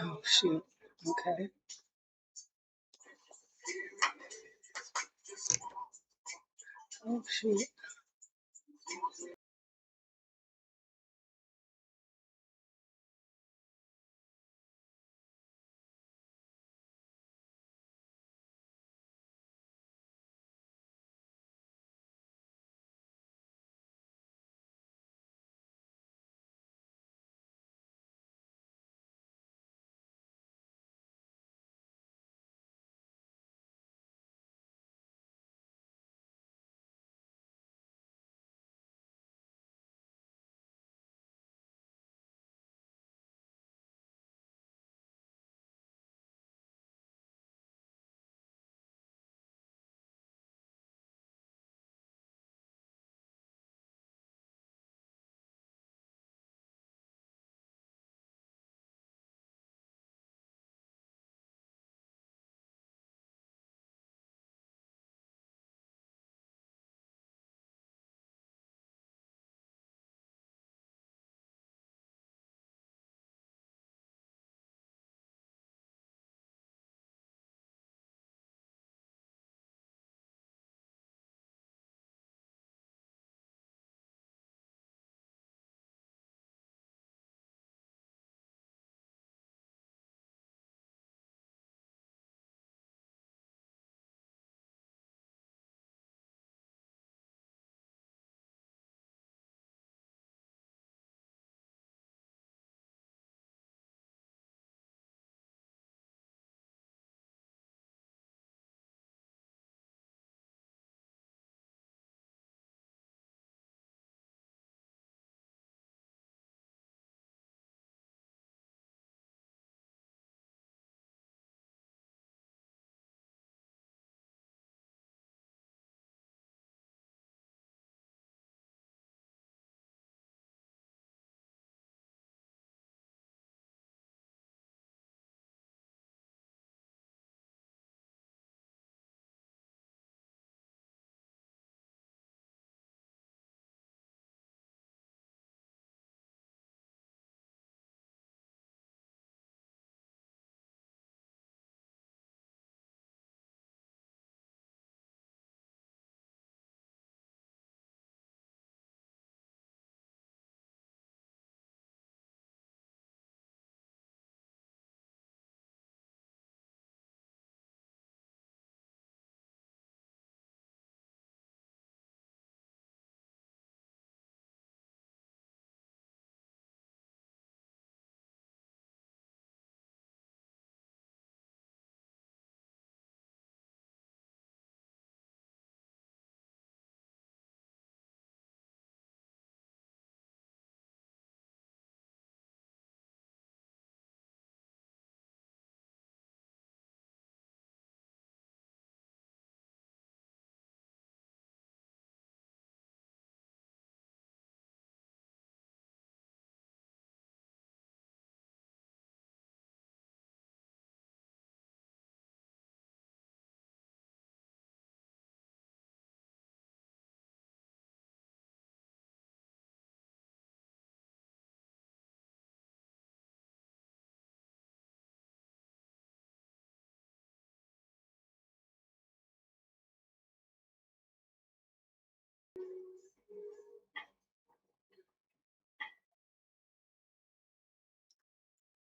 Oh, shoot. Okay. Oh, shoot.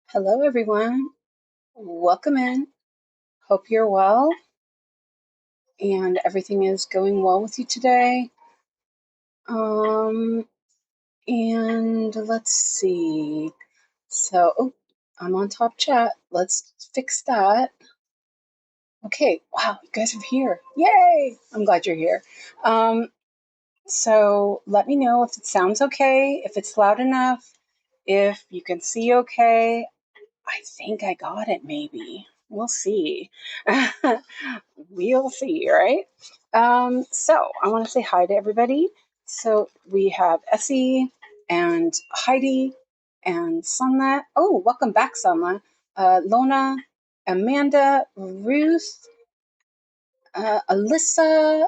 Hello, everyone. Welcome in. Hope you're well and everything is going well with you today. And let's see. So, I'm on top chat. Let's fix that. Okay. Wow, you guys are here. Yay! I'm glad you're here. So let me know if it sounds okay, if it's loud enough, if you can see okay. I think I got it, maybe. We'll see. We'll see, right? So I want to say hi to everybody. So we have Essie and Heidi and Sunla. Oh, welcome back, Sunla. Lona, Amanda, Ruth, Alyssa,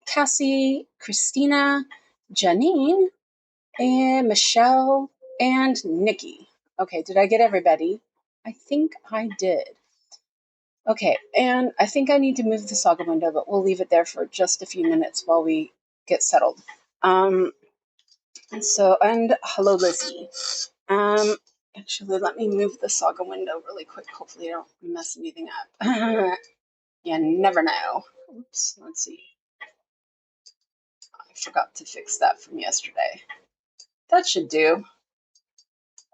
Cassie, Christina, Janine, and Michelle, and Nikki. Okay, did I get everybody? I think I did. Okay, and I think I need to move the saga window, but we'll leave it there for just a few minutes while we get settled. And hello, Lizzie. Actually, let me move the saga window really quick. Hopefully I don't mess anything up. You never know. Oops, let's see. I forgot to fix that from yesterday. That should do.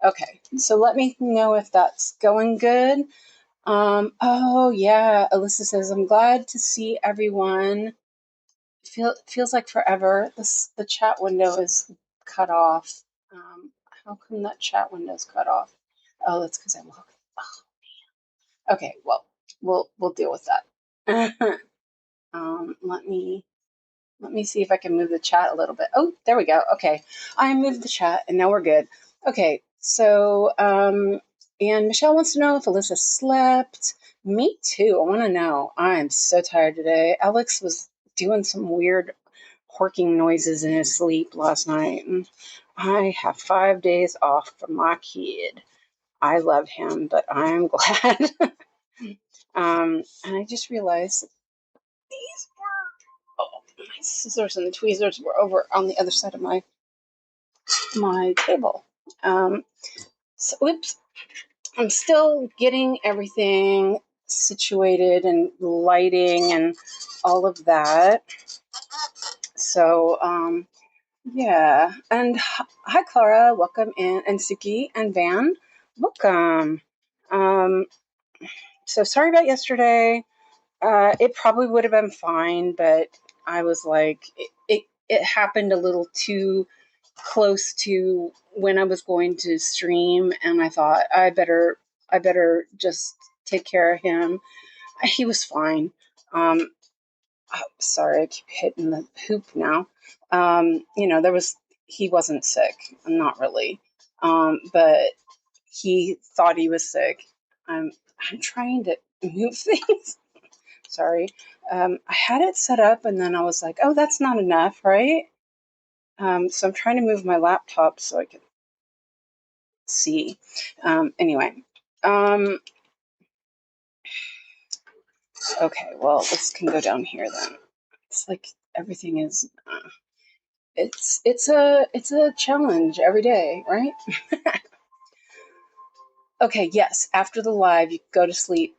Okay, so let me know if that's going good. Oh yeah, Alyssa says, I'm glad to see everyone. Feels like forever. The chat window is cut off. How come that chat window is cut off? Oh, that's because I looked. Oh, okay, well, we'll deal with that. Let me see if I can move the chat a little bit. Oh, there we go. Okay, I moved the chat, and now we're good. Okay, so and Michelle wants to know if Alyssa slept. Me too. I want to know. I'm so tired today. Alex was doing some weird horking noises in his sleep last night, and I have 5 days off from my kid. I love him, but I'm glad. And I just realized these were my scissors and the tweezers were over on the other side of my table. So oops, I'm still getting everything situated and lighting and all of that. So yeah, and hi Clara, welcome in, and Suki and Van, welcome. So sorry about yesterday. It probably would have been fine, but I was like, it happened a little too close to when I was going to stream, and I thought I better just take care of him. He was fine. Sorry, I keep hitting the hoop now. He wasn't sick, not really, but he thought he was sick. I'm trying to move things. Sorry. I had it set up and then I was like, oh, that's not enough, right? So I'm trying to move my laptop so I can see. Anyway. Okay, well, this can go down here then. It's like everything is it's a challenge every day, right? Okay, yes, after the live you go to sleep.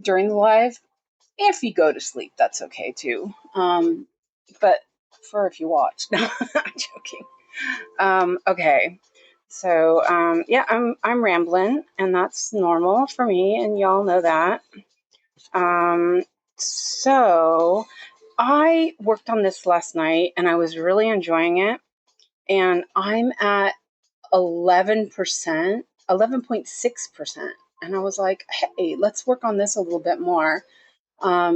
During the live, if you go to sleep, that's okay too. But for if you watch. No, I'm joking. Okay. So yeah, I'm rambling, and that's normal for me, and y'all know that. So I worked on this last night, and I was really enjoying it, and I'm at 11%, 11.6%, and I was like, hey, let's work on this a little bit more.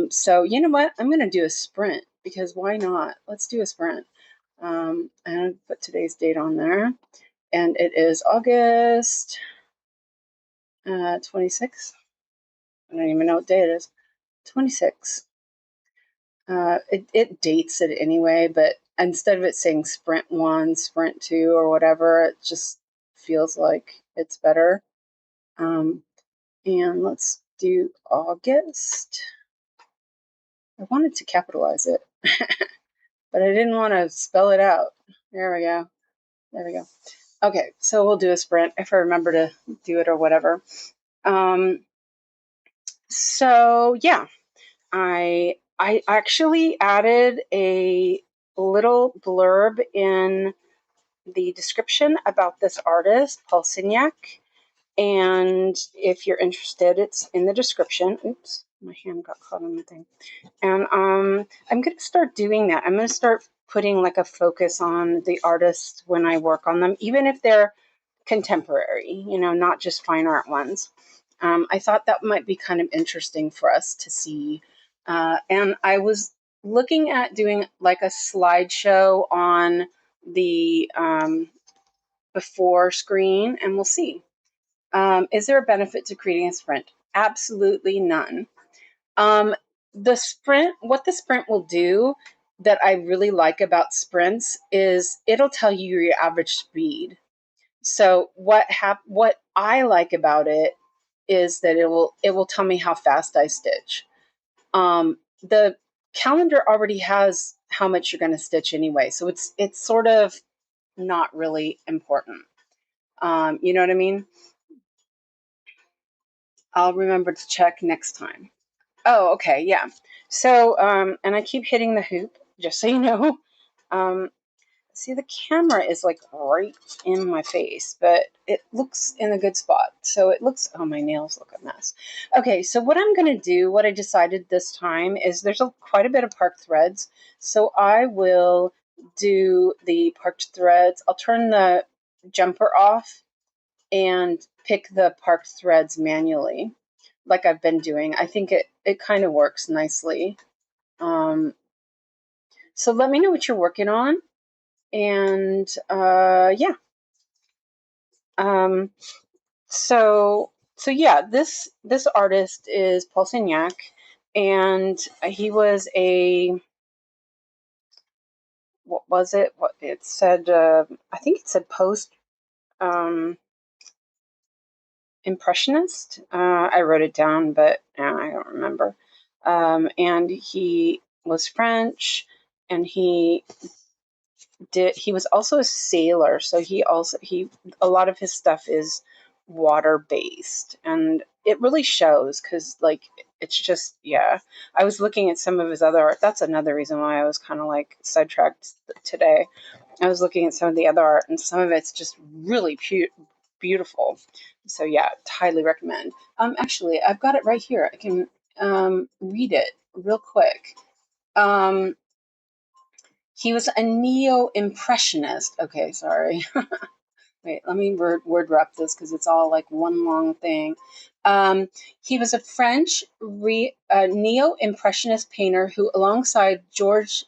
So you know what? I'm going to do a sprint because why not? Let's do a sprint. And put today's date on there, and it is August 26th. I don't even know what day it is. 26. It dates it anyway, but instead of it saying sprint 1, sprint 2, or whatever, it just feels like it's better. And let's do August. I wanted to capitalize it, but I didn't want to spell it out. There we go. There we go. Okay, so we'll do a sprint if I remember to do it or whatever. So yeah, I actually added a little blurb in the description about this artist, Paul Signac. And if you're interested, it's in the description. Oops, my hand got caught on the thing. And I'm going to start doing that. I'm going to start putting like a focus on the artists when I work on them, even if they're contemporary, not just fine art ones. I thought that might be kind of interesting for us to see. And I was looking at doing like a slideshow on the before screen, and we'll see. Is there a benefit to creating a sprint? Absolutely none. What the sprint will do that I really like about sprints is it'll tell you your average speed. So what I like about it is that it will tell me how fast I stitch. The calendar already has how much you're going to stitch anyway, so it's sort of not really important. You know what I mean? I'll remember to check next time. Oh, okay, yeah. So, and I keep hitting the hoop, just so you know. See, the camera is like right in my face, but it looks in a good spot. So it looks, oh, my nails look a mess. Okay, so what I'm going to do, what I decided this time is there's quite a bit of parked threads. So I will do the parked threads. I'll turn the jumper off and pick the parked threads manually, like I've been doing. I think it kind of works nicely. So let me know what you're working on. And yeah. So yeah, this artist is Paul Signac, and he was what was it? What it said? I think it said post impressionist. I wrote it down, but I don't remember. And he was French, and he was also a sailor, so he a lot of his stuff is water based, and it really shows because like it's just, yeah. I was looking at some of his other art. That's another reason why I was kind of like sidetracked today. I was looking at some of the other art, and some of it's just really beautiful. So yeah, highly recommend. Actually, I've got it right here. I can read it real quick. He was a Neo-Impressionist. Okay, sorry. Wait, let me word wrap this because it's all like one long thing. He was a French Neo-Impressionist painter who, alongside Georges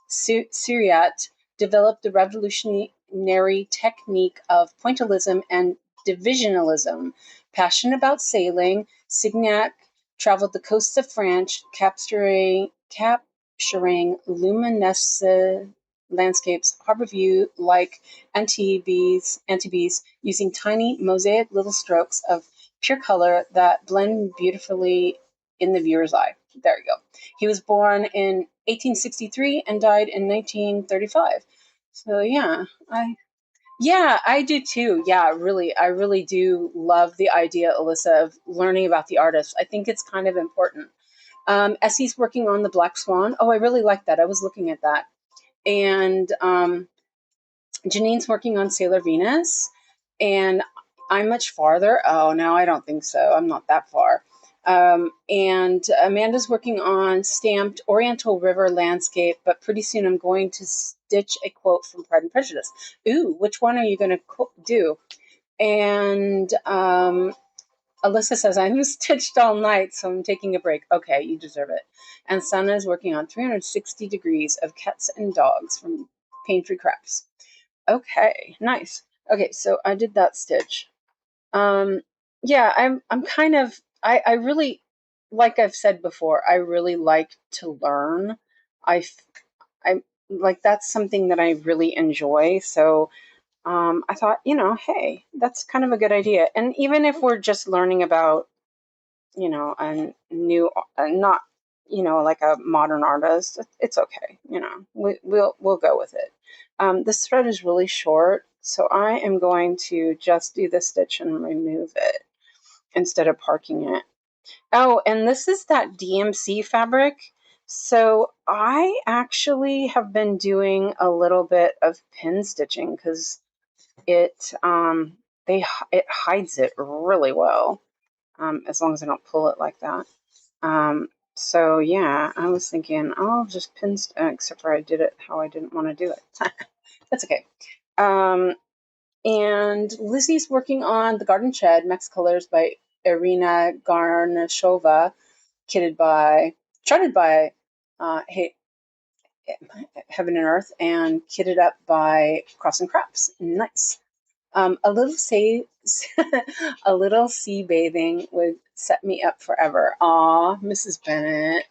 Seurat, developed the revolutionary technique of Pointillism and Divisionism. Passionate about sailing, Signac traveled the coasts of France, capturing luminous landscapes, harbor view like Antibes, using tiny mosaic little strokes of pure color that blend beautifully in the viewer's eye. There you go. He was born in 1863 and died in 1935. So yeah, I do too. Yeah, really, I really do love the idea, Alyssa, of learning about the artist. I think it's kind of important. Essie's working on the Black Swan. Oh, I really like that. I was looking at that. And Janine's working on Sailor Venus, and I'm much farther. Oh, no, I don't think so. I'm not that far. And Amanda's working on stamped Oriental River landscape, but pretty soon I'm going to stitch a quote from Pride and Prejudice. Ooh, which one are you going to do? And Alyssa says, I'm stitched all night, so I'm taking a break. Okay, you deserve it. And Sana is working on 360 degrees of cats and dogs from Pain Free Crafts. Okay, nice. Okay, so I did that stitch. Yeah, I'm kind of, I really, like I've said before, I really like to learn. I like, that's something that I really enjoy. So I thought, hey, that's kind of a good idea. And even if we're just learning about, a new, not, like a modern artist, it's okay. We'll go with it. This thread is really short, so I am going to just do the stitch and remove it instead of parking it. Oh, and this is that DMC fabric. So I actually have been doing a little bit of pin stitching because it it hides it really well, as long as I don't pull it like that. So yeah, I was thinking I'll just pin except for I did it how I didn't want to do it. That's okay. And Lizzie's working on The Garden Shed, Max Colors by Irina Garnashova, charted by Heaven and Earth, and kitted up by Cross and Crafts. Nice. A little a little sea bathing would set me up forever. Aw, Mrs. Bennett.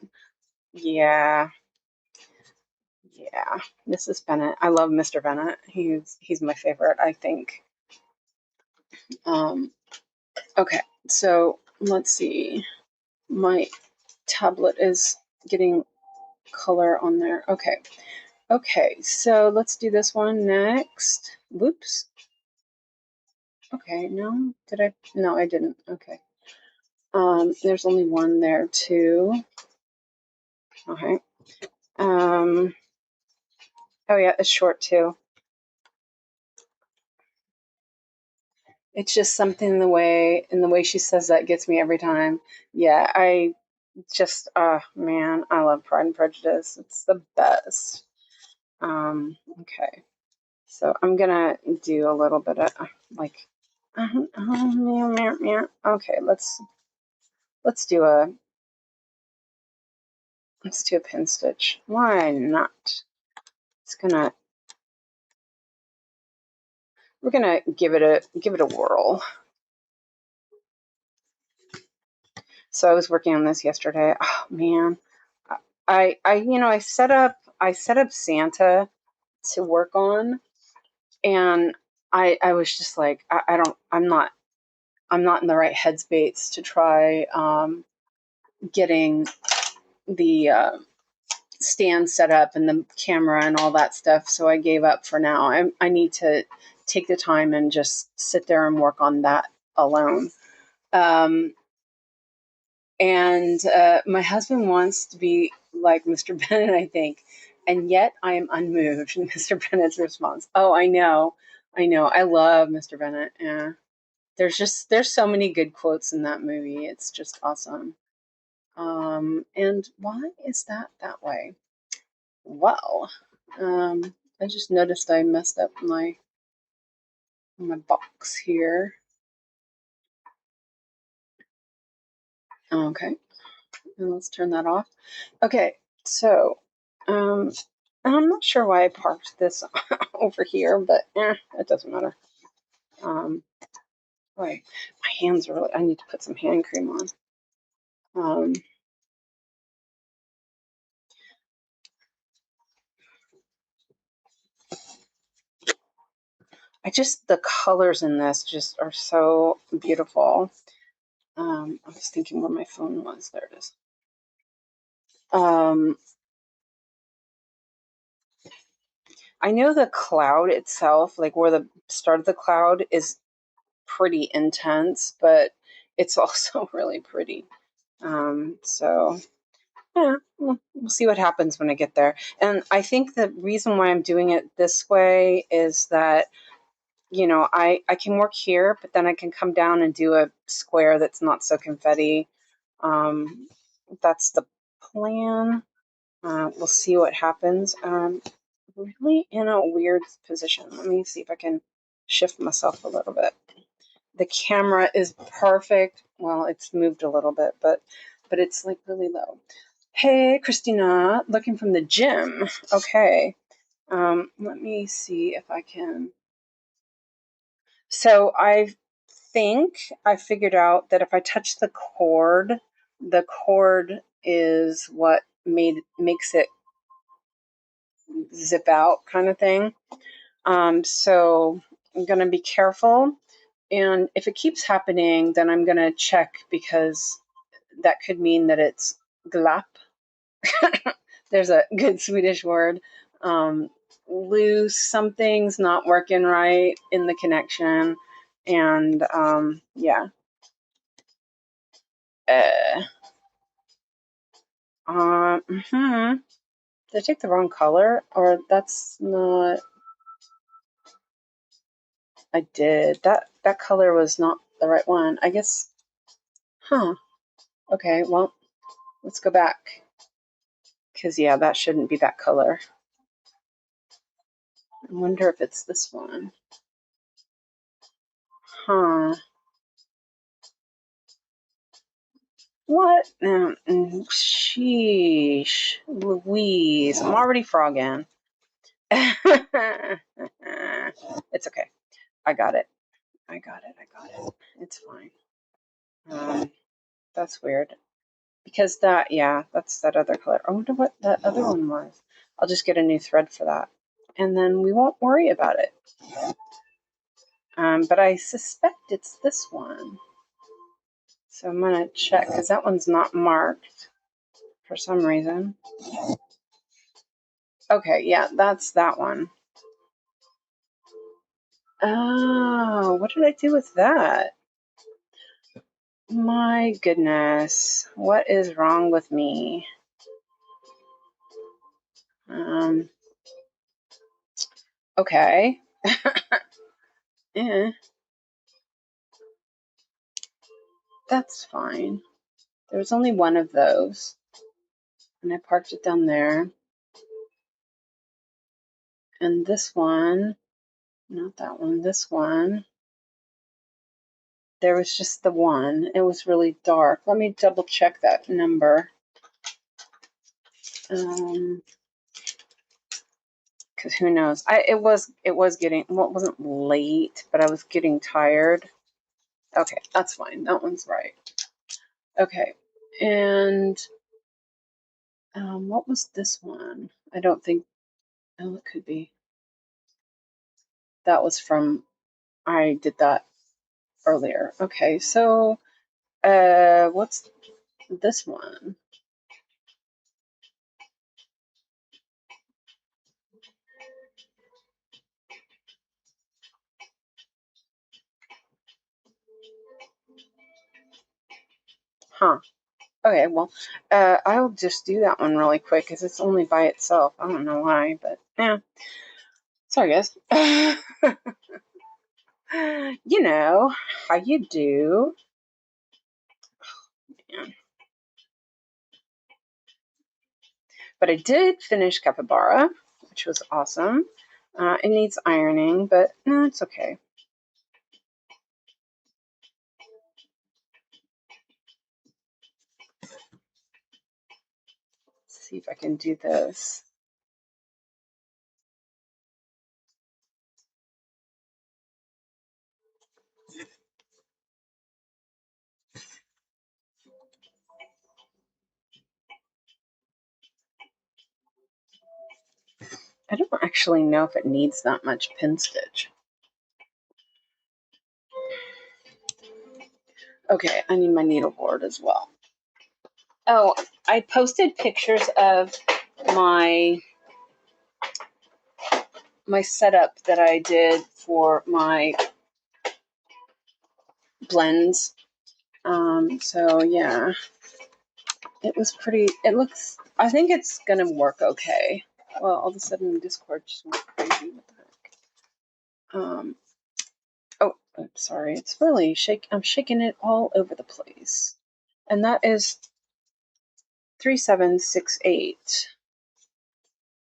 Yeah, Mrs. Bennett. I love Mr. Bennett. He's my favorite, I think. Okay, so let's see. My tablet is getting color on there. Okay. Okay, so let's do this one next. Whoops. Okay, no. Did I? No, I didn't. Okay. There's only one there too. Okay. Oh yeah, it's short too. It's just something in the way she says that gets me every time. Yeah, I just man, I love Pride and Prejudice. It's the best. Okay. So I'm gonna do a little bit of like okay, let's do a pin stitch. Why not? We're gonna give it a whirl. So I was working on this yesterday. Oh man. I set up Santa to work on, and I was just like I'm not in the right headspace to try getting the stand set up and the camera and all that stuff. So I gave up for now. I need to take the time and just sit there and work on that alone. And my husband wants to be like Mr. Bennett, I think. And yet I am unmoved. Mr. Bennett's response. Oh, I know. I love Mr. Bennett. Yeah. There's so many good quotes in that movie. It's just awesome. And why is that way? Well, I just noticed I messed up my box here. Okay, and let's turn that off. Okay, so I'm not sure why I parked this over here, but it doesn't matter. Wait, my hands are really. I need to put some hand cream on. The colors in this just are so beautiful. I was thinking where my phone was. There it is. I know the cloud itself, like where the start of the cloud is pretty intense, but it's also really pretty. So yeah, we'll see what happens when I get there. And I think the reason why I'm doing it this way is that, I can work here, but then I can come down and do a square that's not so confetti. That's the plan. We'll see what happens. Really in a weird position. Let me see if I can shift myself a little bit. The camera is perfect. Well, it's moved a little bit, but it's like really low. Hey, Christina, looking from the gym. Okay. Let me see if I can. So I think I figured out that if I touch the cord is what makes it zip out kind of thing. So I'm going to be careful. And if it keeps happening, then I'm going to check because that could mean that it's glapp. There's a good Swedish word. Loose, something's not working right in the connection. And yeah. Did I take the wrong color? Or that's not. I did. That color was not the right one. I guess. Huh. Okay, well, let's go back. Because, yeah, that shouldn't be that color. I wonder if it's this one. Huh. What? Sheesh. Louise. I'm already frogging. It's okay. I got it. It's fine. That's weird. Because that's that other color. I wonder what that other one was. I'll just get a new thread for that. And then we won't worry about it. But I suspect it's this one. So I'm going to check because that one's not marked for some reason. Okay, yeah, that's that one. Oh, what did I do with that? My goodness, what is wrong with me? Okay. That's fine. There was only one of those, and I parked it down there. And this one, not that one, this one, there was just the one. It was really dark. Let me double check that number. Because who knows? It was getting, well, it wasn't late, but I was getting tired. Okay, that's fine. That one's right. Okay, and what was this one? I don't think, oh, it could be. That was from, I did that earlier. Okay, so what's this one? Huh. Okay, well, I'll just do that one really quick because it's only by itself. I don't know why, but yeah. Sorry, guys. You know how you do. Yeah. But I did finish Capybara, which was awesome. It needs ironing, but no, it's okay. Let's see if I can do this. I don't actually know if it needs that much pin stitch. Okay, I need my needle board as well. Oh, I posted pictures of my setup that I did for my blends. So yeah, it was pretty, it looks, I think it's gonna work okay. Well, all of a sudden Discord just went crazy. What the heck? Oh, I'm sorry. It's really I'm shaking it all over the place. And that is 3768.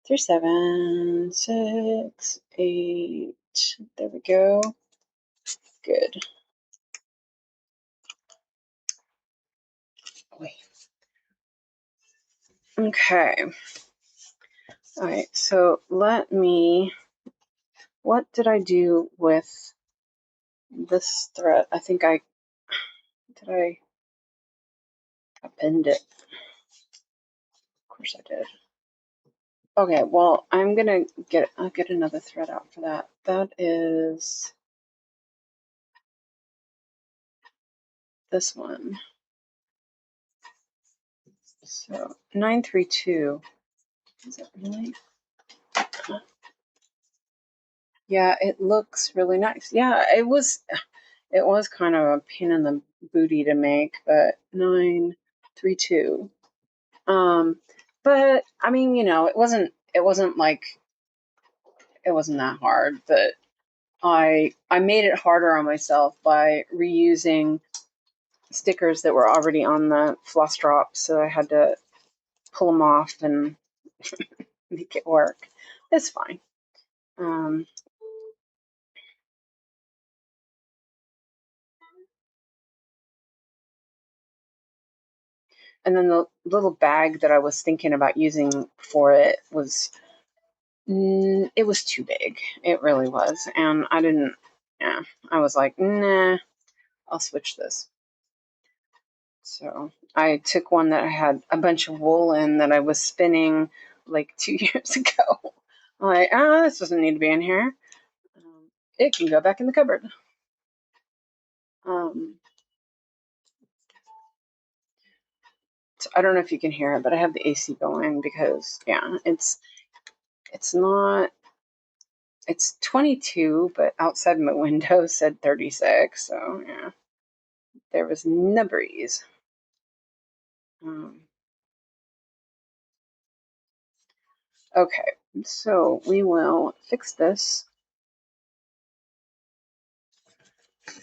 3768. There we go. Good. Wait. Okay. All right. So let me. What did I do with this thread? I think I append it. Of course I did. Okay, well, I'll get another thread out for that. That is this one. So 932. Is it really? Yeah, it looks really nice. Yeah, it was kind of a pain in the booty to make, but 932. But I mean, you know, it wasn't that hard, but I made it harder on myself by reusing stickers that were already on the floss drops, so I had to pull them off and make it work. It's fine. And then the little bag that I was thinking about using for it was too big. It really was. And I was like, nah, I'll switch this. So I took one that I had a bunch of wool in that I was spinning like 2 years ago. I'm like, this doesn't need to be in here. It can go back in the cupboard. I don't know if you can hear it, but I have the AC going because, yeah, it's not, it's 22, but outside my window said 36. So, yeah, there was no breeze. Okay, so we will fix this.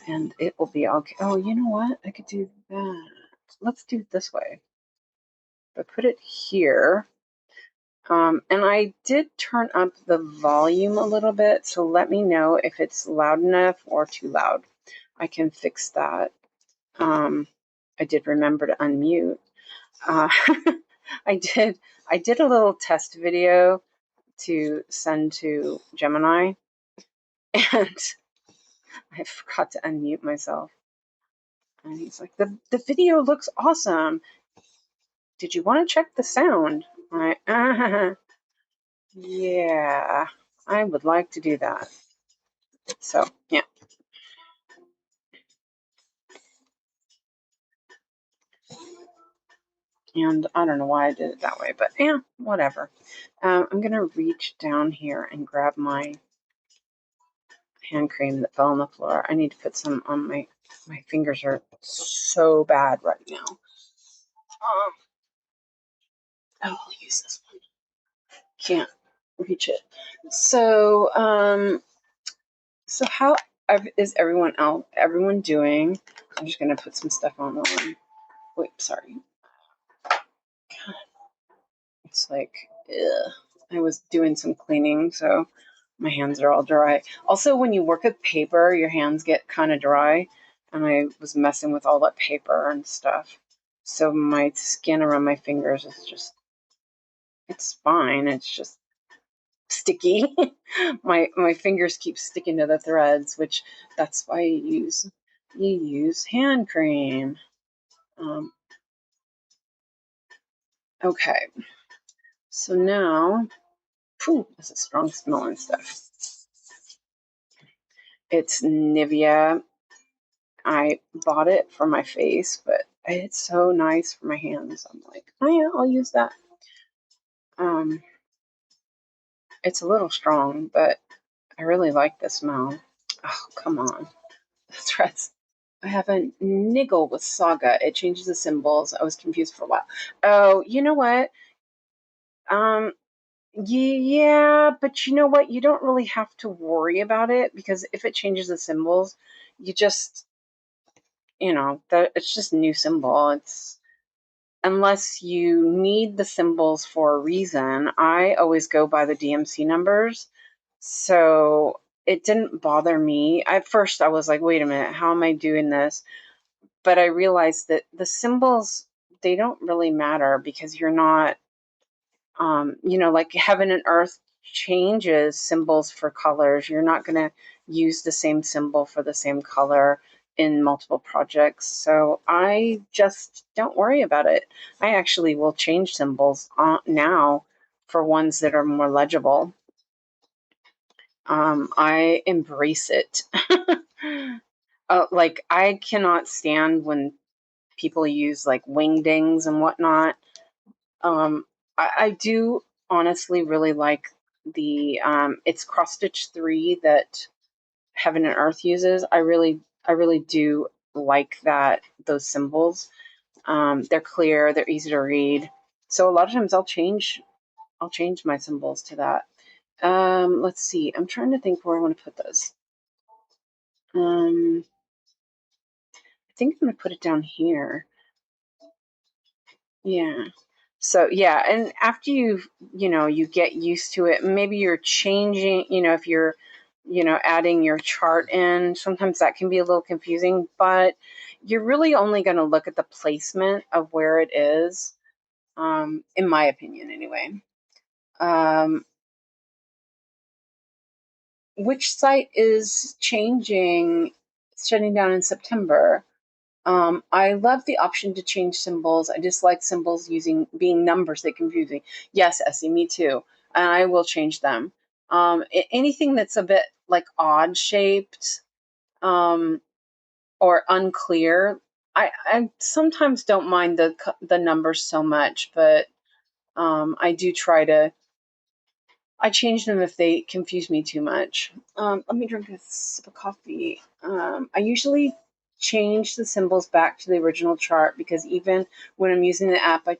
And it will be okay. Oh, you know what? I could do that. Let's do it this way. I put it here. And I did turn up the volume a little bit, so let me know if it's loud enough or too loud. I can fix that. I did remember to unmute. I did a little test video to send to Gemini, and I forgot to unmute myself. And he's like, the video looks awesome. Did you want to check the sound? Yeah, I would like to do that. So, yeah. And I don't know why I did it that way, but yeah, whatever. I'm going to reach down here and grab my hand cream that fell on the floor. I need to put some on my fingers are so bad right now. I'll use this one. Can't reach it. So, so how is everyone doing? I'm just going to put some stuff on the one. Wait, sorry. God, it's like, ugh. I was doing some cleaning, so my hands are all dry. Also, when you work with paper, your hands get kind of dry, and I was messing with all that paper and stuff. So my skin around my fingers is just, it's fine. It's just sticky. my fingers keep sticking to the threads, which that's why you use hand cream. Okay, so now, this is strong smelling stuff. It's Nivea. I bought it for my face, but it's so nice for my hands. I'm like, oh yeah, I'll use that. It's a little strong, but I really like the smell. Oh, come on. That's right. I have a niggle with Saga. It changes the symbols. I was confused for a while. Oh, you know what? Yeah, but you know what? You don't really have to worry about it because if it changes the symbols, you just, that it's just a new symbol. It's unless you need the symbols for a reason. I always go by the DMC numbers. So it didn't bother me. At first I was like, wait a minute, how am I doing this? But I realized that the symbols, they don't really matter because you're not, like heaven and earth changes symbols for colors. You're not going to use the same symbol for the same color in multiple projects. So I just don't worry about it. I actually will change symbols now for ones that are more legible. I embrace it. Like I cannot stand when people use like wingdings and whatnot. I do honestly really like the it's cross stitch 3 that Heaven and Earth uses. I really do like those symbols. They're clear, they're easy to read. So a lot of times I'll change my symbols to that. Let's see. I'm trying to think where I want to put this. I think I'm going to put it down here. Yeah. So yeah, and after you get used to it, maybe you're changing, if you're, adding your chart in, sometimes that can be a little confusing, but you're really only going to look at the placement of where it is, in my opinion anyway. Which site is shutting down in September? I love the option to change symbols. I dislike symbols being numbers that confuse me. Yes, Essie, me too. And I will change them. Anything that's a bit like odd shaped, or unclear, I sometimes don't mind the numbers so much, but I do try to. I change them if they confuse me too much. Let me drink a sip of coffee. I usually change the symbols back to the original chart because even when I'm using the app, I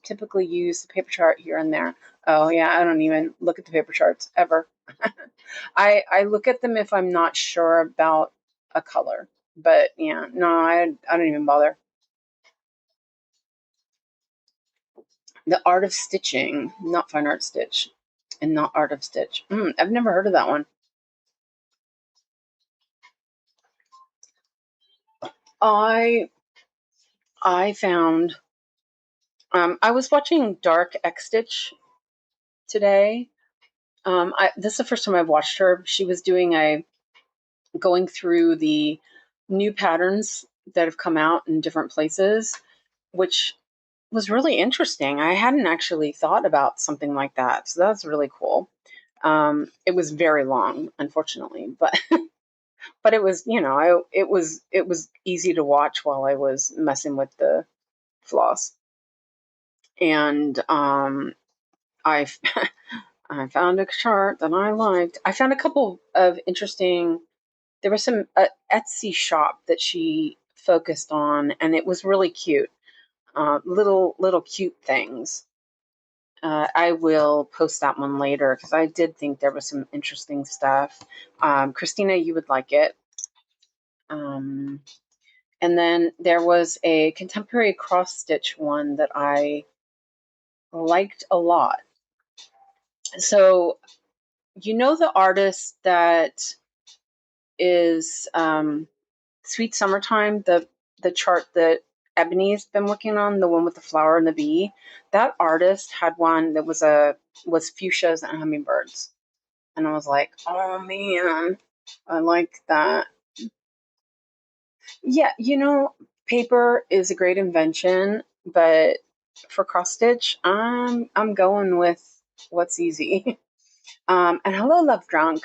typically use the paper chart here and there. Oh yeah, I don't even look at the paper charts ever. I look at them if I'm not sure about a color. But yeah, no, I don't even bother. The Art of Stitching, not Fine Art Stitch, and not Art of Stitch. I've never heard of that one. I I found I was watching Dark X Stitch today. This is the first time I've watched her. She was doing going through the new patterns that have come out in different places, which was really interesting. I hadn't actually thought about something like that, so that's really cool. It was very long, unfortunately, but it was, it was easy to watch while I was messing with the floss. And I I found a chart that I liked. I found a couple of interesting. There was some Etsy shop that she focused on, and it was really cute. Little cute things. I will post that one later because I did think there was some interesting stuff. Christina, you would like it. Um, and then there was a contemporary cross stitch one that I liked a lot. So, the artist that is Sweet Summertime, the chart that Ebony's been working on, the one with the flower and the bee. That artist had one that was fuchsias and hummingbirds, and I was like, oh man, I like that. Yeah, paper is a great invention, but for cross stitch, I'm going with what's easy. And hello, Love Drunk.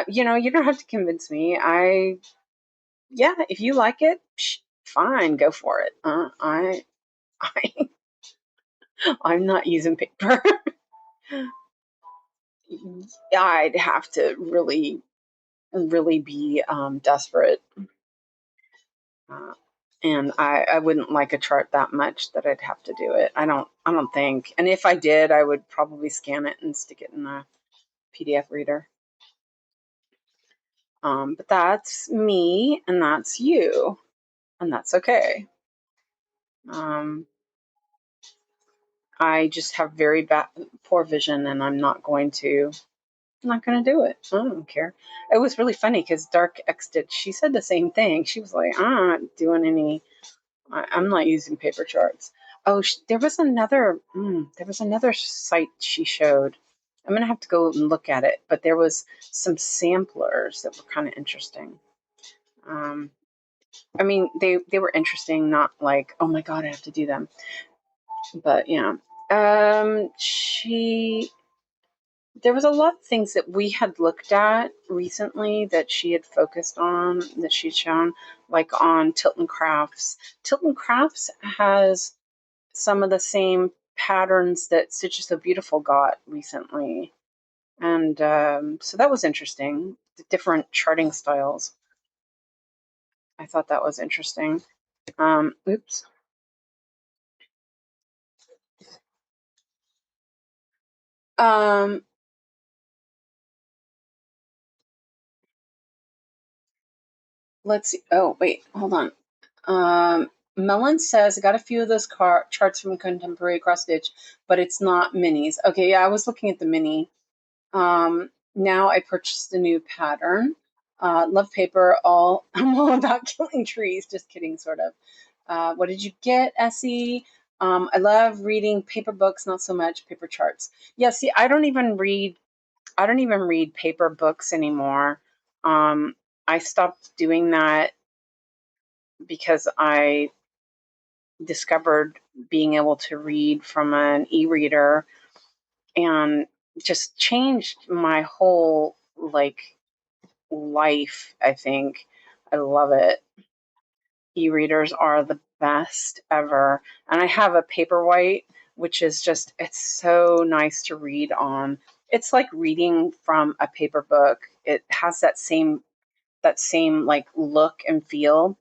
You don't have to convince me. Yeah, if you like it, fine, go for it. I, I'm not using paper. I'd have to really, really be desperate, uh, and I wouldn't like a chart that much that I'd have to do it. I don't think. And if I did, I would probably scan it and stick it in a PDF reader. But that's me, and that's you, and that's okay. I just have very poor vision, and I'm not going to do it. I don't care. It was really funny because Dark X did. She said the same thing. She was like, "I'm not doing any. I'm not using paper charts." Oh, there was another. There was another site she showed. I'm gonna have to go and look at it. But there was some samplers that were kind of interesting. Um, I mean, they were interesting, not like, oh my god, I have to do them. But yeah, she there was a lot of things that we had looked at recently that she had focused on, that she'd shown, like on Tilton Crafts. Tilton Crafts has some of the same patterns that Stitches So Beautiful got recently. And so that was interesting. The different charting styles. I thought that was interesting. Oops. Um, let's see. Oh, wait, hold on. Mellon says, I got a few of those charts from Contemporary Cross Stitch, but it's not minis. Okay, yeah, I was looking at the mini. Now I purchased a new pattern. Love paper. I'm all about killing trees. Just kidding, sort of. What did you get, Essie? I love reading paper books, not so much paper charts. Yeah, see, I don't even read. I don't even read paper books anymore. I stopped doing that because I discovered being able to read from an e-reader and just changed my whole life. I think I love it. e-readers are the best ever. And I have a Paperwhite, which is just, it's so nice to read on. It's like reading from a paper book. It has that same like look and feel,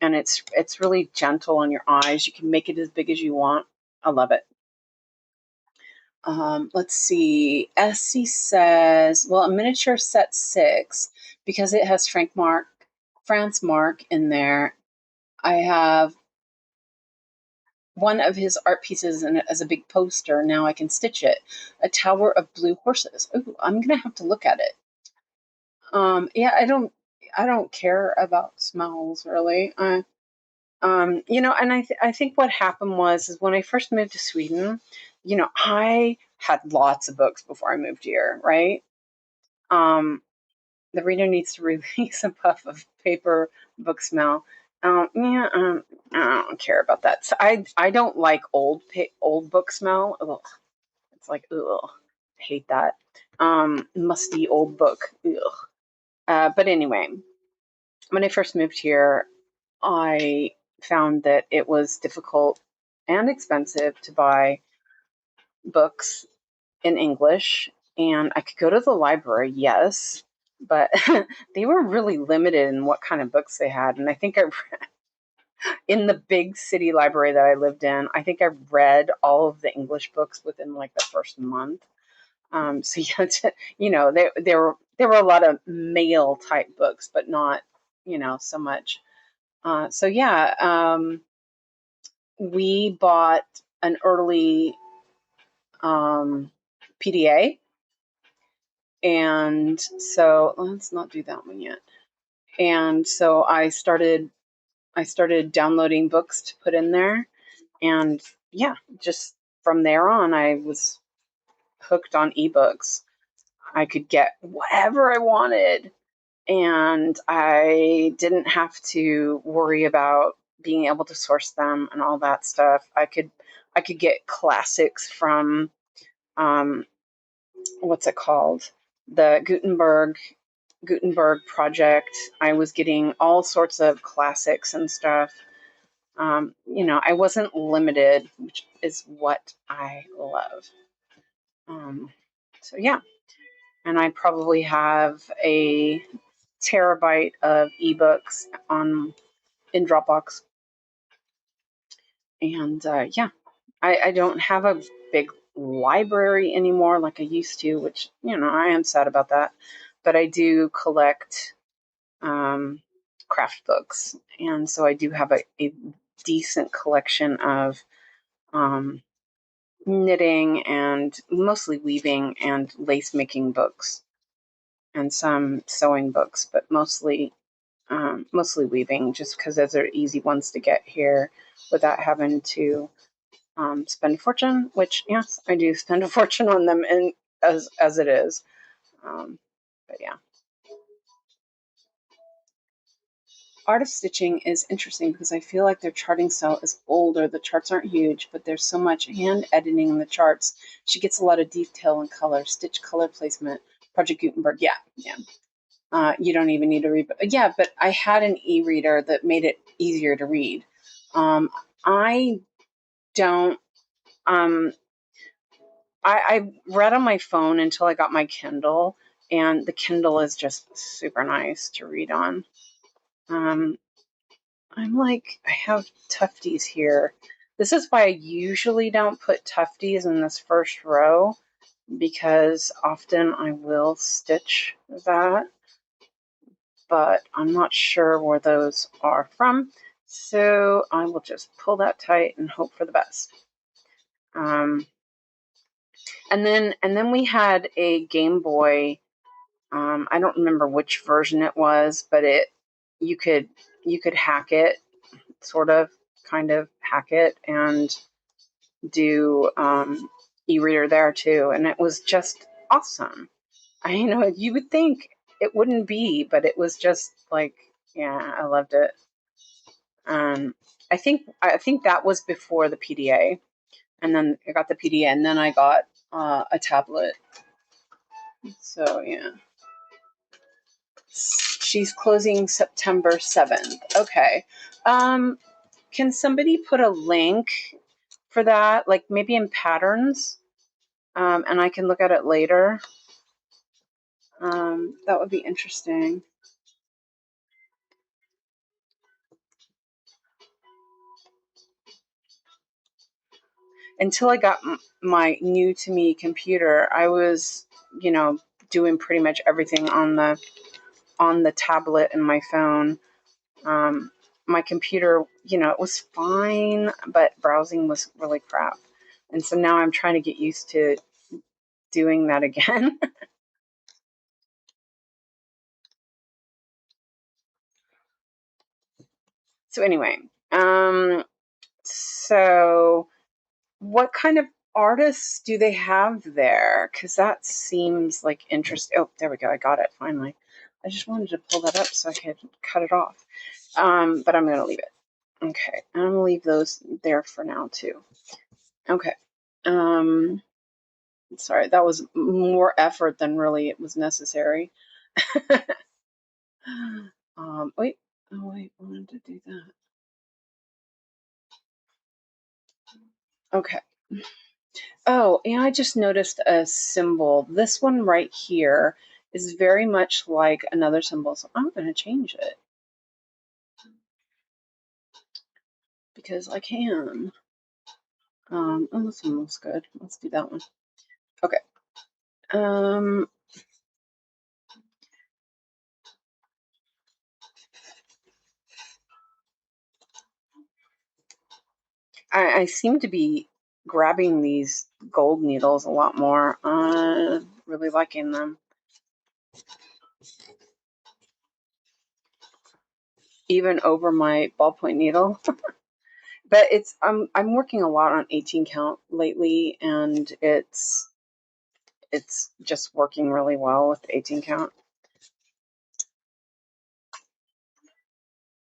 and it's really gentle on your eyes. You can make it as big as you want. I love it. Let's see. Essie says, well, a miniature set 6, because it has France Marc in there. I have one of his art pieces in it as a big poster. Now I can stitch it. A tower of blue horses. Ooh, I'm gonna have to look at it. Yeah, I don't care about smells really. You know, and I think what happened is when I first moved to Sweden, you know, I had lots of books before I moved here, right? The reader needs to release a puff of paper book smell. Yeah, I don't care about that. So I don't like old book smell. Ugh, it's like, ugh, I hate that. Musty old book. Ugh. But anyway, when I first moved here, I found that it was difficult and expensive to buy books in English. And I could go to the library, yes, but they were really limited in what kind of books they had. And I think in the big city library that I lived in, I think I read all of the English books within like the first month. So yeah, you know, there were a lot of male type books, but not, you know, so much. So yeah, we bought an early PDA, and so let's not do that one yet. And so I started downloading books to put in there, and yeah, just from there on, I was hooked on ebooks. I could get whatever I wanted, and I didn't have to worry about being able to source them and all that stuff. I could get classics from what's it called? The Gutenberg project. I was getting all sorts of classics and stuff. You know, I wasn't limited, which is what I love. Um, so yeah, and I probably have a terabyte of ebooks in Dropbox. And yeah, I don't have a big library anymore like I used to, which, you know, I am sad about that. But I do collect craft books. And so I do have a decent collection of knitting and mostly weaving and lace making books and some sewing books, but mostly weaving, just because those are easy ones to get here without having to spend a fortune. Which, yes, I do spend a fortune on them, and as it is. But yeah, art of stitching is interesting because I feel like their charting style is older. The charts aren't huge, but there's so much hand editing in the charts. She gets a lot of detail and color, stitch color placement. Project Gutenberg, yeah. You don't even need to read. Yeah, but I had an e-reader that made it easier to read. I don't. I read on my phone until I got my Kindle, and the Kindle is just super nice to read on. I'm like, I have tufties here. This is why I usually don't put tufties in this first row, because often I will stitch that, but I'm not sure where those are from. So I will just pull that tight and hope for the best. And then we had a Game Boy. I don't remember which version it was, but you could hack it, sort of, kind of hack it, and do e-reader there too, and it was just awesome. I know you would think it wouldn't be, but it was just like, yeah, I loved it. I think that was before the PDA, and then I got the PDA, and then I got a tablet. So yeah. She's closing September 7th. Okay. Can somebody put a link for that, like maybe in patterns, and I can look at it later? That would be interesting. Until I got my new to me computer, I was, doing pretty much everything on the tablet and my phone. My computer, it was fine, but browsing was really crap. And so now I'm trying to get used to doing that again. So anyway, so what kind of artists do they have there? Because that seems like interesting. Oh, there we go. I got it finally. I just wanted to pull that up so I could cut it off. But I'm going to leave it. Okay. I'm going to leave those there for now too. Okay. Sorry, that was more effort than really it was necessary. Wait. Oh, wait. I wanted to do that. Okay. Oh, and I just noticed a symbol. This one right here is very much like another symbol, so I'm going to change it because I can. Oh, this one looks good. Let's do that one. Okay. I seem to be grabbing these gold needles a lot more. Really liking them. Even over my ballpoint needle. But I'm working a lot on 18 count lately, and it's just working really well with the 18 count.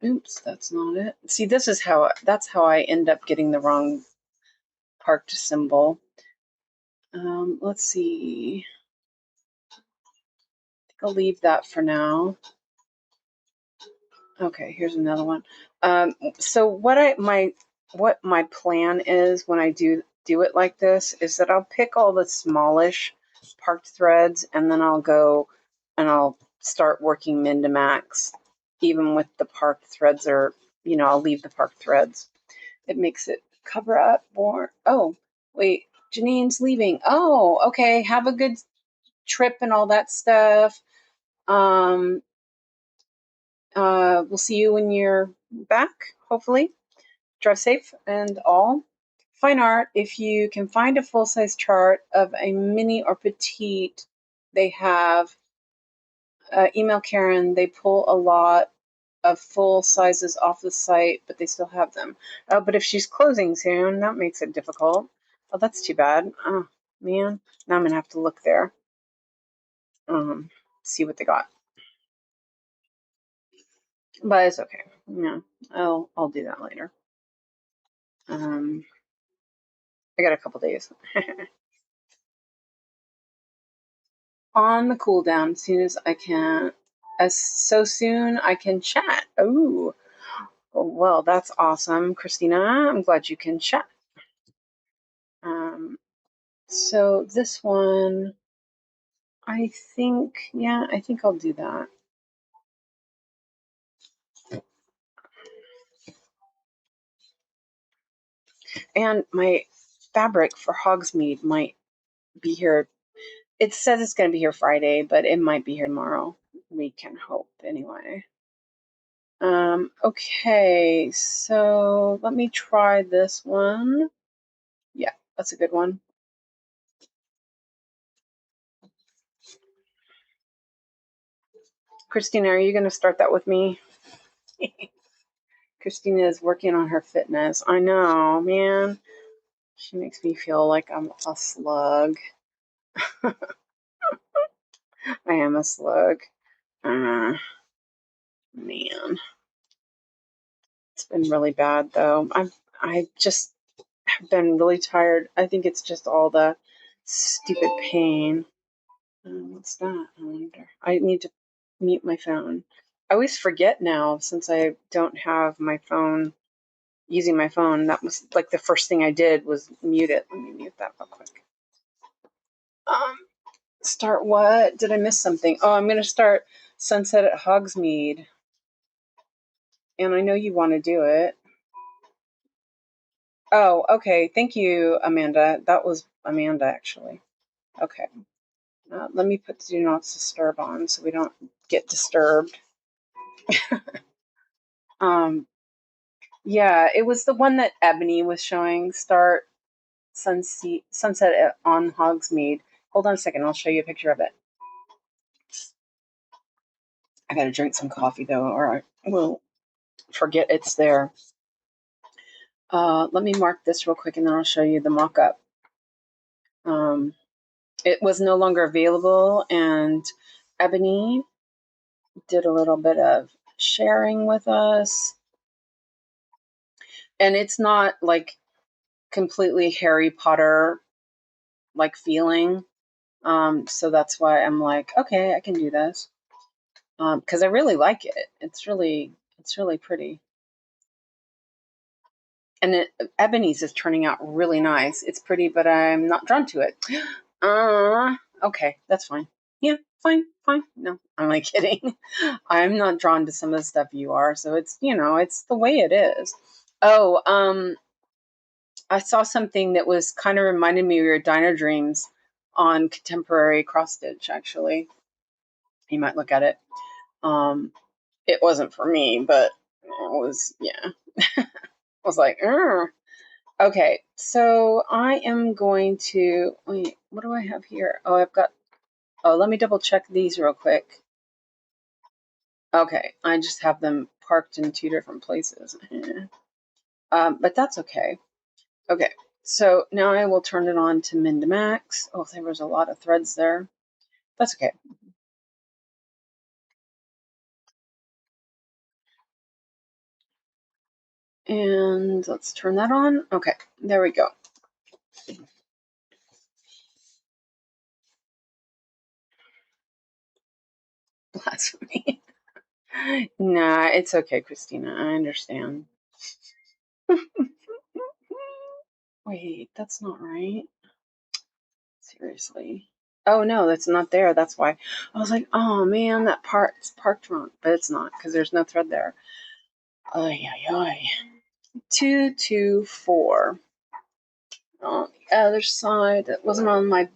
Oops, that's not it. See, that's how I end up getting the wrong parked symbol. Let's see. I think I'll leave that for now. Okay, here's another one. So what my plan is when I do it like this is that I'll pick all the smallish parked threads, and then I'll go and I'll start working min to max, even with the parked threads, or I'll leave the parked threads. It makes it cover up more. Oh, wait, Janine's leaving. Oh, okay. Have a good trip and all that stuff. We'll see you when you're back, hopefully. Drive safe and all. Fine art, if you can find a full-size chart of a mini or petite, they have, email Karen. They pull a lot of full sizes off the site, but they still have them. But if she's closing soon, that makes it difficult. Oh, that's too bad. Oh, man. Now I'm going to have to look there. See what they got. But it's okay. Yeah, I'll do that later. I got a couple days. On the cool down, as soon as I can, so soon I can chat. Oh, well, that's awesome, Christina. I'm glad you can chat. So this one, I think I'll do that. And my fabric for Hogsmeade might be here. It says it's going to be here Friday, but it might be here tomorrow. We can hope anyway. Okay, so let me try this one. Yeah, that's a good one. Christina, are you going to start that with me? Christina is working on her fitness. I know, man. She makes me feel like I'm a slug. I am a slug. Man. It's been really bad, though. I just have been really tired. I think it's just all the stupid pain. What's that? I wonder. I need to mute my phone. I always forget now since I don't have my phone, using my phone. That was like the first thing I did was mute it. Let me mute that real quick. Start what? Did I miss something? Oh, I'm going to start Sunset at Hogsmeade. And I know you want to do it. Oh, okay. Thank you, Amanda. That was Amanda, actually. Okay. Let me put Do Not Disturb on so we don't get disturbed. Yeah, it was the one that Ebony was showing. Start Sunset on Hogsmeade. Hold on a second. I'll show you a picture of it. I got to drink some coffee, though, or I will forget it's there. Let me mark this real quick, and then I'll show you the mock-up. It was no longer available, and Ebony did a little bit of sharing with us. And it's not like completely Harry Potter like feeling. So that's why I'm like, okay, I can do this. Because I really like it. It's really pretty. And Ebony's is turning out really nice. It's pretty, but I'm not drawn to it. Okay, that's fine. Yeah, fine. No, I'm like kidding. I'm not drawn to some of the stuff you are, so it's it's the way it is. Oh, I saw something that was kind of reminded me of your diner dreams on contemporary cross stitch. Actually, you might look at it. It wasn't for me, but it was. Yeah, I was like, okay. So I am going to wait. What do I have here? Oh, I've got. Oh, let me double check these real quick. Okay, I just have them parked in two different places. But that's okay. Okay, so now I will turn it on to min to max. Oh, there was a lot of threads there. That's okay. And let's turn that on. Okay, there we go. Blasphemy. Nah, it's okay, Christina. I understand. Wait, that's not right. Seriously. Oh no, that's not there. That's why I was like, oh man, that part's parked wrong, but it's not because there's no thread there. Ay, ay, ay. 224. On the other side, that wasn't on my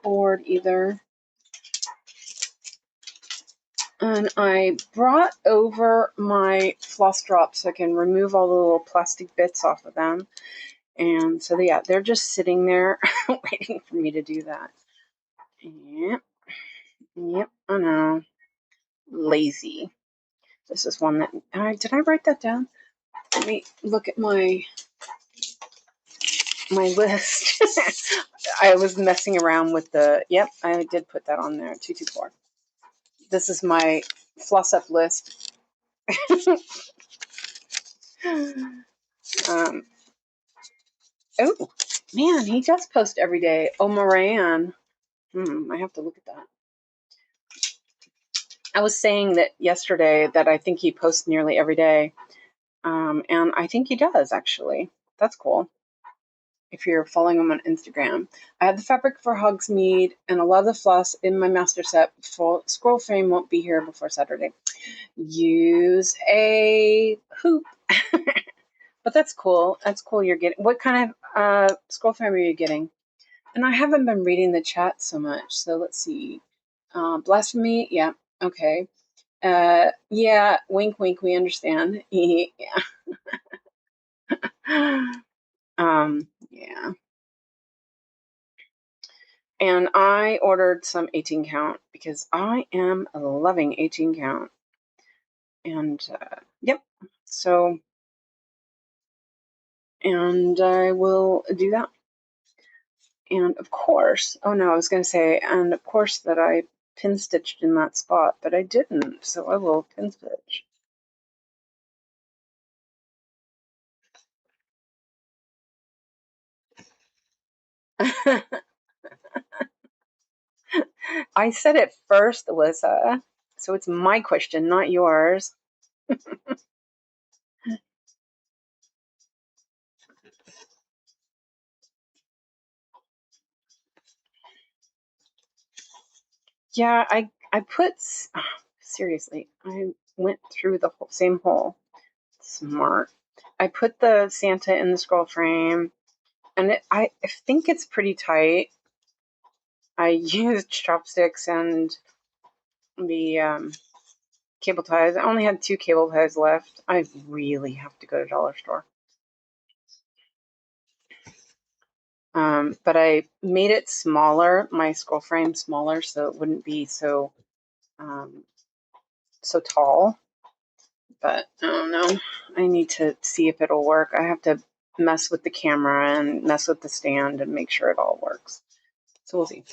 board either. And I brought over my floss drops so I can remove all the little plastic bits off of them. And so, yeah, they're just sitting there waiting for me to do that. Yep, I know. Lazy. This is one that, did I write that down? Let me look at my list. I was messing around with yep, I did put that on there, 224. This is my floss up list. Oh, man, he does post every day. Oh, Moran. I have to look at that. I was saying that yesterday that I think he posts nearly every day. And I think he does, actually. That's cool. If you're following him on Instagram. I have the fabric for Hogsmeade and a lot of the floss in my master set. Full scroll frame won't be here before Saturday. Use a hoop. But that's cool. That's cool you're getting. What kind of scroll frame are you getting? And I haven't been reading the chat so much. So let's see. Blasphemy. Yeah. Okay. Yeah. Wink, wink. We understand. Yeah. Yeah. And I ordered some 18 count because I am loving 18 count. And yep. So, and I will do that. And of course, oh no, I was going to say, and of course that I pin stitched in that spot, but I didn't. So I will pin stitch. I said it first, Alyssa. So it's my question, not yours. Yeah, I put, seriously, I went through the same hole. Smart. I put the Santa in the scroll frame, and I think it's pretty tight. I used chopsticks and the cable ties. I only had 2 cable ties left. I really have to go to dollar store. But I made it smaller, my scroll frame smaller, so it wouldn't be so tall. But I don't know. I need to see if it'll work. I have to mess with the camera and mess with the stand and make sure it all works. So we'll see.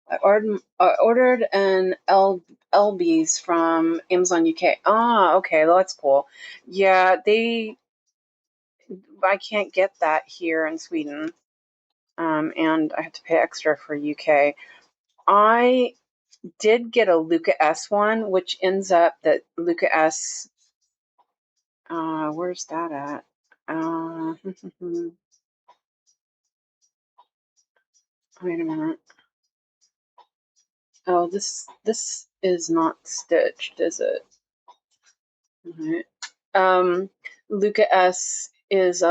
I ordered an LBs from Amazon UK. Ah, okay, well, that's cool. Yeah, I can't get that here in Sweden, and I have to pay extra for UK. I did get a Luca S one, which ends up that Luca S. Where's that at? Wait a minute. Oh, this is not stitched, is it? Right. Luca S is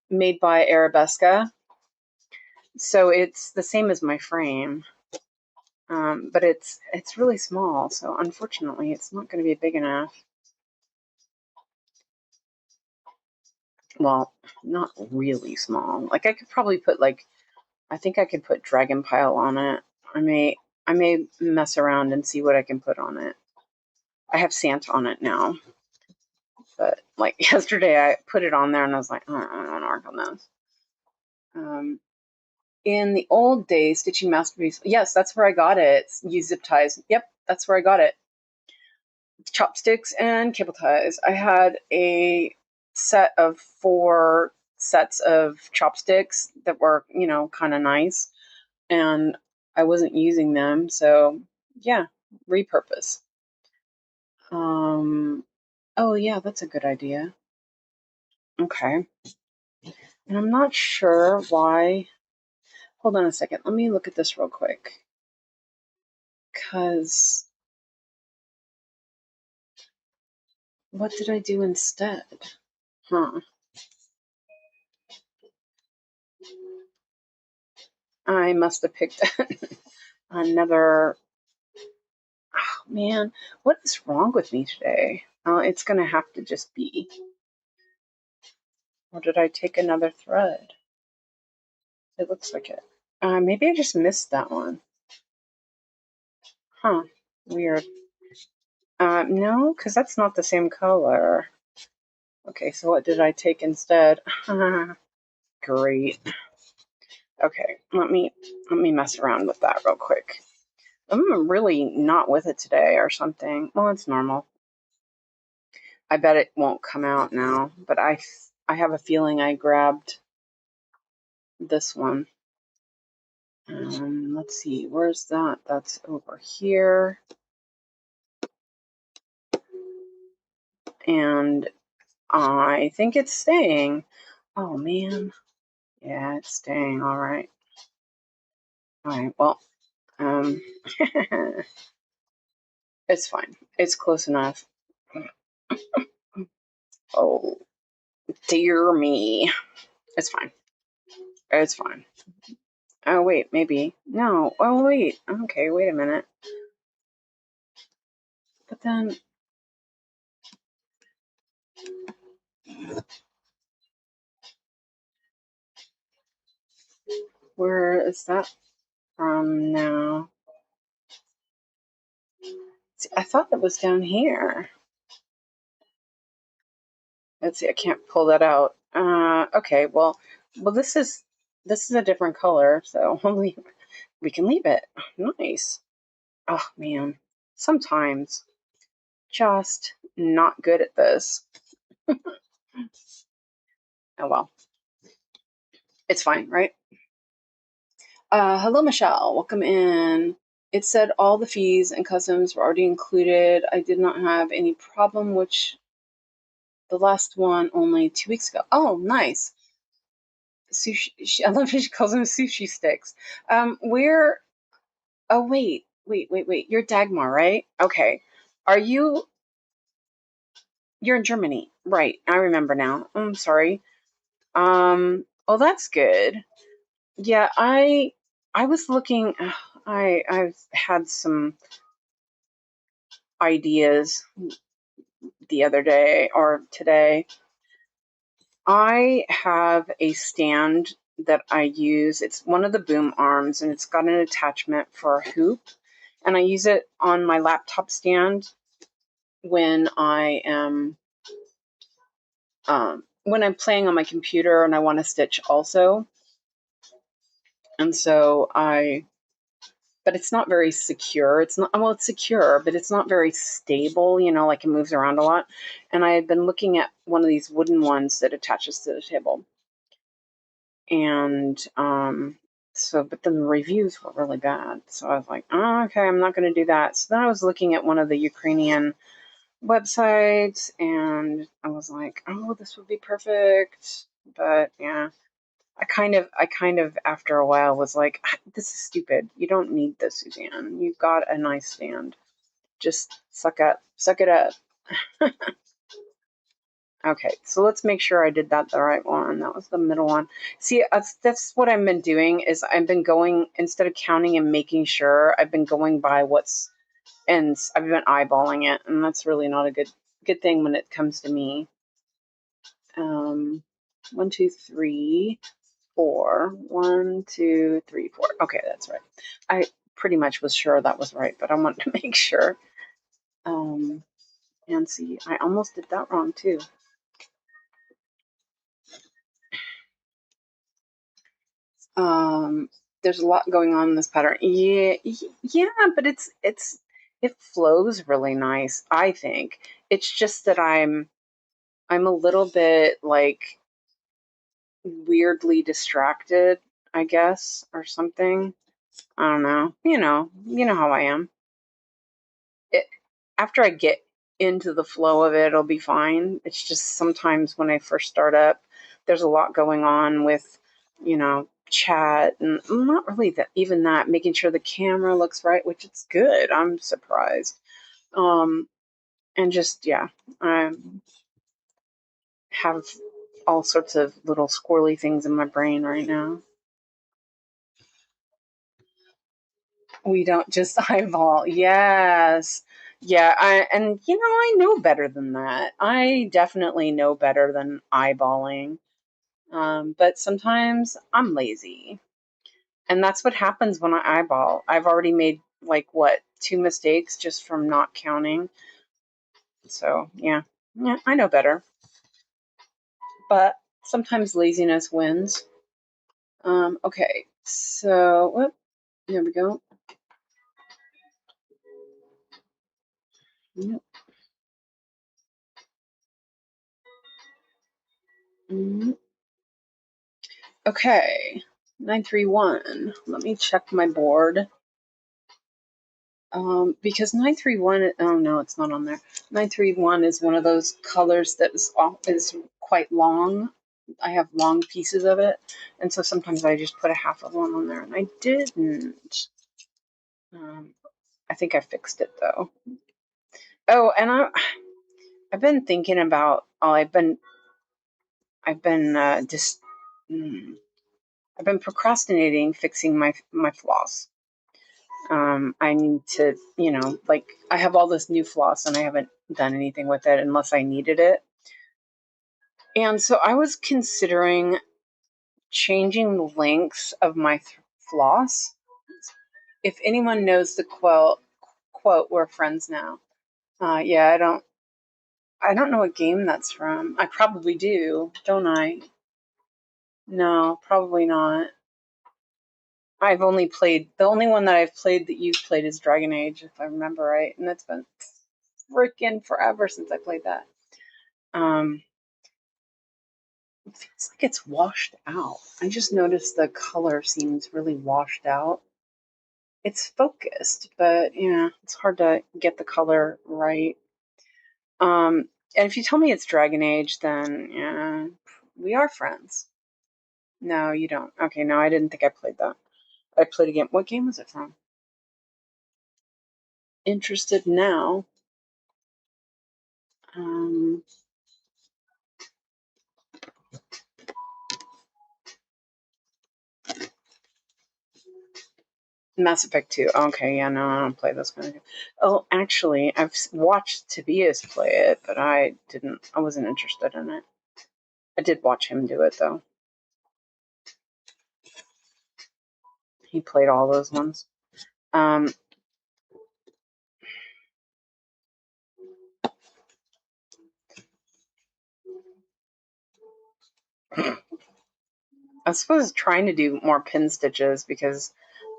made by Arabesca, so it's the same as my frame, but it's really small. So unfortunately, it's not going to be big enough. Well, not really small. Like I could probably put I think I could put Dragon Pile on it. I may mess around and see what I can put on it. I have Santa on it now. But like yesterday, I put it on there and I was like, oh, I don't want to work on this. In the old days, Stitching Masterpiece. Yes, that's where I got it. Use zip ties. Yep, that's where I got it. Chopsticks and cable ties. I had a set of 4 sets of chopsticks that were, kind of nice. And I wasn't using them. So, yeah, repurpose. Oh, yeah, that's a good idea. Okay. And I'm not sure why. Hold on a second. Let me look at this real quick. Because what did I do instead? Huh. I must have picked another. Oh, man. What is wrong with me today? It's going to have to just be. Or did I take another thread? It looks like it. Maybe I just missed that one. Huh. Weird. No, because that's not the same color. Okay, so what did I take instead? Great. Okay, let me mess around with that real quick. I'm really not with it today or something. Well, it's normal. I bet it won't come out now, but I have a feeling I grabbed this one. Let's see, where's that? That's over here. And I think it's staying. Oh, man. Yeah, it's staying. All right. All right, well, it's fine. It's close enough. Oh, dear me. It's fine. It's fine. Oh, wait, maybe. No. Oh, wait. Okay, wait a minute. But then... Where is that from now? See, I thought it was down here. Let's see, I can't pull that out. Okay, well, this is a different color, so we can leave it. Nice. Oh, man. Sometimes just not good at this. Oh, well. It's fine, right? Hello, Michelle. Welcome in. It said all the fees and customs were already included. I did not have any problem, which the last one only 2 weeks ago. Oh, nice. Sushi. I love how she calls them sushi sticks. Where? Oh, wait. You're Dagmar, right? Okay. Are you? You're in Germany, right? I remember now. I'm sorry. Oh, that's good. Yeah, I was looking. I've had some ideas the other day or today. I have a stand that I use. It's one of the boom arms, and it's got an attachment for a hoop, and I use it on my laptop stand when I am when I'm playing on my computer and I want to stitch also. And so but it's not very secure. It's not, well, it's secure, but it's not very stable, like it moves around a lot. And I had been looking at one of these wooden ones that attaches to the table. And but then the reviews were really bad. So I was like, oh, okay, I'm not going to do that. So then I was looking at one of the Ukrainian websites and I was like, oh, this would be perfect. But yeah, I kind of after a while was like, this is stupid. You don't need this, Suzanne. You've got a nice stand. Just suck it up. Okay, so let's make sure I did that the right one. That was the middle one. See, that's what I've been doing is I've been going, instead of counting and making sure, I've been going by and I've been eyeballing it, and that's really not a good thing when it comes to me. 1, 2, 3, 4. 1, 2, 3, 4. Okay, that's right. I pretty much was sure that was right, but I wanted to make sure. And see, I almost did that wrong too. There's a lot going on in this pattern. Yeah, but it flows really nice, I think. It's just that I'm a little bit like weirdly distracted, I guess, or something. I don't know. You know how I am. After I get into the flow of it, it'll be fine. It's just sometimes when I first start up, there's a lot going on with, chat and not really even that, making sure the camera looks right, which it's good. I'm surprised. And just, yeah, I have all sorts of little squirrely things in my brain right now. We don't just eyeball. Yes. Yeah, I know better than that. I definitely know better than eyeballing. But sometimes I'm lazy. And that's what happens when I eyeball. I've already made like 2 mistakes just from not counting. So, yeah. Yeah, I know better. But sometimes laziness wins. Okay. So, there we go. Yep. Okay, 931. Let me check my board. Because 931, oh no, it's not on there. 931 is one of those colors that is quite long. I have long pieces of it, and so sometimes I just put a half of one on there, and I didn't. I think I fixed it though. Oh, and I've been thinking about. Oh, I've been just. I've been procrastinating fixing my floss. I need to, I have all this new floss and I haven't done anything with it unless I needed it. And so I was considering changing the length of my floss. If anyone knows the quote, "We're friends now." Yeah, I don't know what game that's from. I probably do, don't I? No, probably not. I've only played, the only one that I've played that you've played is Dragon Age, if I remember right. And it's been freaking forever since I played that. It feels like it's washed out. I just noticed the color seems really washed out. it's focused, but yeah, it's hard to get the color right. And if you tell me it's Dragon Age, then yeah, we are friends. No, you don't. Okay, no, I didn't think I played that. I played a game. What game was it from? Interested now. Mass Effect 2. Okay, yeah, no, I don't play this kind of game. Oh, actually, I've watched Tobias play it, but I wasn't interested in it. I did watch him do it, though. He played all those ones. I suppose trying to do more pin stitches because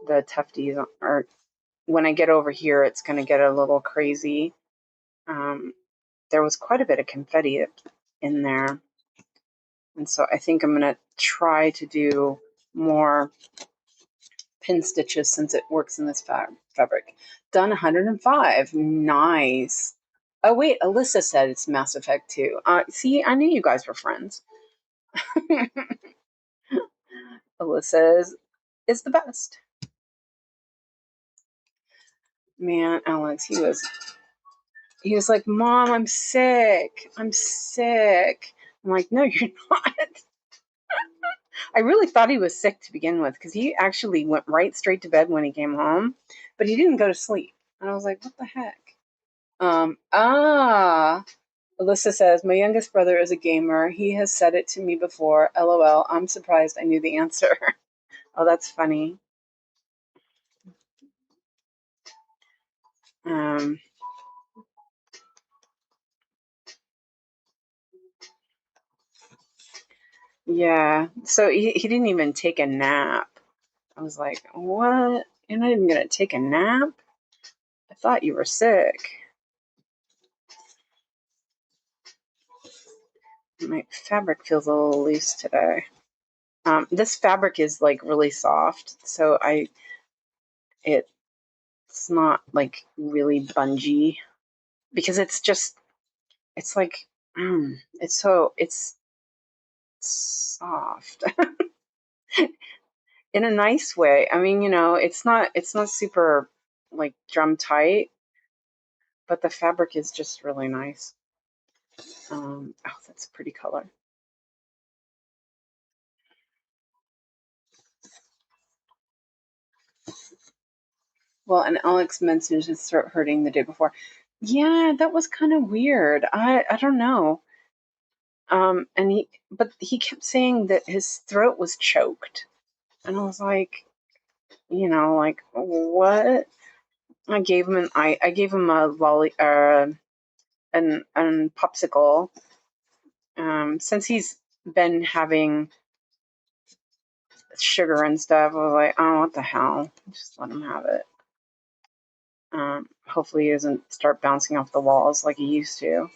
the tufties are, when I get over here, it's going to get a little crazy. There was quite a bit of confetti in there. And so I think I'm going to try to do more pin stitches since it works in this fabric. Done 105. Nice. Oh, wait, Alyssa said it's Mass Effect 2. See, I knew you guys were friends. Alyssa is the best. Man, Alex, he was like, Mom, I'm sick. I'm like, no, you're not. I really thought he was sick to begin with because he actually went right straight to bed when he came home, but he didn't go to sleep. And I was like, what the heck? Alyssa says, my youngest brother is a gamer. He has said it to me before. LOL. I'm surprised I knew the answer. Oh, that's funny. Yeah. So he didn't even take a nap. I was like, what? You're not even going to take a nap? I thought you were sick. My fabric feels a little loose today. This fabric is like really soft, so it's not like really bungee because it's like it's soft in a nice way. I mean, it's not super like drum tight, but the fabric is just really nice. Oh, that's a pretty color. Well, and Alex mentioned his throat hurting the day before. Yeah, that was kind of weird. I don't know. And he kept saying that his throat was choked, and I was like, like what? I gave him a lolly, an popsicle. Since he's been having sugar and stuff, I was like, oh, what the hell? Just let him have it. Hopefully he doesn't start bouncing off the walls like he used to.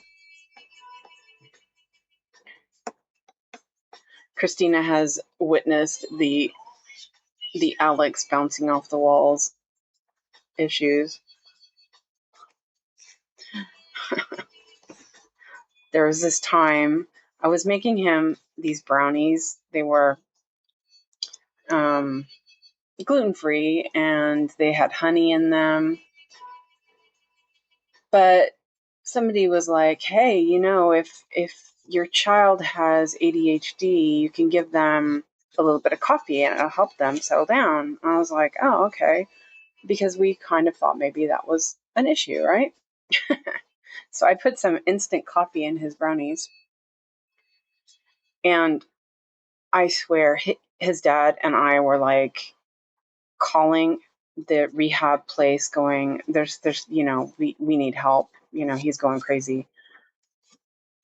Christina has witnessed the Alex bouncing off the walls issues. There was this time I was making him these brownies. They were gluten-free and they had honey in them. But somebody was like, hey, if your child has ADHD, you can give them a little bit of coffee and it'll help them settle down. I was like, oh, okay. Because we kind of thought maybe that was an issue, right? So I put some instant coffee in his brownies. And I swear his dad and I were like calling the rehab place going, there's, we need help. He's going crazy.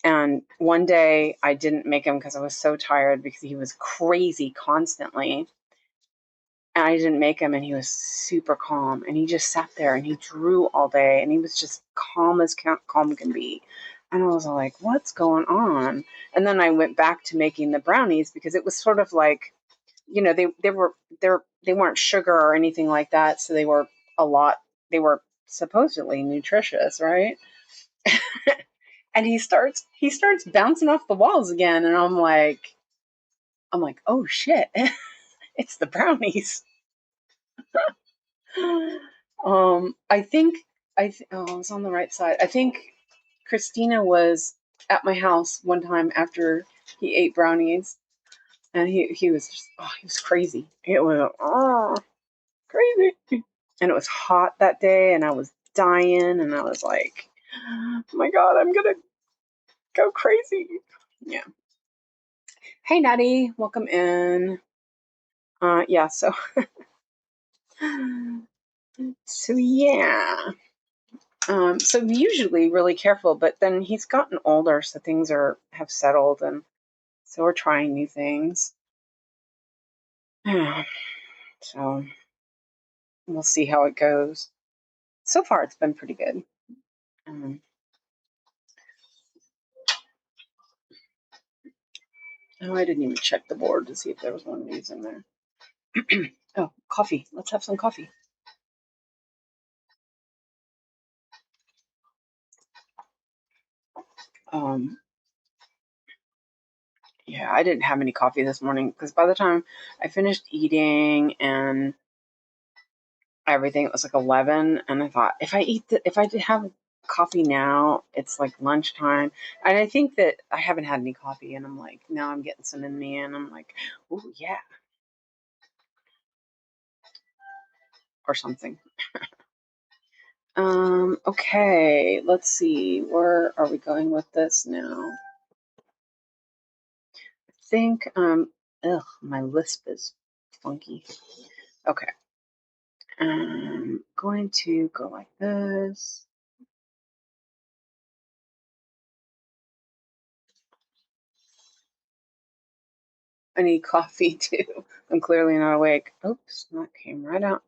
And one day I didn't make him because I was so tired because he was crazy constantly. And I didn't make him, and he was super calm. And he just sat there and he drew all day, and he was just calm as calm can be. And I was like, what's going on? And then I went back to making the brownies because it was sort of like, they were they weren't sugar or anything like that, so they were supposedly nutritious, right? And he starts bouncing off the walls again, and I'm like, oh shit, it's the brownies. I think I was on the right side. I think Christina was at my house one time after he ate brownies, and he was just he was crazy. It was crazy, and it was hot that day, and I was dying, and I was like, oh my god, I'm gonna go crazy. Yeah. Hey, Natty, welcome in. Yeah. So yeah. So usually really careful, but then he's gotten older, so things have settled, and so we're trying new things. So we'll see how it goes. So far, it's been pretty good. I didn't even check the board to see if there was one of these in there. Oh, coffee. Let's have some coffee. Yeah, I didn't have any coffee this morning because by the time I finished eating and everything, it was like 11, and I thought if I did have coffee now, it's like lunchtime, and I think that I haven't had any coffee, and I'm like, now I'm getting some in me, and I'm like, oh yeah, or something. Okay, let's see, where are we going with this now? I think my lisp is funky. Okay, I'm going to go like this. I need coffee too. I'm clearly not awake. Oops, that came right out.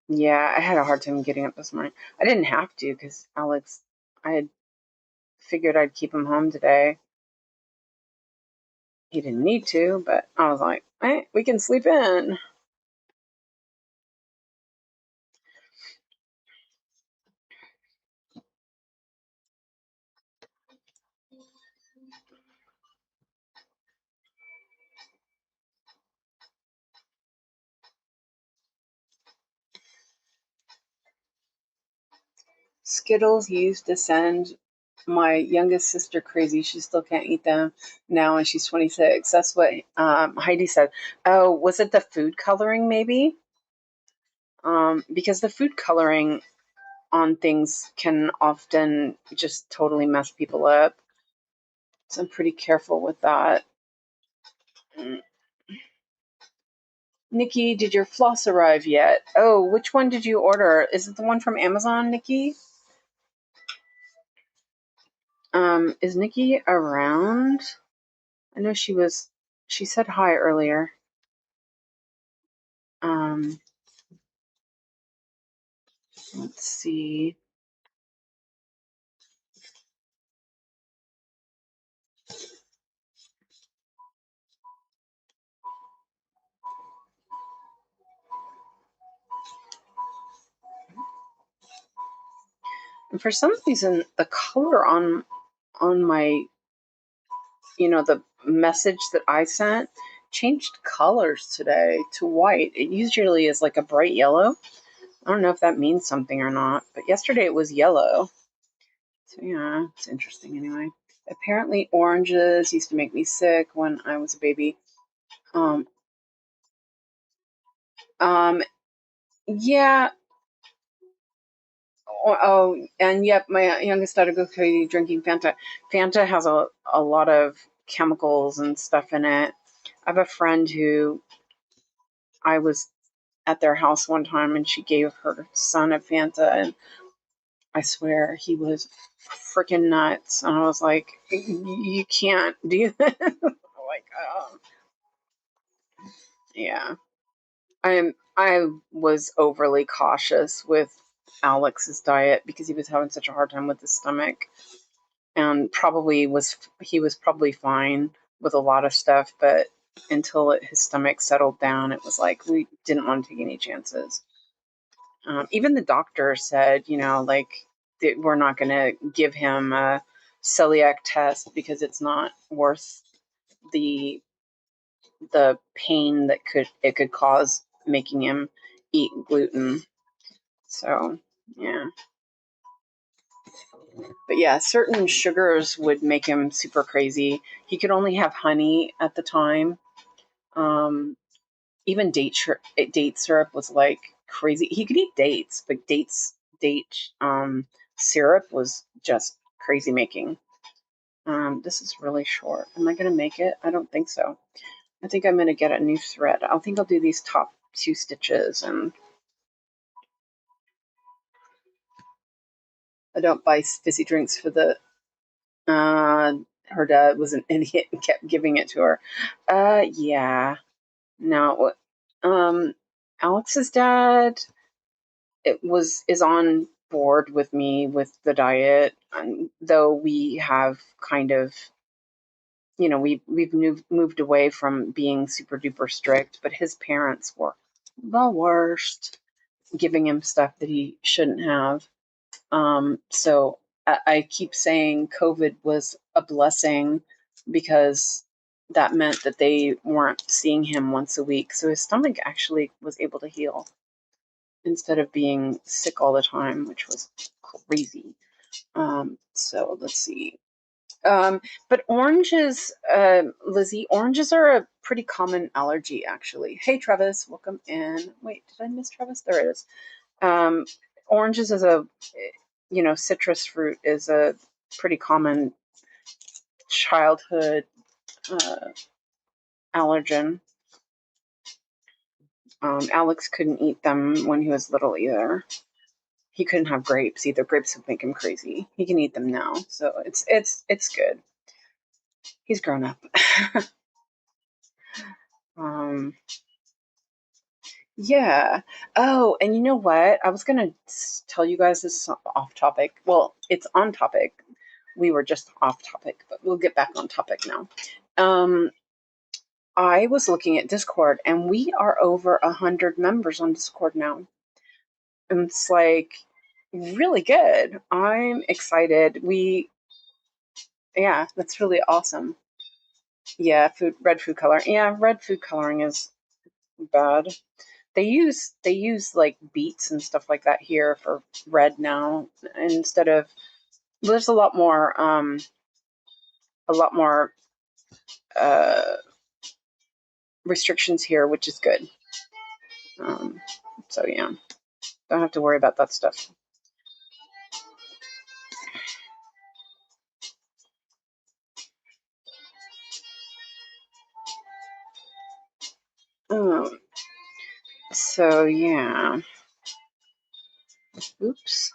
Yeah, I had a hard time getting up this morning. I didn't have to because Alex, I had figured I'd keep him home today. He didn't need to, but I was like, hey, we can sleep in. Skittles used to send my youngest sister crazy. She still can't eat them now, and she's 26. That's what Heidi said. Oh, was it the food coloring maybe? Because the food coloring on things can often just totally mess people up. So I'm pretty careful with that. Nikki, did your floss arrive yet? Oh, which one did you order? Is it the one from Amazon, Nikki? Is Nikki around? I know she said hi earlier. Let's see. And for some reason, the color on my, the message that I sent changed colors today to white. It usually is like a bright yellow. I don't know if that means something or not, but yesterday it was yellow. So yeah, it's interesting anyway. Apparently oranges used to make me sick when I was a baby. Yeah. And yep, my youngest daughter goes crazy drinking Fanta. Fanta has a lot of chemicals and stuff in it. I have a friend who I was at their house one time and she gave her son a Fanta, and I swear he was freaking nuts. And I was like, you can't do this. Like, yeah. I was overly cautious with Alex's diet because he was having such a hard time with his stomach, and he was probably fine with a lot of stuff, but until his stomach settled down. It was like we didn't want to take any chances. Even the doctor said, like, that we're not going to give him a celiac test because it's not worth the pain that it could cause making him eat gluten. So, yeah. But yeah, certain sugars would make him super crazy. He could only have honey at the time. Even date syrup was like crazy. He could eat dates, but date syrup was just crazy making. This is really short. Am I going to make it? I don't think so. I think I'm going to get a new thread. I think I'll do these top 2 stitches, and I don't buy fizzy drinks for the her dad was an idiot and kept giving it to her. Yeah. No. Alex's dad is on board with me with the diet, though we have kind of, we've moved away from being super duper strict, but his parents were the worst, giving him stuff that he shouldn't have. So I keep saying COVID was a blessing because that meant that they weren't seeing him once a week. So his stomach actually was able to heal instead of being sick all the time, which was crazy. So let's see. But oranges, Lizzie, oranges are a pretty common allergy, actually. Hey, Travis, welcome in. Wait, did I miss Travis? There it is. Oranges is citrus fruit is a pretty common childhood allergen. Alex couldn't eat them when he was little either. He couldn't have grapes either. Grapes would make him crazy. He can eat them now, so it's good. He's grown up. Yeah. Oh, and you know what? I was gonna tell you guys this off topic. Well, it's on topic. We were just off topic, but we'll get back on topic now. I was looking at Discord, and we are over 100 members on Discord now. And it's like really good. I'm excited. Yeah, that's really awesome. Yeah, red food color. Yeah, red food coloring is bad. They use like beets and stuff like that here for red now instead of. There's a lot more restrictions here, which is good. So yeah, don't have to worry about that stuff. So yeah. Oops.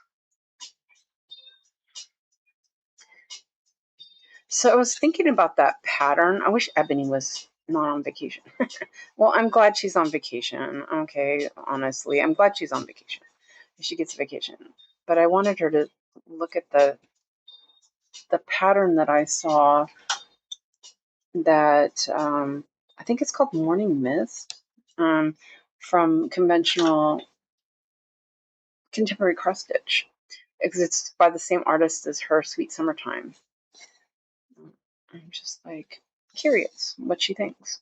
So I was thinking about that pattern. I wish Ebony was not on vacation. Well, I'm glad she's on vacation. Okay, honestly, I'm glad she's on vacation. She gets a vacation. But I wanted her to look at the pattern that I saw that I think it's called Morning Mist from conventional contemporary cross stitch. It's by the same artist as her Sweet Summertime. I'm just like curious what she thinks.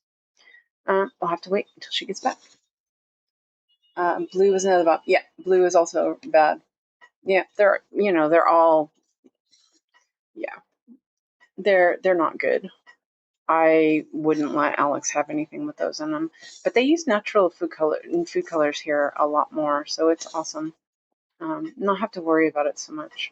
I'll have to wait until she gets back. Blue is another bop. Yeah, blue is also bad. Yeah, they're all. Yeah, they're not good. I wouldn't let Alex have anything with those in them. But they use natural food colors here a lot more, so it's awesome. Not have to worry about it so much.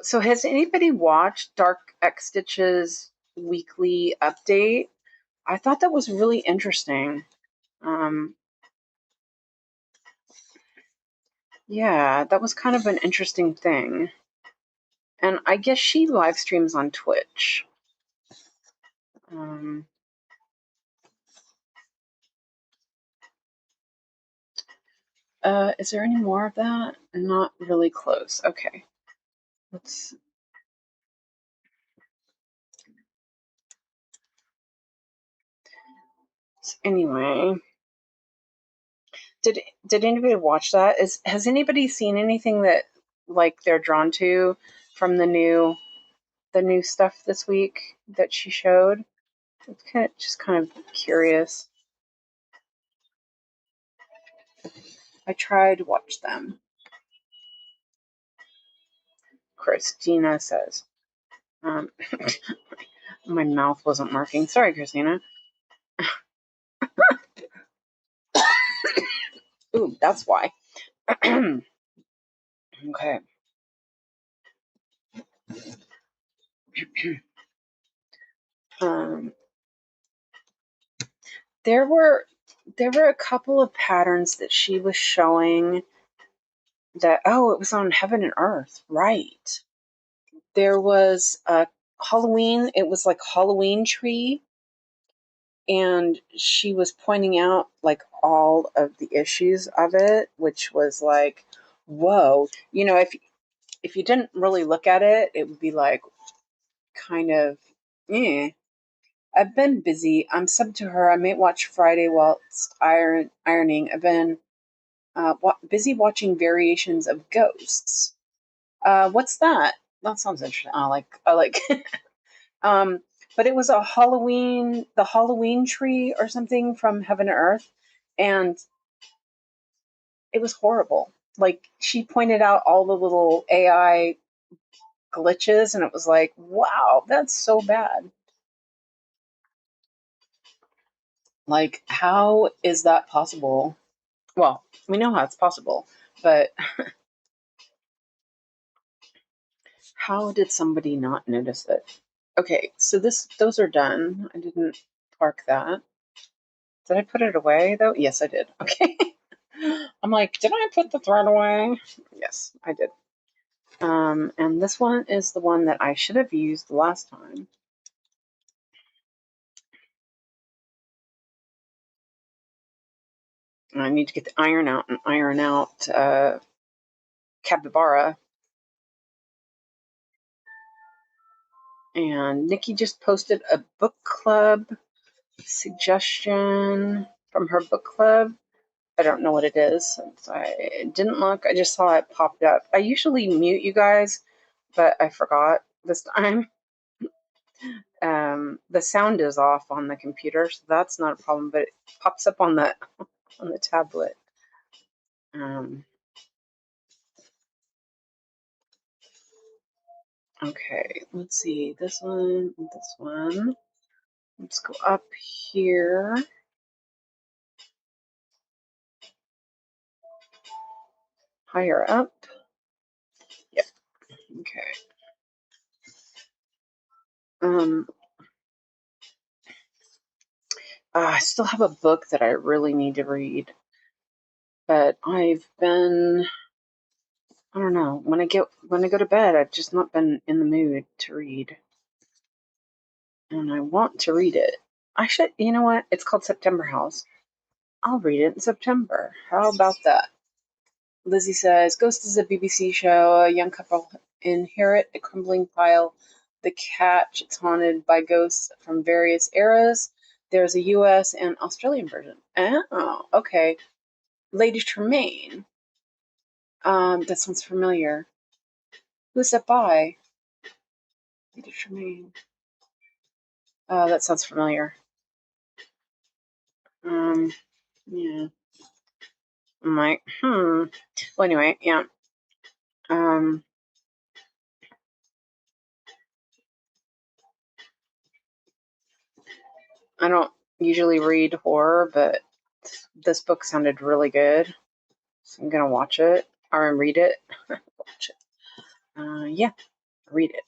So has anybody watched Dark X Stitch's weekly update? I thought that was really interesting. Yeah, that was kind of an interesting thing. And I guess she live streams on Twitch. Is there any more of that? Not really close. Okay. let's. Anyway, did anybody watch that? Has anybody seen anything that like they're drawn to from the new stuff this week that she showed? It's kind of curious. I tried to watch them. Christina says, my mouth wasn't working. Sorry, Christina. Ooh, that's why. Okay. There were a couple of patterns that she was showing that it was on Heaven and Earth, right? There was a Halloween, it was like Halloween tree, and she was pointing out like all of the issues of it, which was like, whoa, if you didn't really look at it, it would be like kind of I've been busy. I'm sub to her. I may watch Friday whilst ironing. I've been busy watching Variations of Ghosts. What's that? That sounds interesting. I like. um, but it was the Halloween tree or something from Heaven and Earth, and it was horrible. Like she pointed out all the little AI glitches, and it was like, wow, that's so bad. Like, how is that possible? Well, we know how it's possible, but how did somebody not notice it? Okay, so those are done. I didn't park that. Did I put it away though? Yes, I did. Okay. I'm like, did I put the thread away? Yes, I did. And this one is the one that I should have used last time. I need to get the iron out and iron out Capybara. And Nikki just posted a book club suggestion from her book club. I don't know what it is. I didn't look. I just saw it popped up. I usually mute you guys, but I forgot this time. The sound is off on the computer, so that's not a problem. But it pops up on the tablet. Okay, let's see. This one. This one. Let's go up here. Higher up. Yep. Okay. I still have a book that I really need to read, but I don't know. When I go to bed, I've just not been in the mood to read, and I want to read it. I should. You know what? It's called September House. I'll read it in September. How about that? Lizzie says, Ghost is a BBC show. A young couple inherit a crumbling pile. The catch, it's haunted by ghosts from various eras. There's a US and Australian version. Oh, okay. Lady Tremaine. That sounds familiar. Who's that by? Lady Tremaine. That sounds familiar. Yeah. I'm like, Well, anyway, yeah. I don't usually read horror, but this book sounded really good, so I'm gonna watch it or read it. Watch it. Yeah, read it.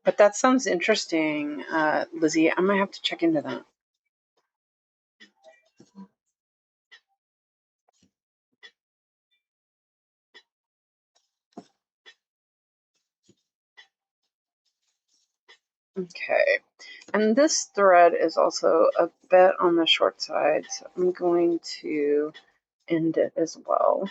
But that sounds interesting, Lizzie. I might have to check into that. Okay. And this thread is also a bit on the short side, so I'm going to end it as well.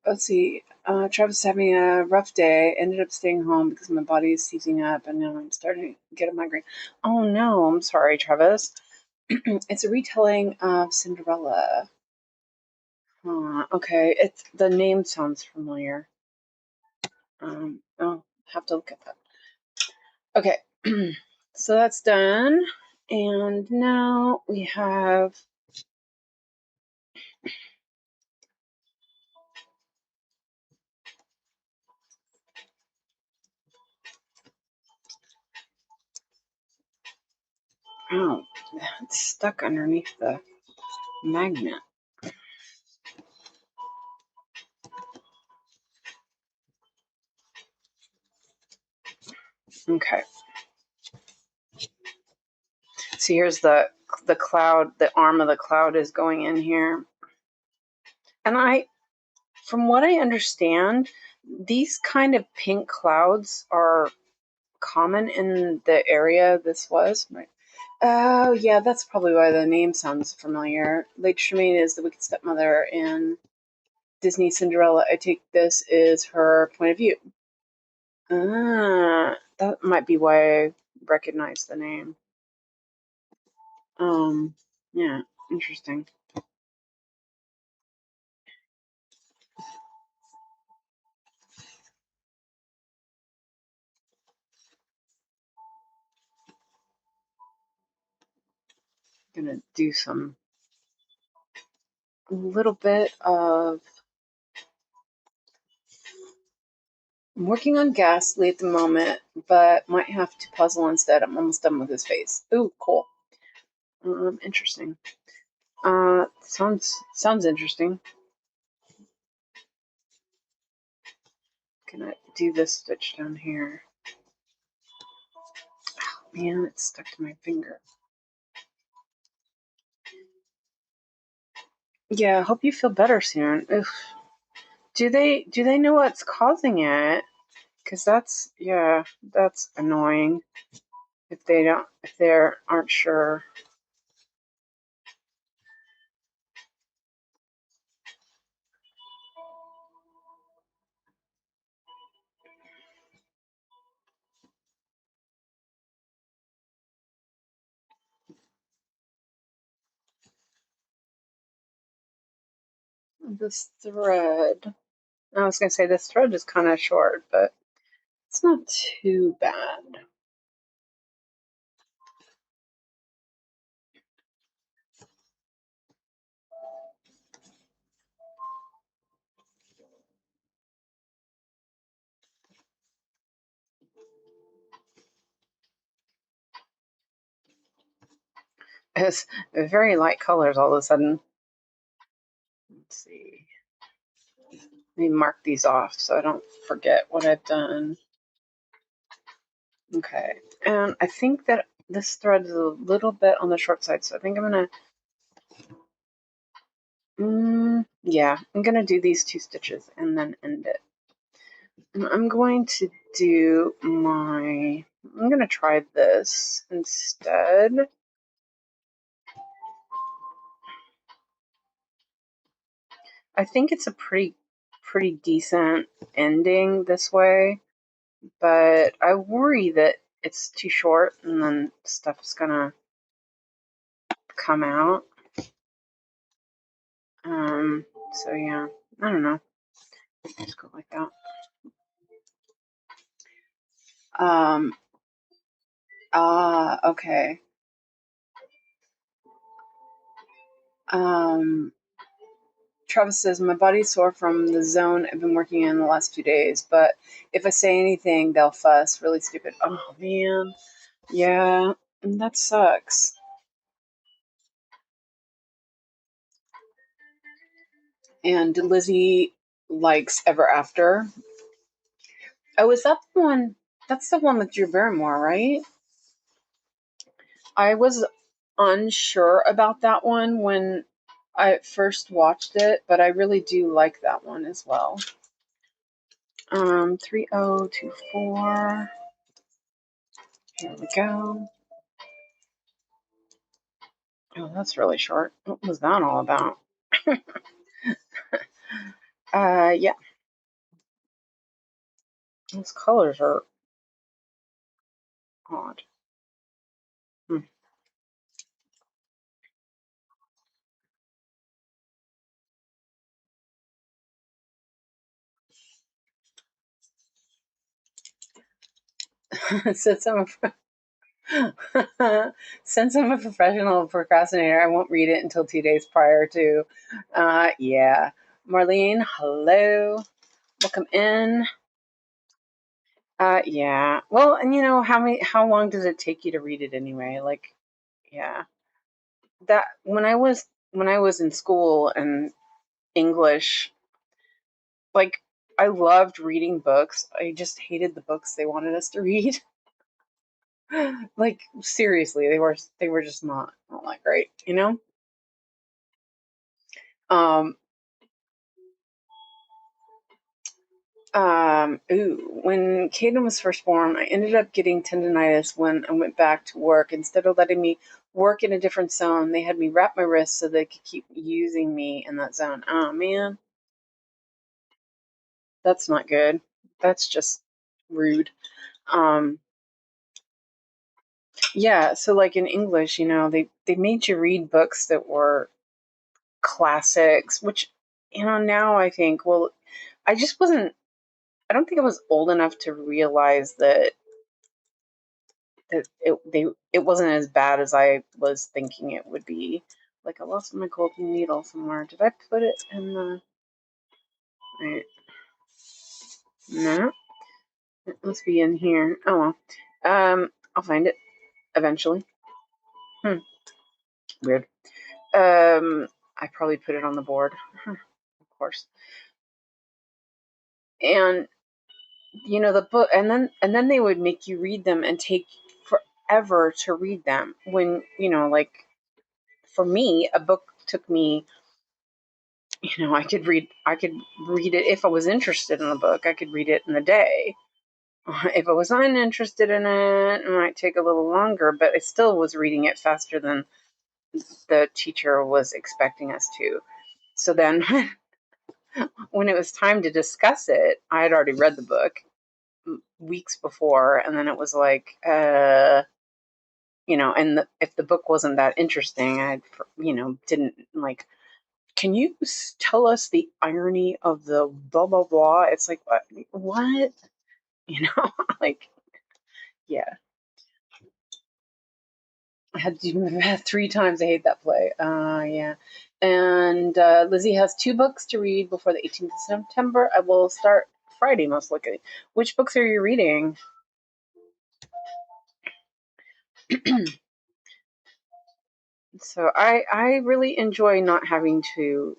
Let's see, Travis is having a rough day, ended up staying home because my body is seizing up and now I'm starting to get a migraine. Oh no, I'm sorry, Travis. It's a retelling of Cinderella. Okay, the name sounds familiar. I'll have to look at that. Okay, so that's done. And now we have oh, it's stuck underneath the magnet. Okay. So here's the cloud, the arm of the cloud is going in here. And from what I understand, these kind of pink clouds are common in the area this was. Right? Oh, yeah, that's probably why the name sounds familiar. Lady Tremaine is the wicked stepmother in Disney Cinderella. I take this is her point of view. That might be why I recognize the name. Yeah, interesting. Gonna do a little bit of. I'm working on Ghastly at the moment, but might have to puzzle instead. I'm almost done with his face. Ooh, cool. Interesting. Sounds interesting. Gonna do this stitch down here. Oh, man, it's stuck to my finger. Yeah, I hope you feel better soon. Ugh. Do they know what's causing it? Because that's annoying. If they aren't sure. This thread. I was gonna say this thread is kind of short, but it's not too bad. It's very light colors all of a sudden. Let's see. Let me mark these off so I don't forget what I've done. Okay, and I think that this thread is a little bit on the short side, so I think I'm gonna do these 2 stitches and then end it. And I'm going to I'm gonna try this instead. I think it's a pretty decent ending this way, but I worry that it's too short and then stuff is gonna come out. So yeah, I don't know. Just go like that. Okay. Travis says, my body's sore from the zone I've been working in the last 2 days, but if I say anything, they'll fuss. Really stupid. Oh, man. Yeah, that sucks. And Lizzie likes Ever After. Oh, is that the one? That's the one with Drew Barrymore, right? I was unsure about that one when I first watched it, but I really do like that one as well. 3024. Here we go. Oh, that's really short. What was that all about? Yeah. Those colors are odd. Hmm. Since I'm since I'm a professional procrastinator, I won't read it until 2 days prior to. Yeah. Marlene, hello. Welcome in. Yeah. Well, and how long does it take you to read it anyway? Like, yeah. That when I was in school and English, like I loved reading books. I just hated the books they wanted us to read. Like seriously, they were just not that great, Um when Caden was first born, I ended up getting tendonitis when I went back to work. Instead of letting me work in a different zone, they had me wrap my wrist so they could keep using me in that zone. Oh man, that's not good. That's just rude. Um, yeah, so like in English, they made you read books that were classics, which now I think, well, I just wasn't. I don't think I was old enough to realize that it wasn't as bad as I was thinking it would be. Like I lost my golden needle somewhere. Did I put it in the? Right. No, it must be in here. Oh well. I'll find it eventually. Hmm. Weird. I probably put it on the board, of course. And the book, and then they would make you read them and take forever to read them. When like for me, a book took me. I could read it if I was interested in the book. I could read it in a day. If I was uninterested in it, it might take a little longer, but I still was reading it faster than the teacher was expecting us to. So then when it was time to discuss it, I had already read the book weeks before, and then it was like, and if the book wasn't that interesting, didn't like, can you tell us the irony of the blah, blah, blah? It's like, what? Like, yeah. I had to 3 times. I hate that play. Yeah. And Lizzie has 2 books to read before the 18th of September. I will start Friday, most likely. Which books are you reading? So I really enjoy not having to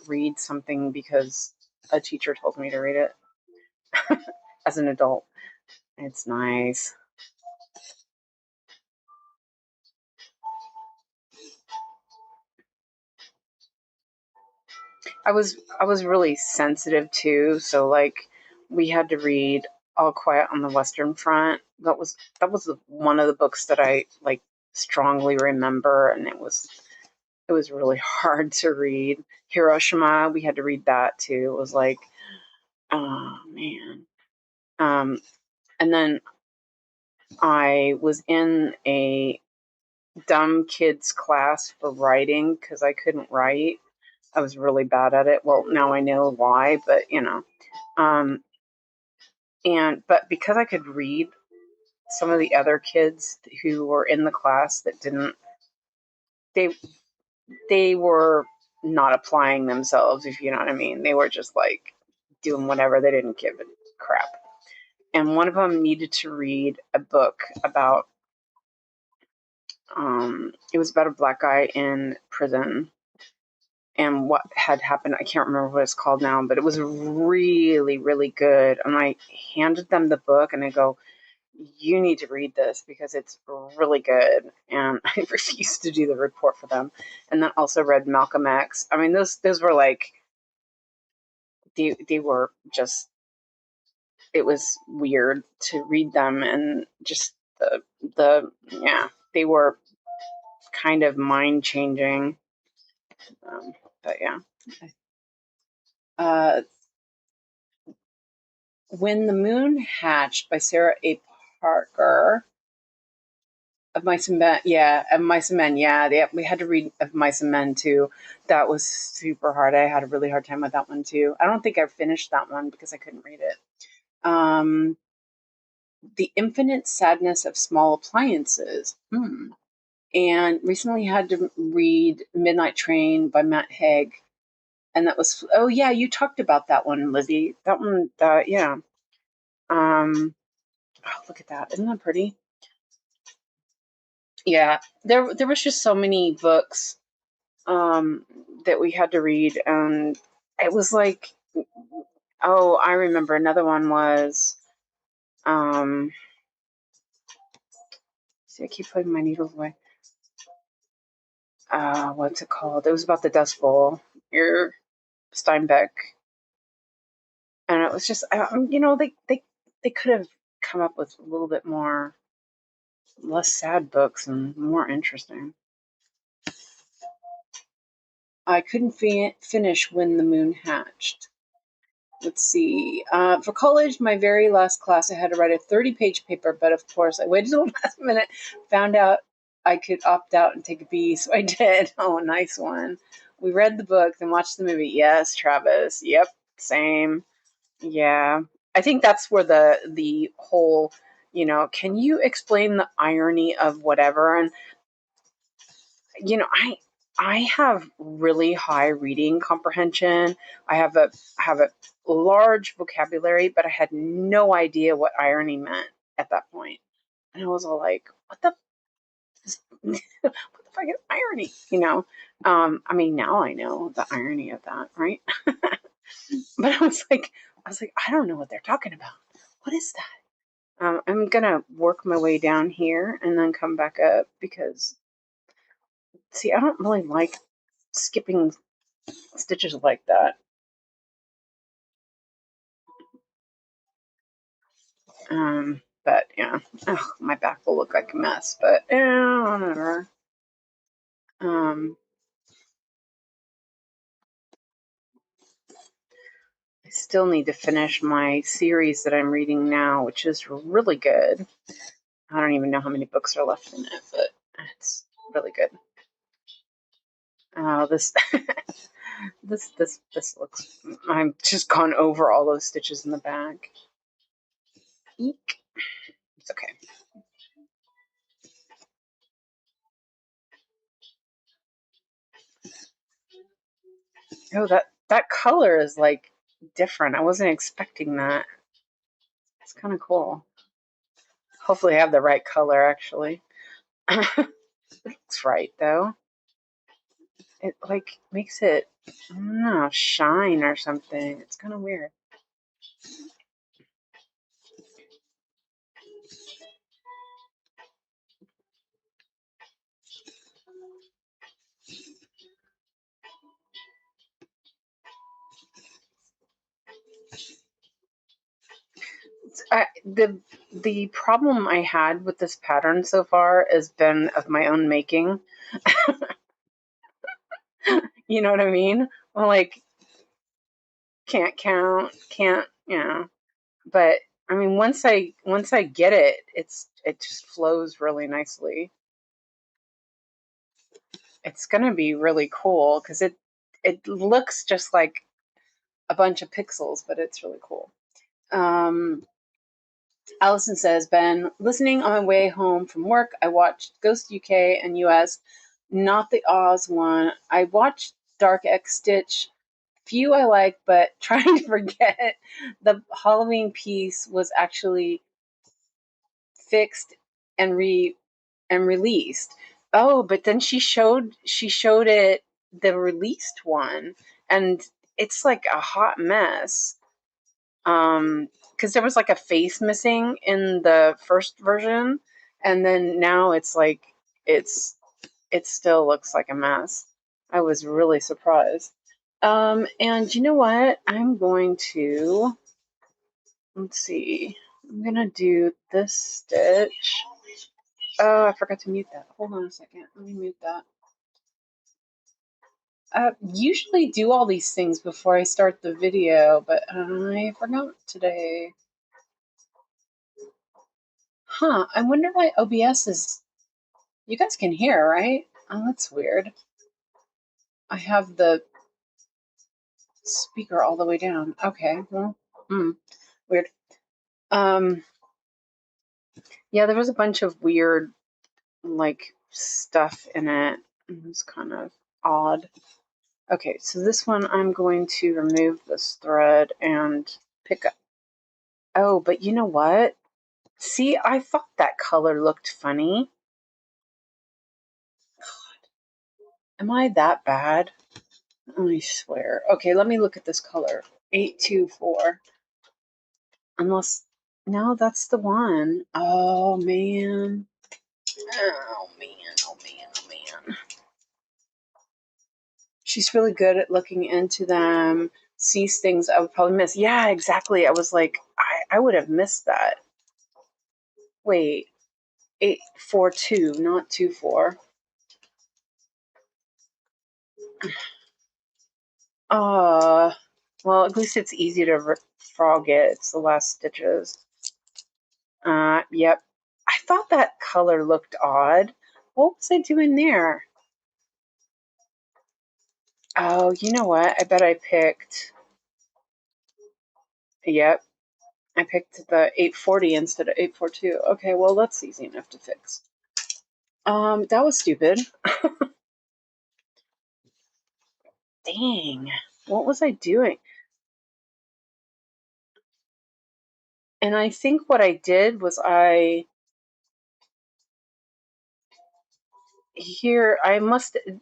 read something because a teacher told me to read it as an adult. It's nice. I was really sensitive too, so like we had to read All Quiet on the Western Front. That was one of the books that I like strongly remember, and it was really hard to read. Hiroshima, we had to read that too. It was like, oh man. And then I was in a dumb kids class for writing because I couldn't write. I was really bad at it. Well, now I know why, but um, but because I could read, some of the other kids who were in the class that didn't, they they were not applying themselves, if you know what I mean. They were just like doing whatever. They didn't give a crap. And one of them needed to read a book about. It was about a black guy in prison, and what had happened. I can't remember what it's called now, but it was really, really good. And I handed them the book and I go, you need to read this because it's really good. And I refused to do the report for them. And then also read Malcolm X. I mean, those were like, they were just, it was weird to read them, and just yeah, they were kind of mind changing. But yeah. When the Moon Hatched by Sarah A. Parker. Of Mice and Men, yeah, of Mice and Men, yeah. We had to read Of Mice and Men too. That was super hard. I had a really hard time with that one too. I don't think I finished that one because I couldn't read it. The Infinite Sadness of Small Appliances. And recently had to read Midnight Train by Matt Haig. And that was, oh yeah, you talked about that one, Lizzie. That one, yeah. Oh, look at that. Isn't that pretty? Yeah, there was just so many books that we had to read, and it was like, oh, I remember another one was, see, I keep putting my needles away. What's it called? It was about the Dust Bowl. Steinbeck, and it was just, they could have come up with a little bit more, less sad books and more interesting. I couldn't finish When the Moon Hatched. Let's see. For college, my very last class, I had to write a 30-page paper, but of course, I waited till the last minute, found out I could opt out and take a B, so I did. Oh, nice one. We read the book, then watched the movie. Yes, Travis. Yep, same. Yeah. I think that's where the whole, can you explain the irony of whatever? And I have really high reading comprehension. I have a large vocabulary, but I had no idea what irony meant at that point. And I was all like, what the what the fuck is irony? I mean, now I know the irony of that, right? But I was like, I don't know what they're talking about. What is that? I'm gonna work my way down here and then come back up because, see, I don't really like skipping stitches like that. But yeah, my back will look like a mess, but whatever. I still need to finish my series that I'm reading now, which is really good. I don't even know how many books are left in it, but it's really good. This this looks. I've just gone over all those stitches in the back. Eek. It's okay. Oh, that color is like different. I wasn't expecting that. It's kind of cool. Hopefully, I have the right color. Actually, it looks right though. It like makes it, I don't know, shine or something. It's kind of weird. The problem I had with this pattern so far has been of my own making. You know what I mean? Well, like, can't count, can't, But I mean, once I get it, it just flows really nicely. It's gonna be really cool because it looks just like a bunch of pixels, but it's really cool. Allison says, been listening on my way home from work. I watched Ghost UK and US, not the Oz one. I watched Dark X Stitch. Few I like, but trying to forget the Halloween piece was actually fixed and released. Oh, but then she showed it the released one, and it's like a hot mess. Because there was like a face missing in the first version, and then now it's like it's it still looks like a mess. I was really surprised. And you know what? I'm going to, let's see. I'm gonna do this stitch. Oh, I forgot to mute that. Hold on a second. Let me mute that. I usually do all these things before I start the video, but I forgot today. Huh, I wonder why OBS is... You guys can hear, right? Oh, that's weird. I have the speaker all the way down. Okay, well, weird. Yeah, there was a bunch of weird, like, stuff in it. It was kind of odd. Okay, so this one I'm going to remove this thread and pick up. Oh, but you know what? See, I thought that color looked funny. God, am I that bad? I swear. Okay, let me look at this color. 824. Unless, no, that's the one. Oh, man. Oh, man. Oh, man. Oh, man. She's really good at looking into them, sees things I would probably miss. Yeah, exactly. I was like, I would have missed that. Wait, 842, not 24. Well, at least it's easy to frog it. It's the last stitches. Yep. I thought that color looked odd. What was I doing there? Oh, you know what? I bet I picked... Yep. I picked the 840 instead of 842. Okay, well, that's easy enough to fix. That was stupid. Dang. What was I doing? And I think what I did was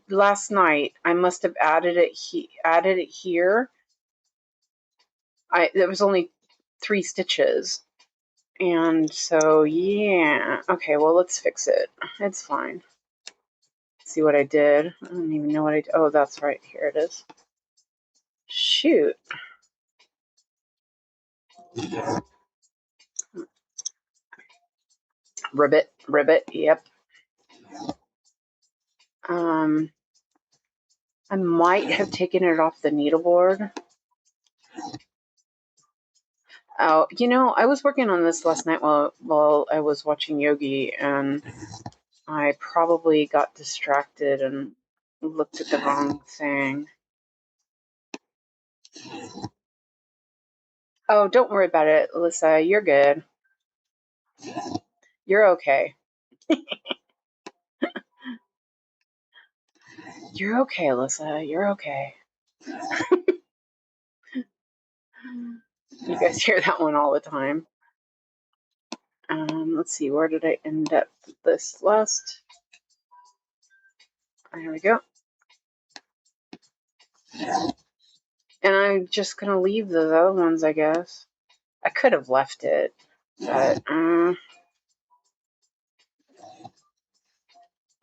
last night I must have added it here. There was only 3 stitches. And so, yeah. Okay, well, let's fix it. It's fine. See what I did? I don't even know what I did. Oh, that's right. Here it is. Shoot. Ribbit, yep. I might have taken it off the needleboard. Oh, you know, I was working on this last night while I was watching Yogi, and I probably got distracted and looked at the wrong thing. Oh, don't worry about it, Alyssa. You're good. You're okay. You're okay, Alyssa. You're okay. You guys hear that one all the time. Let's see, where did I end up this last? There we go. And I'm just going to leave those other ones, I guess. I could have left it, but...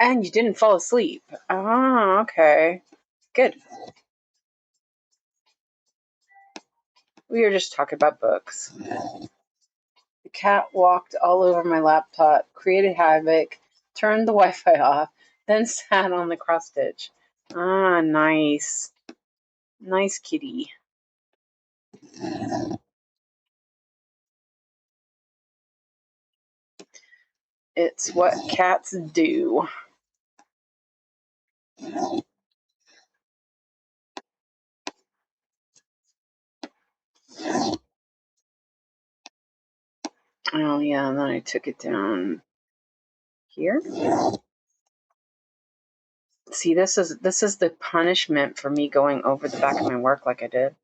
And you didn't fall asleep. Oh, okay. Good. We were just talking about books. The cat walked all over my laptop, created havoc, turned the Wi-Fi off, then sat on the cross stitch. Ah, nice. Nice kitty. It's what cats do. Oh yeah, and then I took it down here. See, this is the punishment for me going over the back of my work like I did.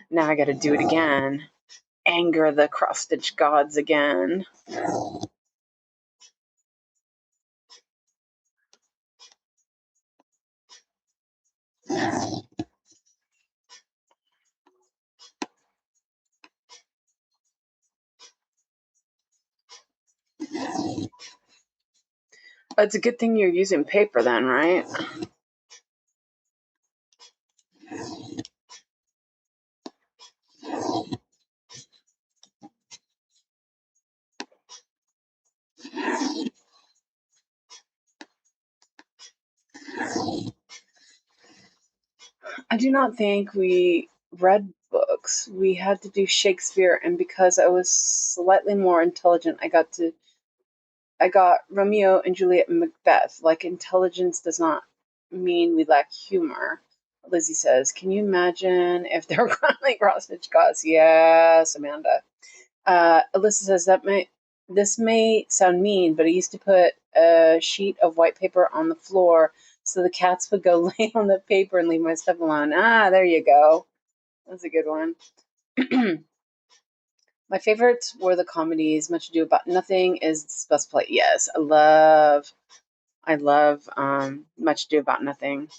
Now I got to do it again. Anger the cross stitch gods again. It's a good thing you're using paper then, right? I do not think we read books. We had to do Shakespeare, and because I was slightly more intelligent, I got Romeo and Juliet and Macbeth. Like, intelligence does not mean we lack humor. Lizzie says, can you imagine if there were like cross-stitch gauze? Yes, Amanda. Alyssa says, this may sound mean, but I used to put a sheet of white paper on the floor so the cats would go lay on the paper and leave my stuff alone. Ah, there you go. That's a good one. My favorites were the comedies. Much Ado About Nothing is the best play. Yes, I love Much Ado About Nothing.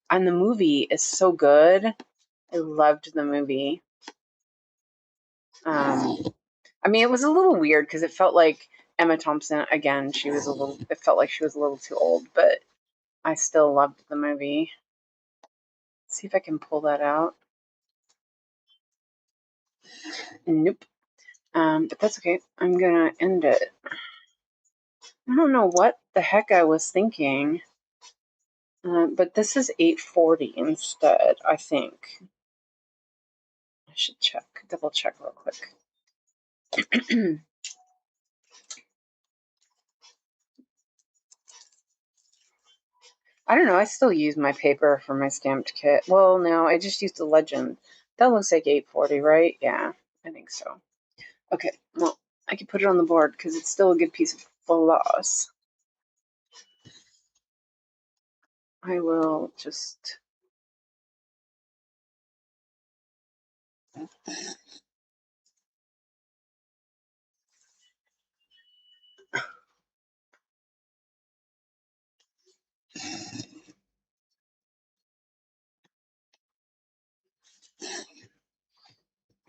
And the movie is so good. I loved the movie. I mean, it was a little weird because it felt like Emma Thompson, again, it felt like she was a little too old, but I still loved the movie. Let's see if I can pull that out. Nope. But that's okay. I'm gonna end it. I don't know what the heck I was thinking. But this is 840 instead, I think. I should double check real quick. I don't know, I still use my paper for my stamped kit. Well, no, I just used the legend. That looks like 840, right? Yeah, I think so. Okay, well, I can put it on the board because it's still a good piece of floss. I will just...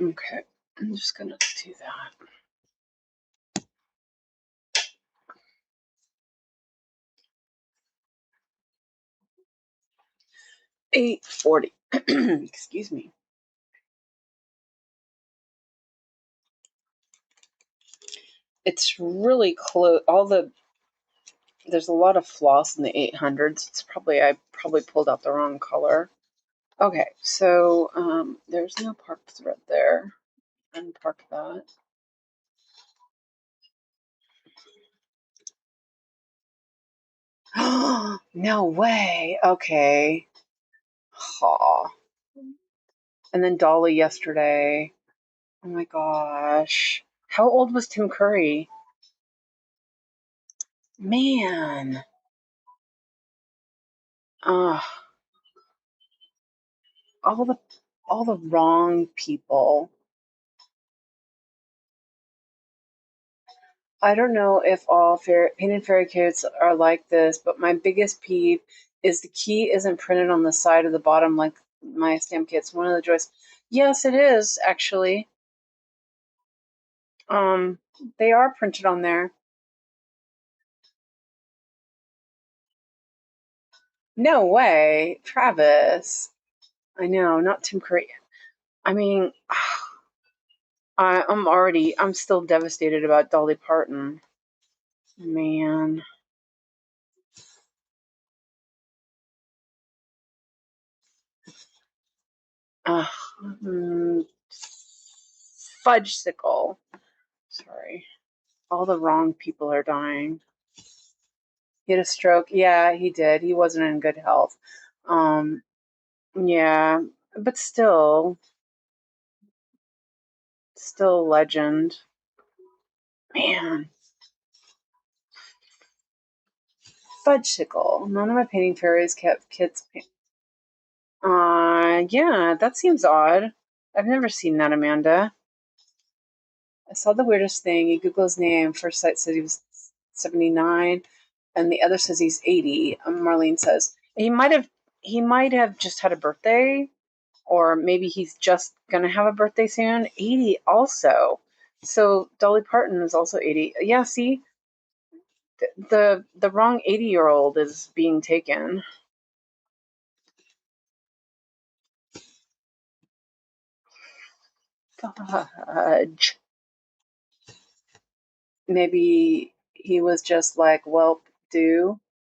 Okay, I'm just gonna do that. $8.40. Excuse me. It's really close. There's a lot of floss in the 800s. I probably pulled out the wrong color. Okay, so there's no parked thread there. Unpark that. No way. Okay. Aw. And then Dolly yesterday. Oh my gosh. How old was Tim Curry? Man. Ugh. All the wrong people. I don't know if all painted fairy kits are like this, but my biggest peeve is the key isn't printed on the side of the bottom like my stamp kits. One of the joys. Yes, it is actually. They are printed on there. No way, Travis. I know, not Tim Curry. I mean, I'm still devastated about Dolly Parton. Man. Fudgesicle. Sorry. All the wrong people are dying. He had a stroke. Yeah, he did. He wasn't in good health. Yeah, but still legend. Man. Fudgesicle. None of my painting fairies kept kids. Yeah, that seems odd. I've never seen that, Amanda. I saw the weirdest thing. You Google his name. First site said he was 79, and the other says he's 80. Marlene says he might have just had a birthday, or maybe he's just gonna have a birthday soon. 80 also. So Dolly Parton is also 80. Yeah, see, the wrong 80-year-old is being taken. Fudge. Maybe he was just like, well,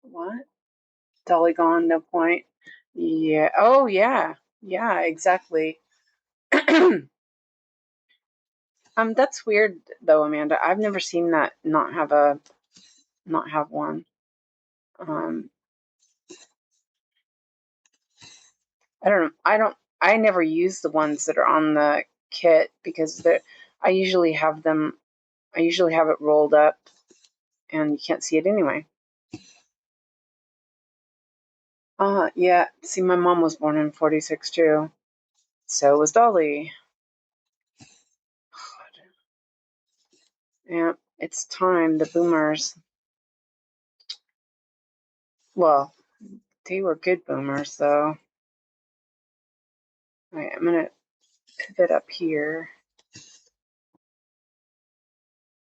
what? Dolly gone, no point. Yeah. Oh, yeah. Yeah, exactly. That's weird though, Amanda. I've never seen that not have one. I never use the ones that are on the kit because I usually have it rolled up and you can't see it anyway. Yeah. See, my mom was born in 46 too. So was Dolly. Yeah, it's time. The boomers. Well, they were good boomers, though. Right, I'm going to pivot up here.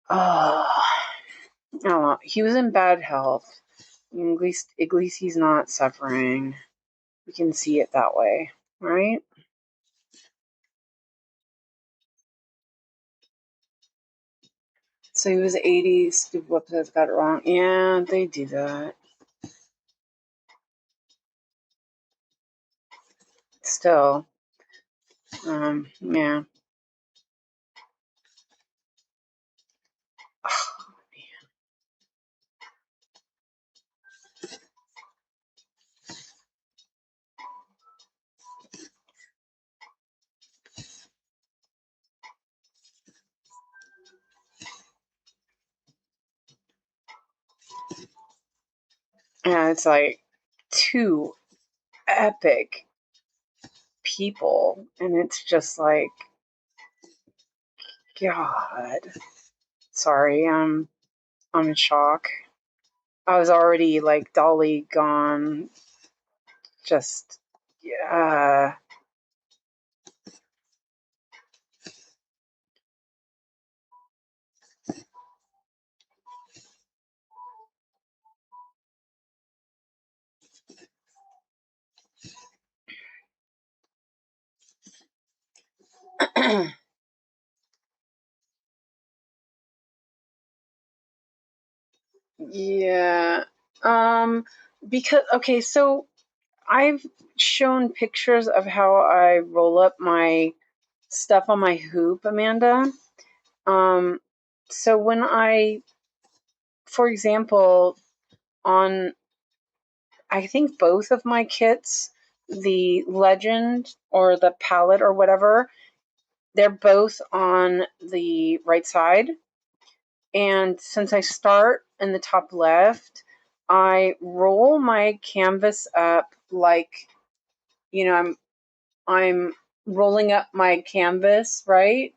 Oh, I don't know. He was in bad health. At least he's not suffering. We can see it that way, right? So he was 80. Stupid websites got it wrong. Yeah, they do that. Still, yeah. Oh, yeah, it's like two epic people, and it's just like, God. Sorry, I'm in shock. I was already like Dolly gone. Just, yeah. Yeah. Because, okay, so I've shown pictures of how I roll up my stuff on my hoop, Amanda. So when for example, on, I think both of my kits, the Legend or the Palette or whatever, they're both on the right side. And since I start in the top left, I roll my canvas up like, I'm rolling up my canvas, right?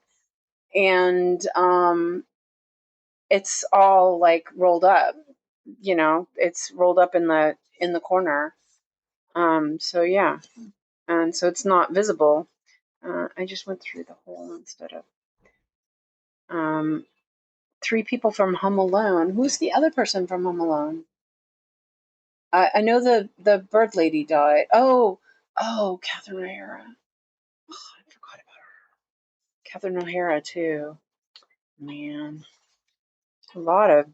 And it's all like rolled up, it's rolled up in the corner. So yeah. And so it's not visible. I just went through the hole instead of three people from Home Alone. Who's the other person from Home Alone? I know the bird lady died. Oh, Catherine O'Hara. Oh, I forgot about her. Catherine O'Hara too. Man, a lot of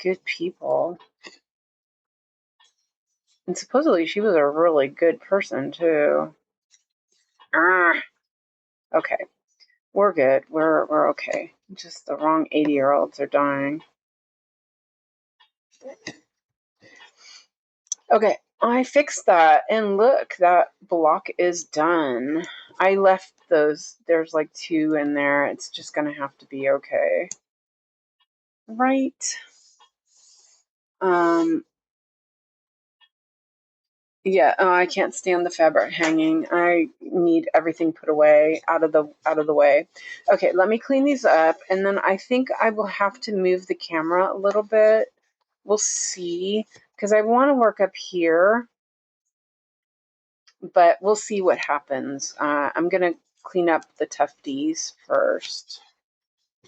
good people. And supposedly she was a really good person too. Okay, we're good. We're okay. Just the wrong 80-year-olds are dying. Okay, I fixed that, and look, that block is done. I left those, there's like two in there. It's just gonna have to be okay. Right. Yeah, I can't stand the fabric hanging. I need everything put away, out of the way. Okay, let me clean these up, and then I think I will have to move the camera a little bit. We'll see, because I want to work up here, but we'll see what happens. I'm gonna clean up the tufties first,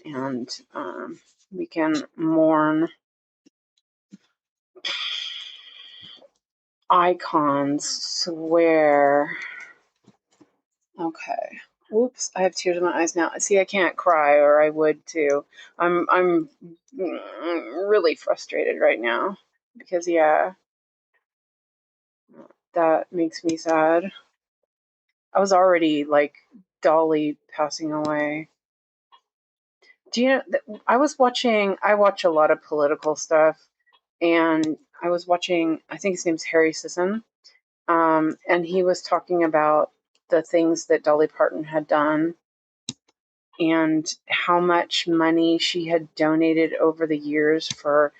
and we can mourn icons. Swear. Okay. Whoops, I have tears in my eyes now. See, I can't cry, or I would too. I'm really frustrated right now because yeah, that makes me sad. I was already like Dolly passing away. Do you know? I watch a lot of political stuff, and I was watching. I think his name's Harry Sisson, and he was talking about the things that Dolly Parton had done and how much money she had donated over the years for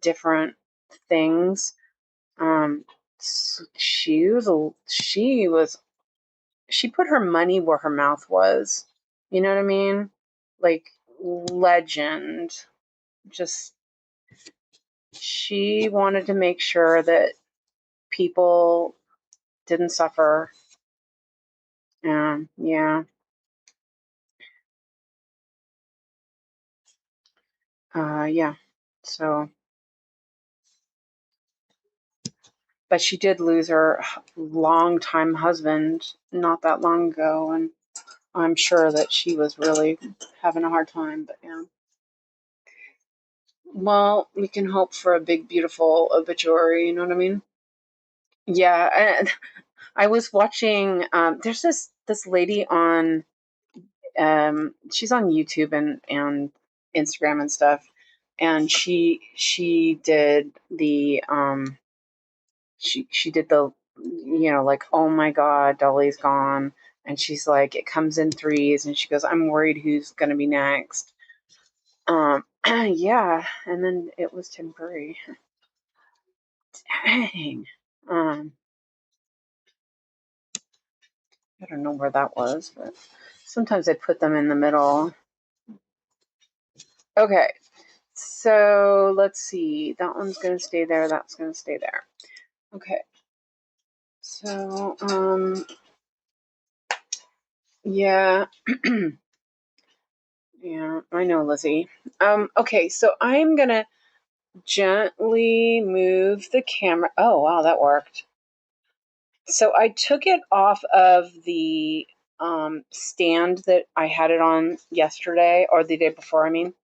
different things. She put her money where her mouth was. You know what I mean? Like legend. Just she wanted to make sure that people didn't suffer. Yeah. Yeah. So, but she did lose her longtime husband not that long ago, and I'm sure that she was really having a hard time. But yeah. Well, we can hope for a big, beautiful obituary. You know what I mean? Yeah. And I was watching. There's this lady on. She's on YouTube and Instagram and stuff, and she did the she did the like, oh my god, Dolly's gone, and she's like, it comes in threes, and she goes, I'm worried who's gonna be next. Yeah, and then it was Tim Curry. Dang. I don't know where that was, but sometimes I put them in the middle. Okay, so let's see. That one's gonna stay there. That's gonna stay there. Okay. So, yeah. Yeah, I know, Lizzie. Okay, so I'm gonna gently move the camera. Oh, wow, that worked. So I took it off of the stand that I had it on yesterday, or the day before, I mean,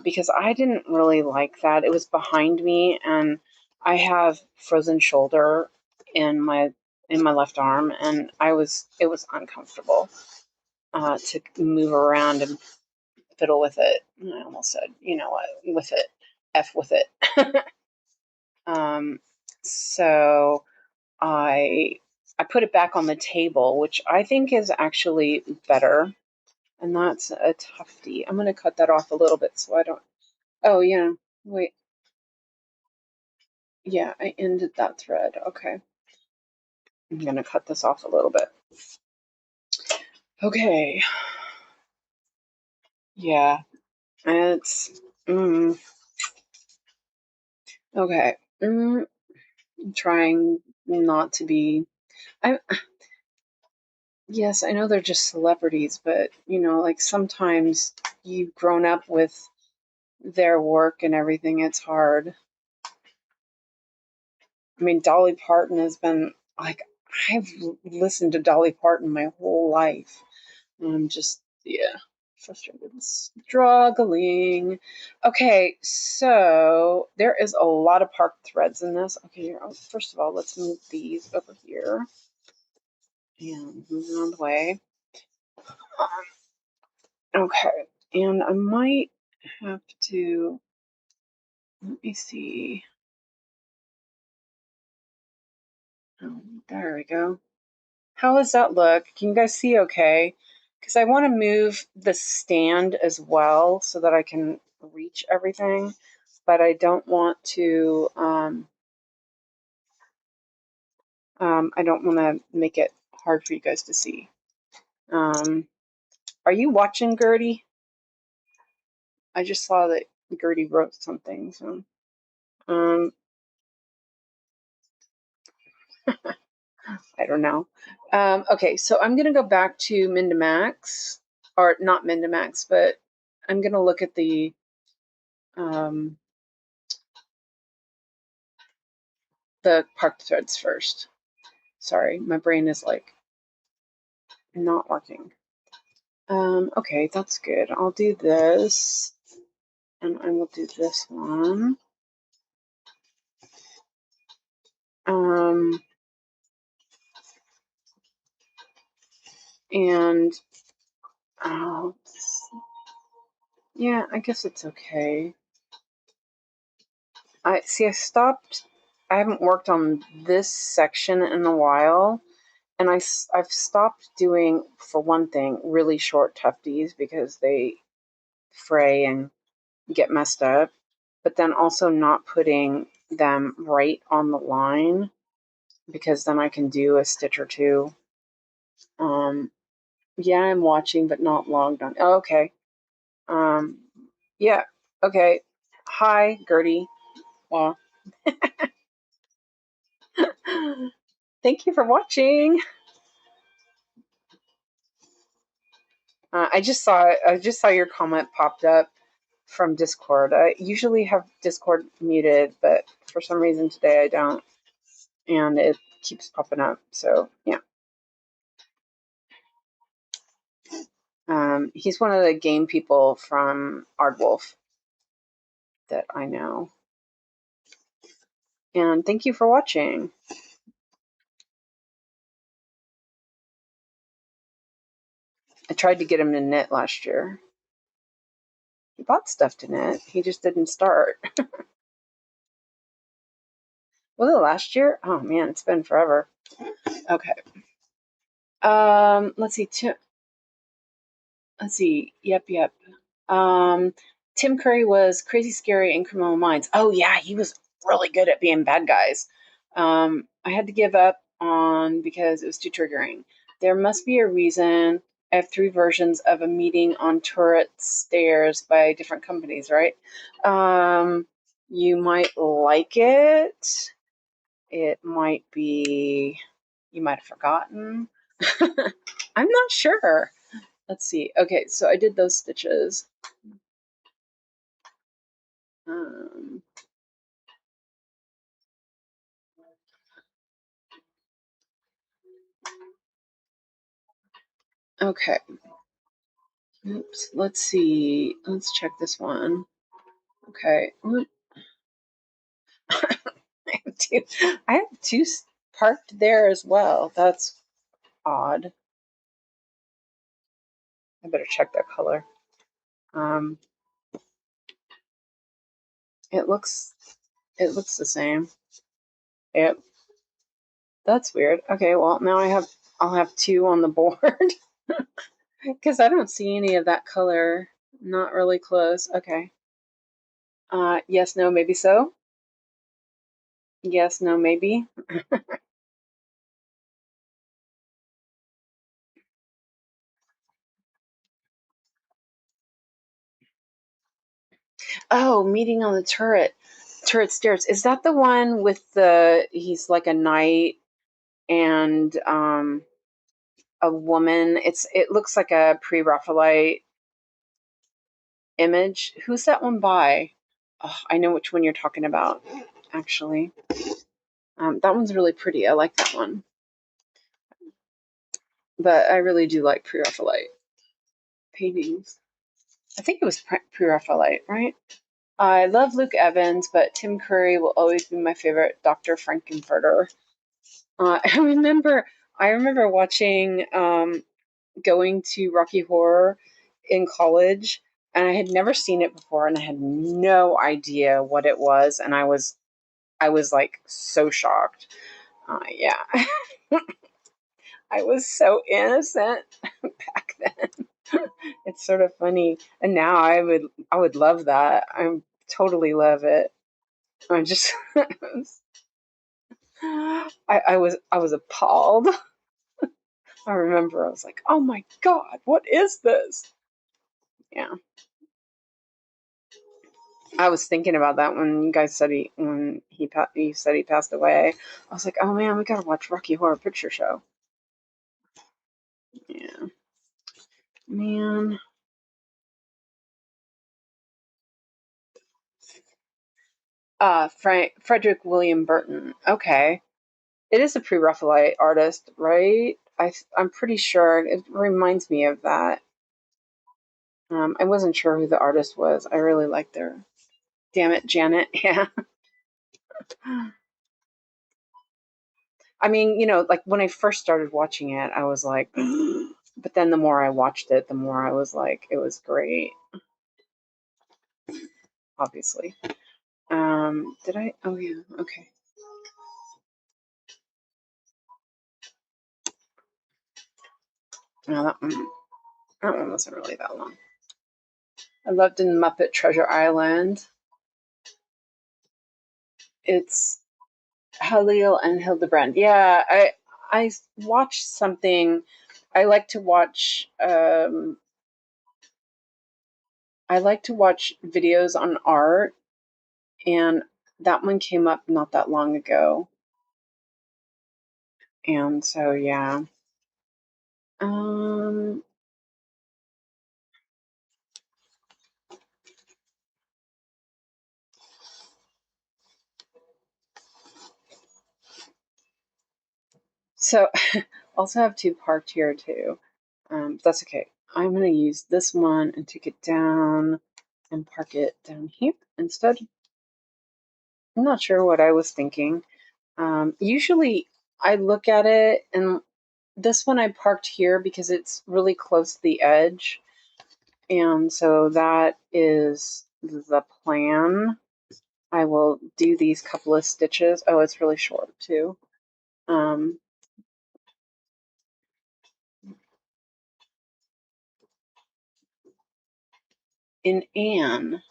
because I didn't really like that. It was behind me, and I have frozen shoulder in my left arm, and it was uncomfortable to move around and fiddle with it. I almost said, you know what, with it, F with it. um, so I put it back on the table, which I think is actually better. And that's a tufty. I'm going to cut that off a little bit so I don't. Oh, yeah. Wait. Yeah, I ended that thread. Okay. I'm going to cut this off a little bit. Okay. Yeah. It's. Okay. I'm trying not to be. Yes, I know they're just celebrities, but like sometimes you've grown up with their work and everything. It's hard. I mean, Dolly Parton has been like, I've listened to Dolly Parton my whole life. And I'm just, yeah, frustrated, struggling. Okay, so there is a lot of park threads in this. Okay, first of all, let's move these over here and move them out of the way. Okay, and I might have to, let me see. Oh, there we go. How does that look? Can you guys see okay? Because I want to move the stand as well so that I can reach everything, but I don't want to, I don't want to make it hard for you guys to see. Are you watching, Gertie? I just saw that Gertie wrote something, so, I don't know. Okay, so I'm going to go back to Mindimax, or not Mindimax, but I'm going to look at the, the park threads first. Sorry, my brain is like not working. Okay, that's good. I'll do this, and I will do this one. And yeah, I guess it's okay. I stopped. I haven't worked on this section in a while, and I've stopped doing, for one thing, really short tufties because they fray and get messed up. But then also not putting them right on the line, because then I can do a stitch or two. Yeah, I'm watching, but not logged on. Oh, okay. Yeah. Okay. Hi, Gertie. Well, thank you for watching. I just saw your comment popped up from Discord. I usually have Discord muted, but for some reason today I don't, and it keeps popping up. So yeah. He's one of the game people from Aardwolf that I know. And thank you for watching. I tried to get him to knit last year. He bought stuff to knit. He just didn't start. Was it last year? Oh man, it's been forever. Okay. Let's see. Yep. Tim Curry was Crazy Scary in Criminal Minds. Oh yeah, he was really good at being bad guys. I had to give up on because it was too triggering. There must be a reason. I have 3 versions of a meeting on turret stairs by different companies, right? You might like it. It might be, you might have forgotten. I'm not sure. Let's see. Okay, so I did those stitches. Okay. Oops. Let's see. Let's check this one. Okay. I have two parked there as well. That's odd. I better check that color. It looks the same. Yep. That's weird. Okay, well now I'll have 2 on the board because I don't see any of that color. Not really close. Okay. Yes, no, maybe so. Yes, no, maybe. Oh, meeting on the turret stairs. Is that the one with he's like a knight and a woman? It looks like a pre-Raphaelite image. Who's that one by? Oh, I know which one you're talking about, actually. That one's really pretty. I like that one. But I really do like pre-Raphaelite paintings. I think it was pre-Raphaelite, right? I love Luke Evans, but Tim Curry will always be my favorite Dr. Frankenfurter. I remember watching, going to Rocky Horror in college, and I had never seen it before, and I had no idea what it was, and I was like so shocked. Yeah, I was so innocent back then. It's sort of funny, and now I would love that. I totally love it. I just I was appalled. I remember I was like, "Oh my god, what is this?" Yeah. I was thinking about that when you guys said you said he passed away. I was like, "Oh man, we gotta watch Rocky Horror Picture Show." Yeah, man. Frederick William Burton. Okay. It is a pre-Raphaelite artist, right? I'm pretty sure. It reminds me of that. I wasn't sure who the artist was. I really liked their... Damn it, Janet. Yeah. I mean, like when I first started watching it, I was like, but then the more I watched it, the more I was like, it was great. Obviously. Did I? Oh, yeah. Okay. No, that one wasn't really that long. I loved in Muppet Treasure Island. It's Halil and Hildebrand. Yeah, I watched something. I like to watch. I like to watch videos on art, and that one came up not that long ago. And so, yeah. Um, so also have two parked here too. That's okay. I'm gonna use this one and take it down and park it down here instead. I'm not sure what I was thinking. Usually I look at it, and this one I parked here because it's really close to the edge. And so that is the plan. I will do these couple of stitches. Oh, it's really short too. In Anne,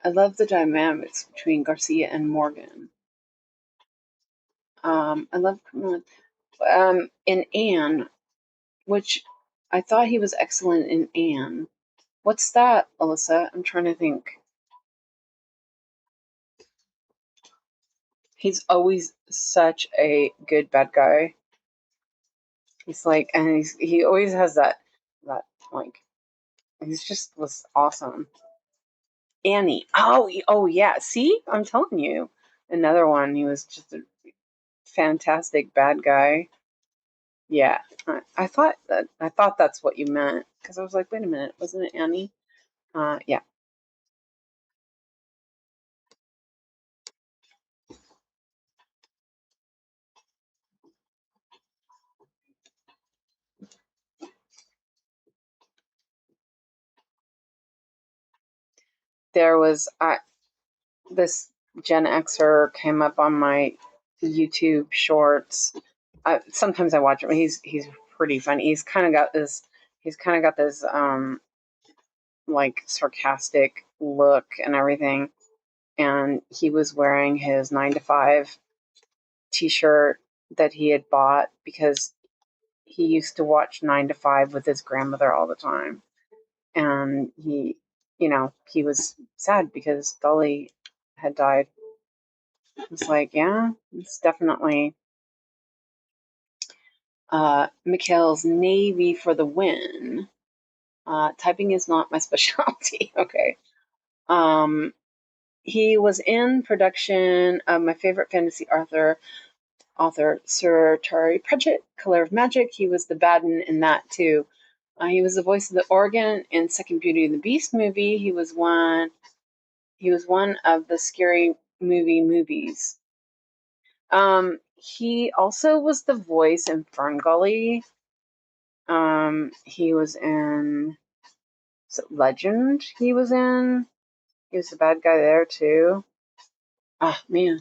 I love the dynamics between Garcia and Morgan. I love in Anne, which I thought he was excellent in Anne. What's that, Alyssa? I'm trying to think. He's always such a good bad guy. He's like, and he always has that like. He's just was awesome. Annie. Oh yeah. See, I'm telling you, another one. He was just a fantastic bad guy. Yeah, I thought that's what you meant, because I was like, wait a minute, wasn't it Annie? Yeah. There was this Gen Xer came up on my YouTube shorts. Sometimes I watch him. He's pretty funny. He's kind of got this. He's kind of got this like sarcastic look and everything. And he was wearing his 9 to 5 T-shirt that he had bought because he used to watch 9 to 5 with his grandmother all the time. And he was sad because Dolly had died. It's like, yeah, it's definitely Mikhail's Navy for the win. Typing is not my specialty. Okay. He was in production of my favorite fantasy author Sir Terry Pratchett, Color of Magic. He was the Baden in that too. He was the voice of the organ in Second Beauty and the Beast movie. He was one of the Scary Movie movies. He also was the voice in Fern Gully. He was in Legend. He was the bad guy there too. Oh man,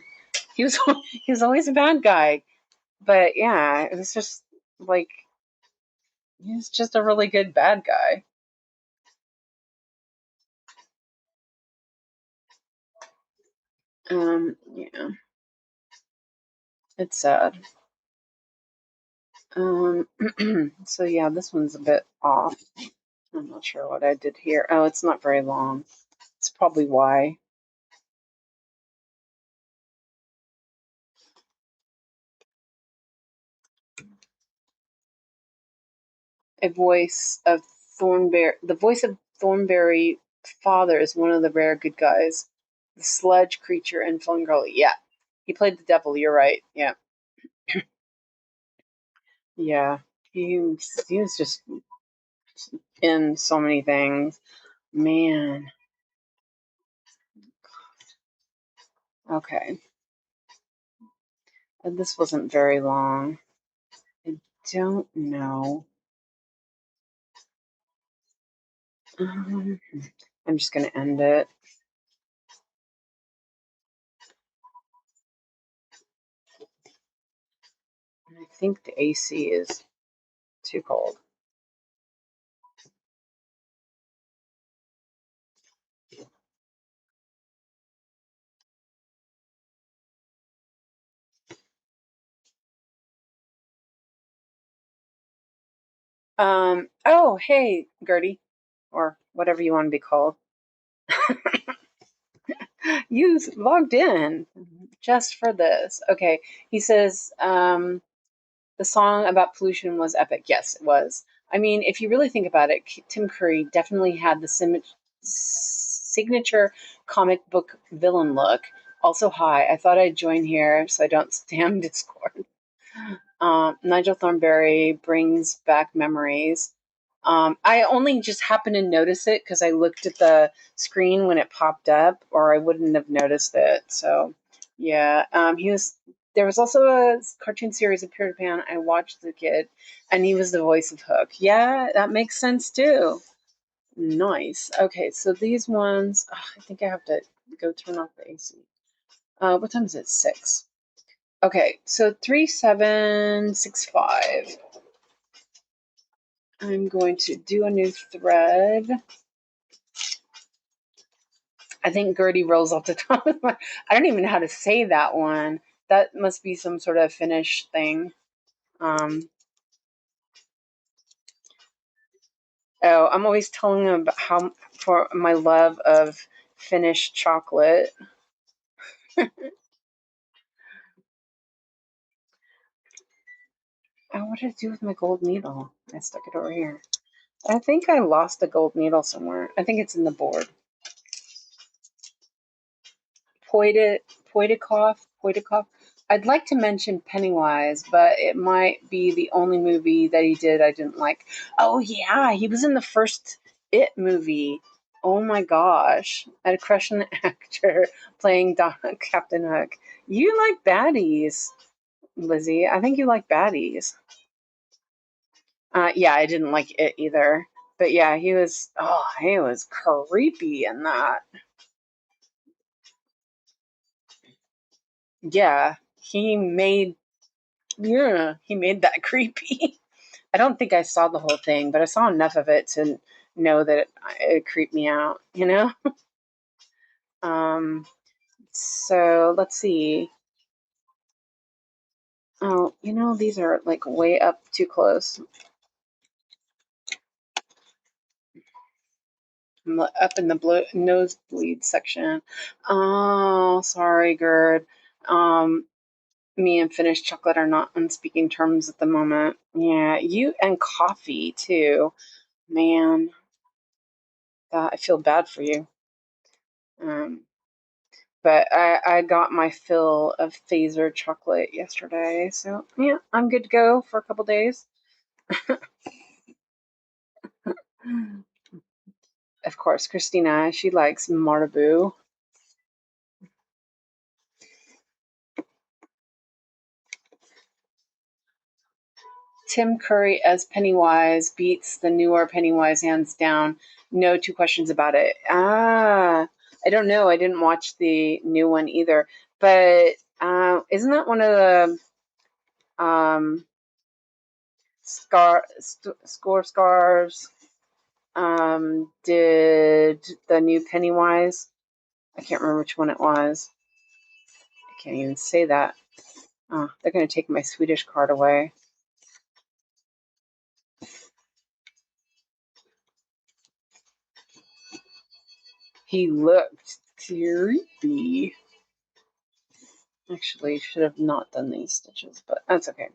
he was he was always a bad guy. But yeah, it was just like he's just a really good bad guy. Yeah, it's sad. So yeah, this one's a bit off. I'm not sure what I did here. Oh, it's not very long. It's probably why. The voice of Thornberry father is one of the rare good guys. The sludge creature in Ferngully. Yeah. He played the devil, you're right. Yeah. Yeah. He was just in so many things. Man. Okay. And this wasn't very long. I don't know. I'm just going to end it. I think the AC is too cold. Oh, hey, Gertie, or whatever you want to be called. You logged in just for this. Okay. He says, the song about pollution was epic. Yes, it was. I mean, if you really think about it, Tim Curry definitely had the signature comic book villain look. Also, hi. I thought I'd join here so I don't spam Discord. Nigel Thornberry brings back memories. I only just happened to notice it because I looked at the screen when it popped up, or I wouldn't have noticed it. So, yeah, he was. There was also a cartoon series of Peter Pan I watched as a kid, and he was the voice of Hook. Yeah, that makes sense too. Nice. Okay, so these ones, I think I have to go turn off the AC. What time is it? 6. Okay, so 3765. I'm going to do a new thread. I think Gertie rolls off the top of my. I don't even know how to say that one. That must be some sort of Finnish thing. Oh, I'm always telling them about how for my love of Finnish chocolate. Oh, what did I do with my gold needle? I stuck it over here. I think I lost the gold needle somewhere. I think it's in the board. Poitikov. I'd like to mention Pennywise, but it might be the only movie that he did I didn't like. Oh yeah, he was in the first It movie. Oh my gosh, I had a crush on the actor playing Captain Hook. You like baddies, Lizzie. I think you like baddies. Yeah, I didn't like it either. But yeah, he was. Oh, he was creepy in that. Yeah, he made that creepy. I don't think I saw the whole thing, but I saw enough of it to know that it creeped me out, you know? So let's see. Oh, these are like way up too close. I'm up in the nosebleed section. Oh, sorry, Gerd. Me and Finnish chocolate are not on speaking terms at the moment. Yeah, you and coffee too. Man, I feel bad for you. But I got my fill of phaser chocolate yesterday. So, yeah, I'm good to go for a couple days. Of course, Christina, she likes Marabou. Tim Curry as Pennywise beats the newer Pennywise hands down. No two questions about it. I don't know. I didn't watch the new one either. But isn't that one of the score scarves? Did the new Pennywise? I can't remember which one it was. I can't even say that. Oh, they're going to take my Swedish card away. He looked creepy. Actually, should have not done these stitches, but that's okay.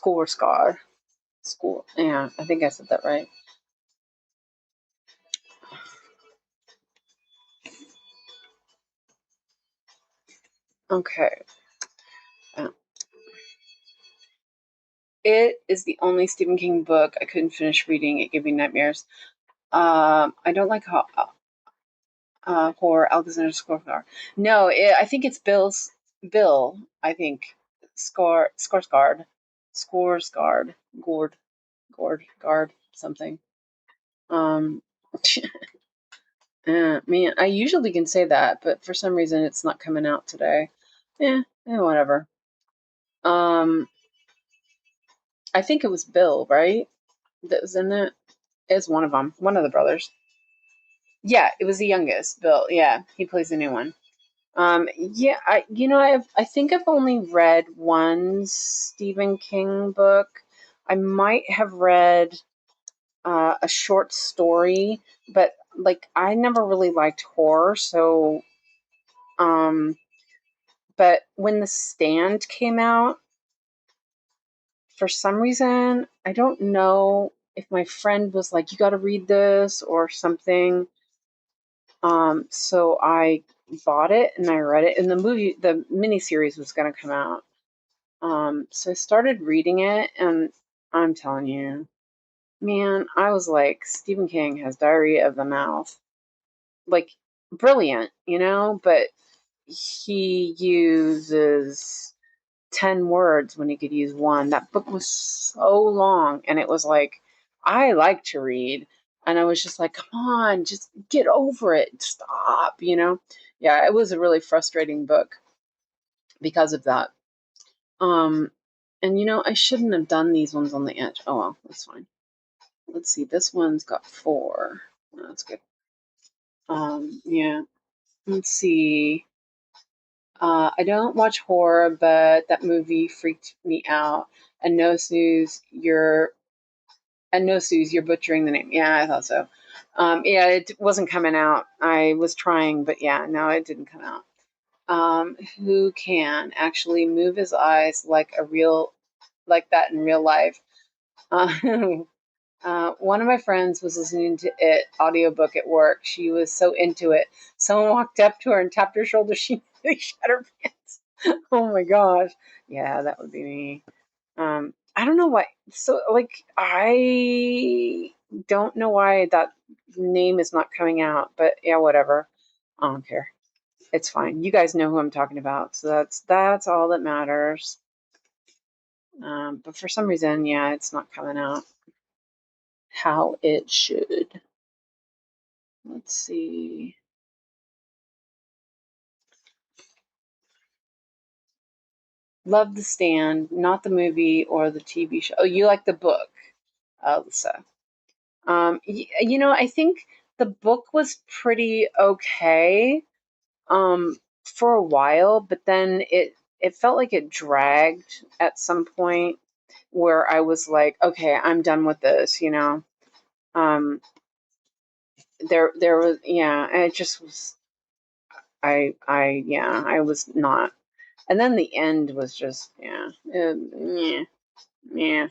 Skorsgård. School. Yeah, I think I said that right. Okay. It is the only Stephen King book I couldn't finish reading. It gave me nightmares. I don't like horror. Alexander Skarsgård. No, I think it's Bill. I think Skarsgård, Gord, something. Man, I usually can say that, but for some reason it's not coming out today. Whatever. I think it was Bill, right? That was in it. It's one of them, one of the brothers. Yeah, it was the youngest, Bill. Yeah, he plays the new one. Yeah, I think I've only read one Stephen King book. I might have read a short story, but like I never really liked horror, so but when The Stand came out, for some reason, I don't know if my friend was like, "You got to read this" or something. So I bought it and I read it, and the miniseries was going to come out. So I started reading it, and I'm telling you, man, I was like, Stephen King has diarrhea of the mouth. Like, brilliant, but he uses 10 words when he could use one. That book was so long, and it was like, I like to read, and I was just like, come on, just get over it, stop. Yeah, it was a really frustrating book because of that. And I shouldn't have done these ones on the edge. Oh well, that's fine. Let's see, this one's got 4. Oh, that's good. Yeah, let's see. I don't watch horror, but that movie freaked me out. And no, Suze, you're butchering the name. Yeah, I thought so. Yeah, it wasn't coming out. I was trying, but yeah, no, it didn't come out. Who can actually move his eyes like that in real life? Uh, one of my friends was listening to it audiobook at work. She was so into it. Someone walked up to her and tapped her shoulder. She nearly shat her pants. Oh my gosh. Yeah, that would be me. I don't know why. So, like, I don't know why that name is not coming out, but yeah, whatever. I don't care. It's fine. You guys know who I'm talking about, so that's all that matters. But for some reason, yeah, it's not coming out how it should. Let's see. Love The Stand, not the movie or the TV show. Oh, you like the book, Alyssa. I think the book was pretty okay for a while, but then it felt like it dragged at some point where I was like, okay, I'm done with this, there was, yeah, and it just was, I was not. And then the end was just, yeah, yeah.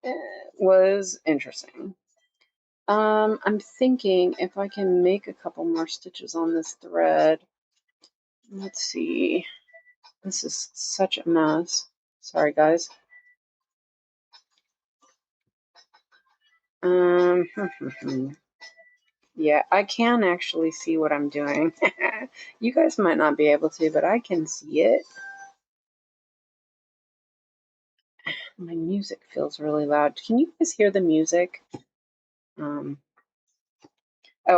It was interesting. I'm thinking if I can make a couple more stitches on this thread. Let's see. This is such a mess. Sorry, guys. Um, yeah, I can actually see what I'm doing. You guys might not be able to, but I can see it. My music feels really loud. Can you guys hear the music? Oh,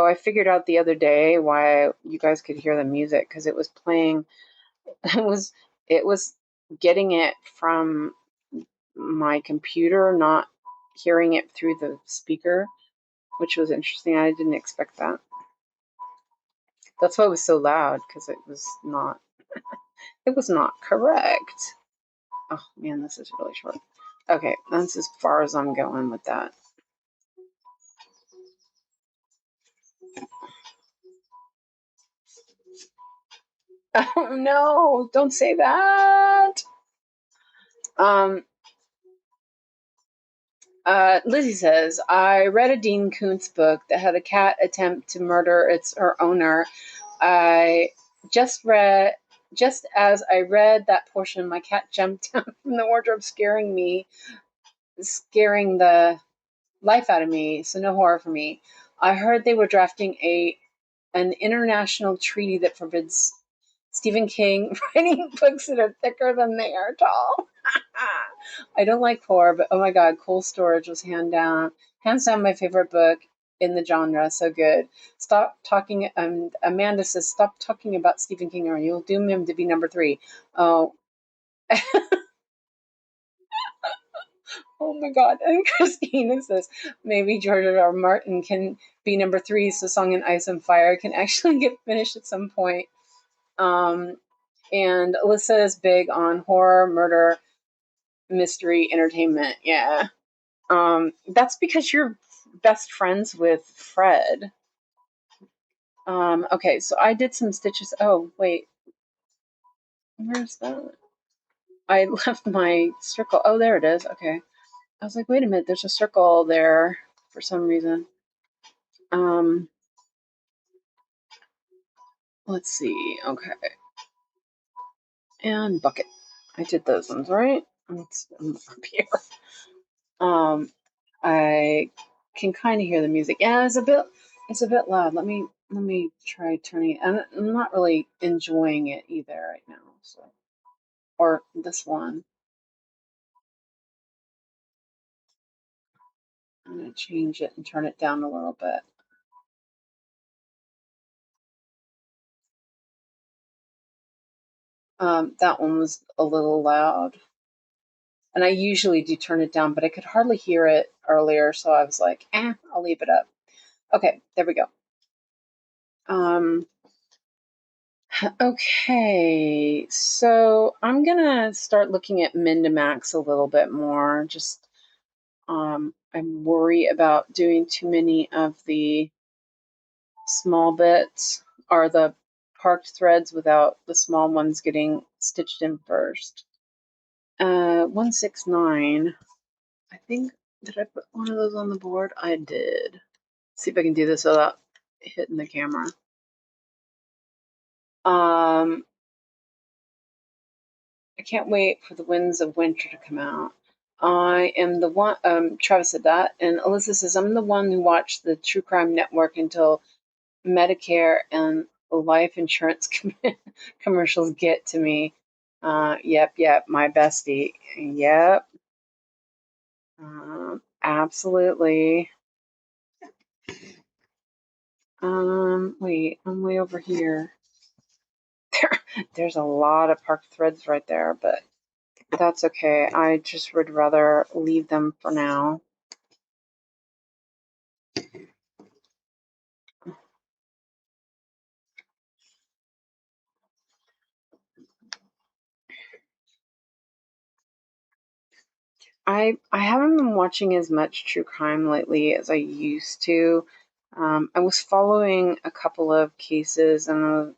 I figured out the other day why you guys could hear the music, because it was playing. It was getting it from my computer, not hearing it through the speaker, which was interesting. I didn't expect that. That's why it was so loud, because it was not correct. Oh man, this is really short. Okay, that's as far as I'm going with that. Oh no, don't say that. Lizzie says, I read a Dean Koontz book that had a cat attempt to murder her owner. I just as I read that portion, my cat jumped down from the wardrobe, scaring the life out of me. So no horror for me. I heard they were drafting an international treaty that forbids Stephen King writing books that are thicker than they are tall. I don't like horror, but oh my god, Cold Storage was hands down my favorite book in the genre. So good. Stop talking. Amanda says, stop talking about Stephen King or you'll doom him to be number 3. Oh, oh my god. And Christina says, maybe George R. R. Martin can be number 3 so Song in Ice and Fire can actually get finished at some point. And Alyssa is big on horror, murder, mystery, entertainment. Yeah. That's because you're best friends with Fred. Okay, so I did some stitches. Oh, wait. Where's that? I left my circle. Oh, there it is. Okay. I was like, wait a minute, there's a circle there for some reason. Let's see. Okay. And bucket. I did those ones, right? Let's up here. I can kind of hear the music. Yeah, it's a bit loud. Let me try turning it. And I'm not really enjoying it either right now. So, or this one. I'm gonna change it and turn it down a little bit. That one was a little loud. And I usually do turn it down, but I could hardly hear it earlier, so I was like, I'll leave it up. Okay, there we go. Okay, so I'm gonna start looking at min to max a little bit more. Just I worry about doing too many of the small bits or the parked threads without the small ones getting stitched in first. 169. I think, did I put one of those on the board? I did. See if I can do this without hitting the camera. I can't wait for the Winds of Winter to come out. I am the one, Travis said that, and Alyssa says, I'm the one who watched the True Crime Network until Medicare and life insurance commercials get to me. Yep, my bestie. Yep. Absolutely. Wait, I'm way over here. There's a lot of parked threads right there, but that's okay. I just would rather leave them for now. I haven't been watching as much true crime lately as I used to. I was following a couple of cases, and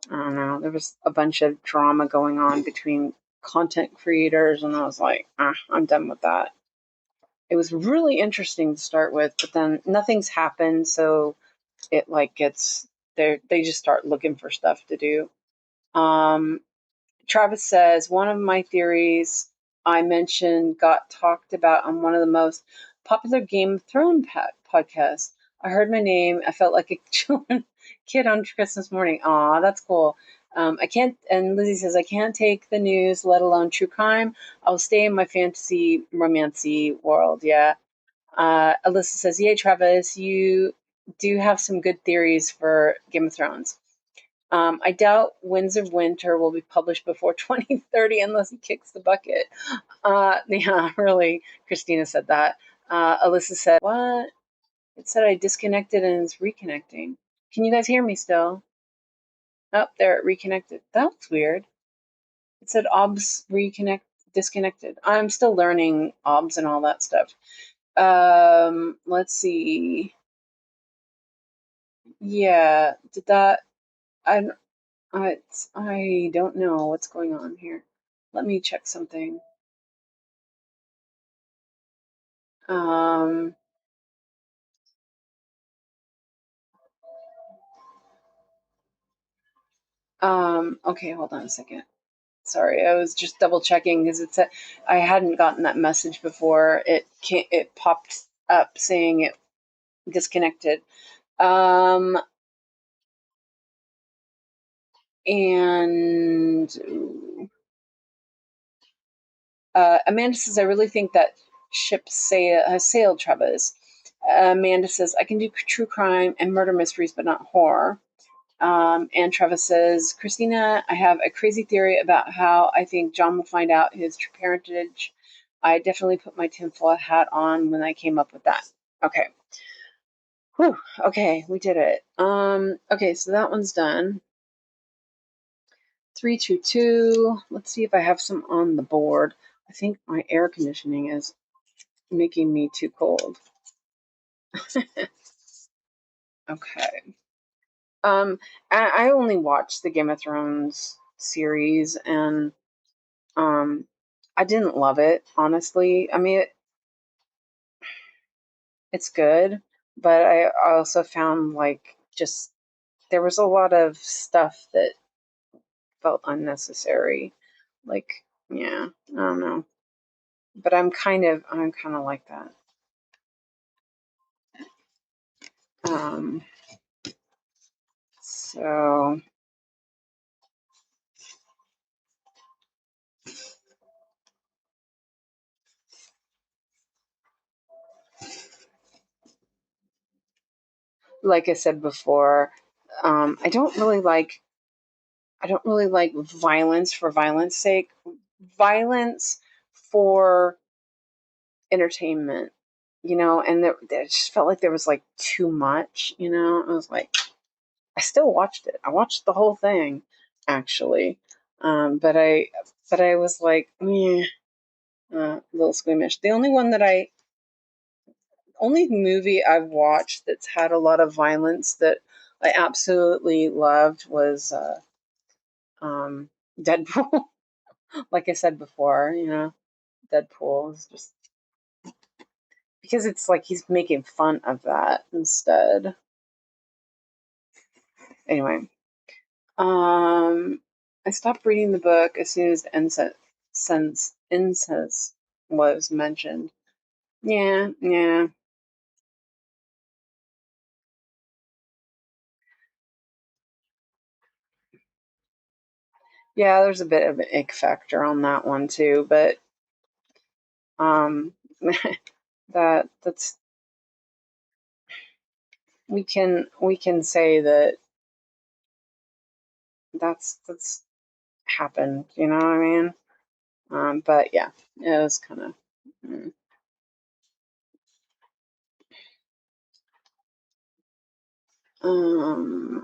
I don't know, there was a bunch of drama going on between content creators, and I was like, I'm done with that. It was really interesting to start with, but then nothing's happened, so it like gets there. They just start looking for stuff to do. Travis says, one of my theories I mentioned got talked about on one of the most popular Game of Thrones podcasts. I heard my name. I felt like a kid on Christmas morning. Aw, that's cool. I can't, and Lizzie says, I can't take the news, let alone true crime. I'll stay in my fantasy romancy world. Yeah. Alyssa says, yay, Travis, you do have some good theories for Game of Thrones. I doubt Winds of Winter will be published before 2030 unless he kicks the bucket. Yeah, really. Christina said that. Alyssa said, what? It said I disconnected and it's reconnecting. Can you guys hear me still? Oh, there, it reconnected. That's weird. It said OBS disconnected. I'm still learning OBS and all that stuff. Let's see. Yeah, did that? I I don't know what's going on here. Let me check something. Um, okay, hold on a second. Sorry, I was just double checking because I hadn't gotten that message before. It popped up saying it disconnected. Um, and Amanda says, I really think that ship has sailed, Travis. Amanda says, I can do true crime and murder mysteries, but not horror. And Travis says, Christina, I have a crazy theory about how I think John will find out his true parentage. I definitely put my tinfoil hat on when I came up with that. Okay. Whew. Okay, we did it. Okay, so that one's done. 322. Let's see if I have some on the board. I think my air conditioning is making me too cold. Okay. I only watched the Game of Thrones series, and I didn't love it, honestly. I mean, it's good, but I also found like just there was a lot of stuff that felt unnecessary. Like, yeah, I don't know. But I'm kind of like that. Um, so like I said before, I don't really like violence for violence sake. Violence for entertainment, and there just felt like there was like too much, I was like, I still watched it. I watched the whole thing, actually. But I was like, meh, a little squeamish. The only movie I've watched that's had a lot of violence that I absolutely loved was Deadpool. Like I said before, Deadpool is just because it's like he's making fun of that instead. Anyway, I stopped reading the book as soon as incest was mentioned. Yeah, yeah, yeah. There's a bit of an ick factor on that one too, but um, that's we can say that that's happened. You know what I mean? But yeah, it was kind of.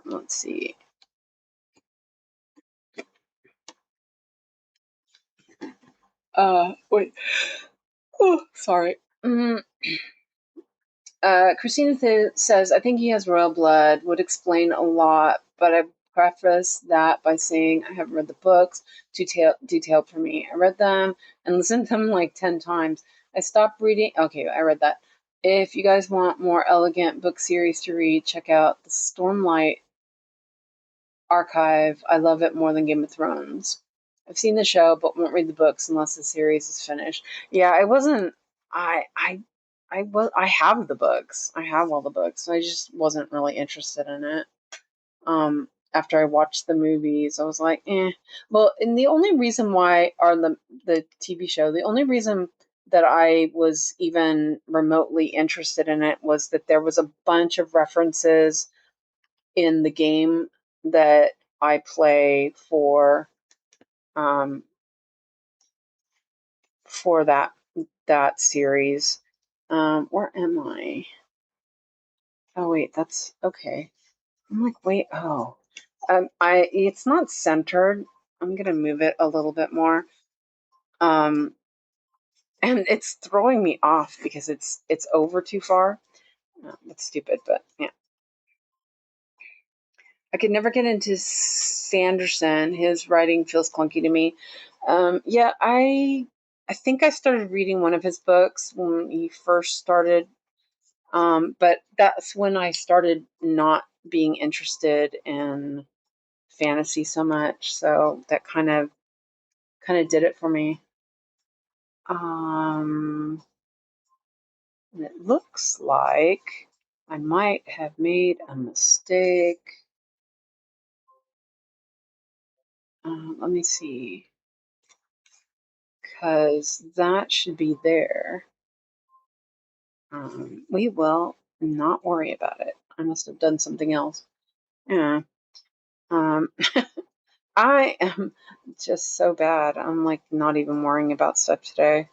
Let's see. Wait. Oh, sorry. Christina says, I think he has royal blood, would explain a lot, but I preface that by saying I haven't read the books, too detailed for me. I read them and listened to them like 10 times. I stopped reading. Okay, I read that. If you guys want more elegant book series to read, check out the Stormlight Archive. I love it more than Game of Thrones. I've seen the show, but won't read the books unless the series is finished. Yeah, I wasn't. I have the books. I have all the books. I just wasn't really interested in it. After I watched the movies, I was like, eh. Well, and the only reason why, or the TV show, the only reason that I was even remotely interested in it was that there was a bunch of references in the game that I play um, for that series. Where am I? Oh wait, that's okay. I'm like, wait, oh, it's not centered. I'm gonna move it a little bit more. Um, and it's throwing me off because it's over too far. That's stupid, but yeah. I could never get into Sanderson. His writing feels clunky to me. Yeah, I I think I started reading one of his books when he first started, but that's when I started not being interested in fantasy so much. So that kind of did it for me. And it looks like I might have made a mistake. Let me see, because that should be there. We will not worry about it. I must have done something else. Yeah. Um, I am just so bad. I'm like not even worrying about stuff today.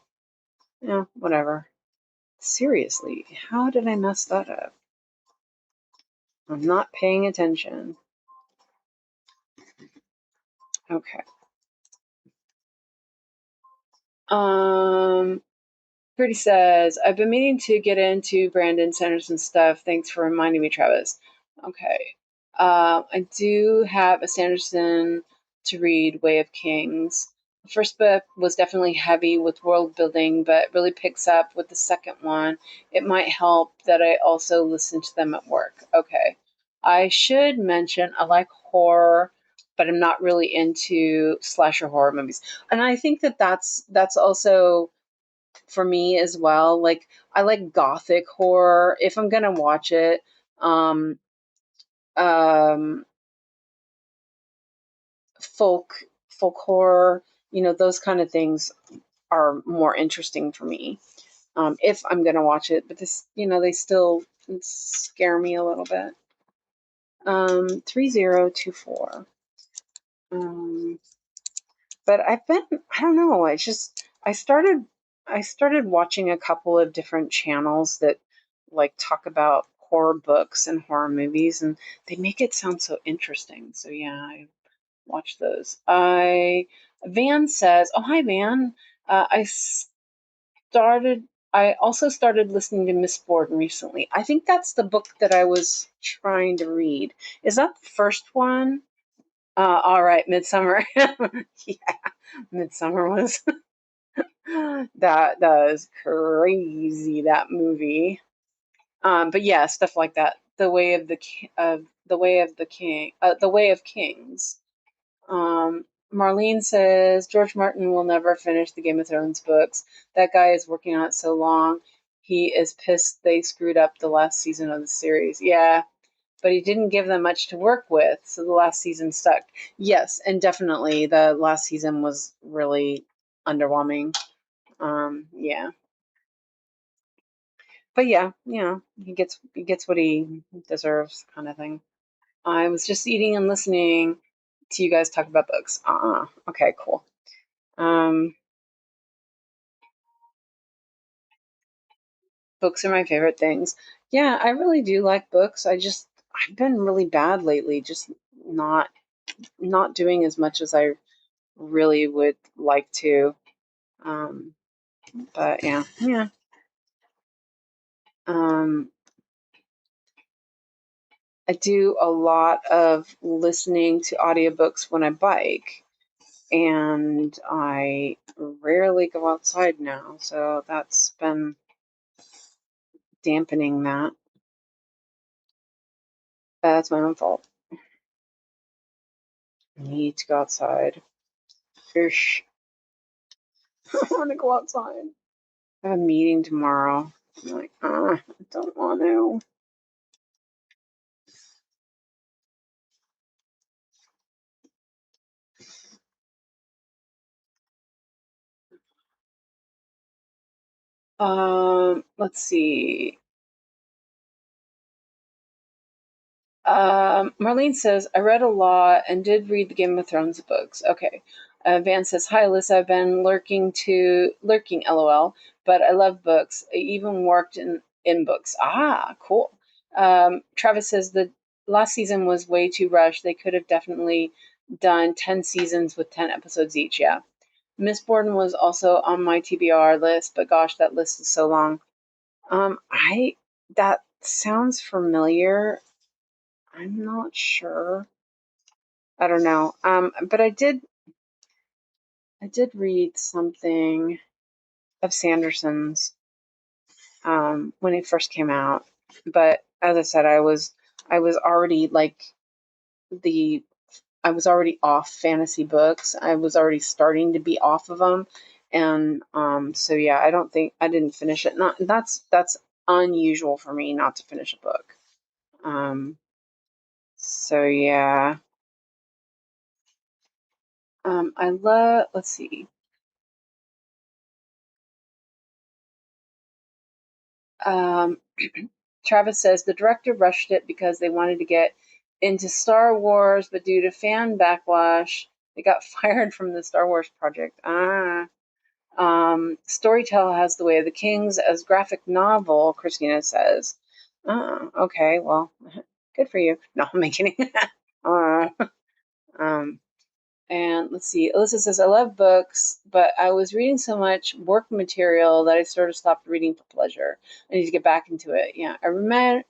Yeah, whatever. Seriously, how did I mess that up? I'm not paying attention. Okay. Pretty says, I've been meaning to get into Brandon Sanderson stuff. Thanks for reminding me, Travis. Okay. I do have a Sanderson to read, Way of Kings. The first book was definitely heavy with world building, but really picks up with the second one. It might help that I also listen to them at work. Okay. I should mention I like horror, but I'm not really into slasher horror movies. And I think that that's also for me as well. Like I like gothic horror if I'm gonna watch it. Um, um, folk horror, those kind of things are more interesting for me. If I'm gonna watch it, but this, they still scare me a little bit. 3024. Um, but I don't know. It's just I started watching a couple of different channels that like talk about horror books and horror movies, and they make it sound so interesting. So yeah, I watch those. Van says, "Oh hi Van, started. I also started listening to Miss Borden recently. I think that's the book that I was trying to read. Is that the first one? All right, Midsummer. Yeah, Midsummer was that was crazy, that movie. But yeah, stuff like that. The way of the king, the way of kings. Marlene says George Martin will never finish the Game of Thrones books. That guy is working on it so long. He is pissed they screwed up the last season of the series. Yeah, but he didn't give them much to work with, so the last season stuck. Yes, and definitely the last season was really underwhelming. Yeah, but yeah, he gets what he deserves, kind of thing. I was just eating and listening to you guys talk about books. Okay, cool. Books are my favorite things. Yeah, I really do like books. I've been really bad lately, just not doing as much as I really would like to. Um, but yeah, yeah. Um, I do a lot of listening to audiobooks when I bike, and I rarely go outside now, so that's been dampening that. That's my own fault. I need to go outside. Fish. I want to go outside. I have a meeting tomorrow. I'm like, I don't want to. Let's see. Marlene says, I read a lot and did read the Game of Thrones books. Okay. Van says, hi, Alyssa. I've been lurking, lol, but I love books. I even worked in books. Cool. Travis says, the last season was way too rushed. They could have definitely done 10 seasons with 10 episodes each. Yeah. Miss Borden was also on my TBR list, but gosh, that list is so long. That sounds familiar. I'm not sure. I don't know. But I did read something. of Sanderson's when it first came out. But as I said, I was already like I was already off fantasy books. I was already starting to be off of them, and so yeah, I didn't finish it. Not that's unusual for me not to finish a book. Um, so yeah, I love. Let's see. Um, Travis says the director rushed it because they wanted to get into Star Wars, but due to fan backlash, they got fired from the Star Wars project. Storytell has The Way of the Kings as graphic novel, Christina says. Okay, well, good for you. No, I'm kidding. uh, um, and let's see. Alyssa says, I love books, but I was reading so much work material that I sort of stopped reading for pleasure. I need to get back into it. Yeah, I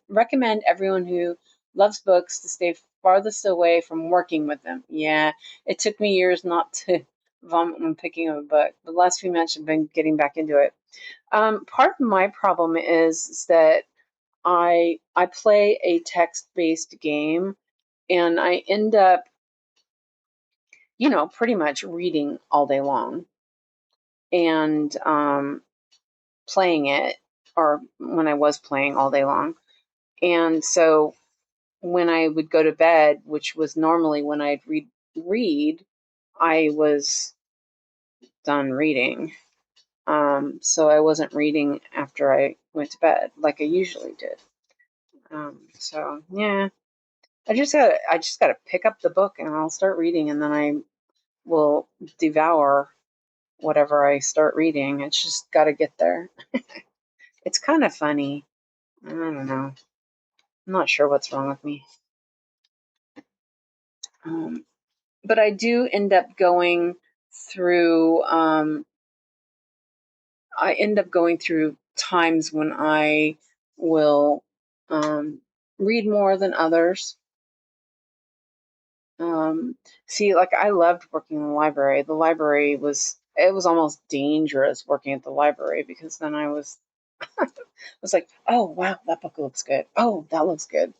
recommend everyone who loves books to stay farthest away from working with them. Yeah, it took me years not to vomit when picking up a book. The last few months I've been getting back into it. Part of my problem is that I play a text-based game and I end up pretty much reading all day long and playing it, or when I was playing all day long. And so when I would go to bed, which was normally when I'd read, I was done reading. So I wasn't reading after I went to bed like I usually did. So yeah, I just gotta pick up the book and I'll start reading, and then I will devour whatever I start reading. It's just got to get there. It's kind of funny. I don't know. I'm not sure what's wrong with me. But I do end up going through. I end up going through times when I will read more than others. See, like I loved working in the library. The library was almost dangerous working at the library because then I was like, oh wow, that book looks good. Oh, that looks good.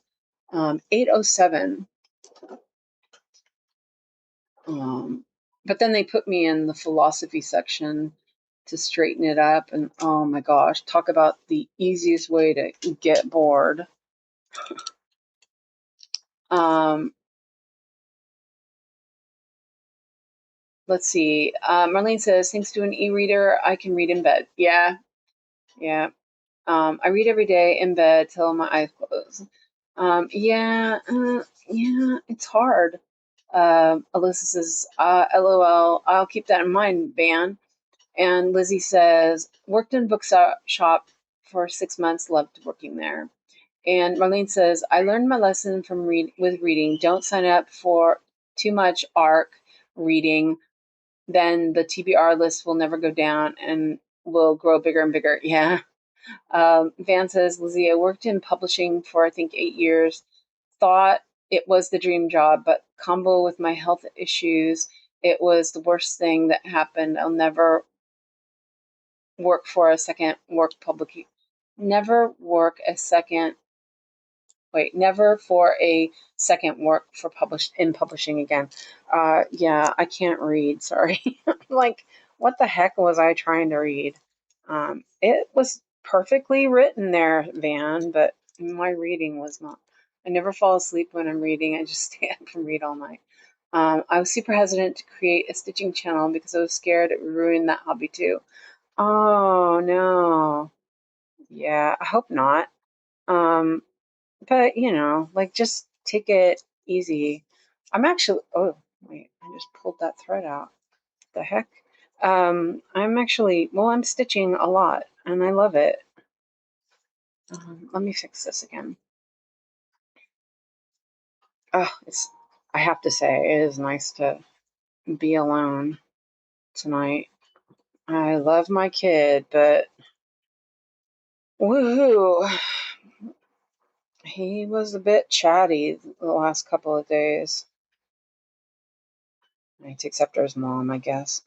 807. But then they put me in the philosophy section to straighten it up, and oh my gosh, talk about the easiest way to get bored. Um, let's see. Marlene says, thanks to an e-reader, I can read in bed. Yeah, yeah. I read every day in bed till my eyes close. Yeah, it's hard. Alyssa says, LOL, I'll keep that in mind, Van. And Lizzie says, worked in a bookshop for 6 months, loved working there. And Marlene says, I learned my lesson from with reading. Don't sign up for too much ARC reading. Then the TBR list will never go down and will grow bigger and bigger. Yeah. Van says, Lizzie, I worked in publishing for, I think, 8 years. Thought it was the dream job, but combo with my health issues, it was the worst thing that happened. I'll never work for a second work public never work a second never for a second work for publishing again. Yeah, I can't read, sorry. Like, what the heck was I trying to read? It was perfectly written there, Van, but my reading was not. I never fall asleep when I'm reading. I just stay up and read all night. I was super hesitant to create a stitching channel because I was scared it would ruin that hobby too. Oh no. Yeah, I hope not. Um, but like, just take it easy. I'm actually, oh wait, I just pulled that thread out. The heck? I'm actually, well, I'm stitching a lot and I love it. Let me fix this again. Oh, I have to say, it is nice to be alone tonight. I love my kid, but woohoo. He was a bit chatty the last couple of days. He takes after his mom, I guess.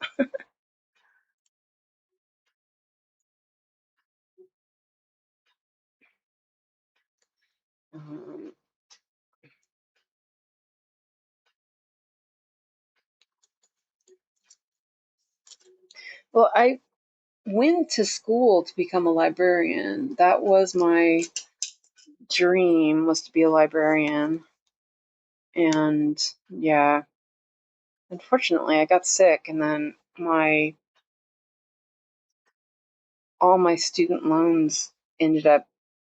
Um, well, I went to school to become a librarian. That was my dream, was to be a librarian. And yeah, unfortunately, I got sick, and then all my student loans ended up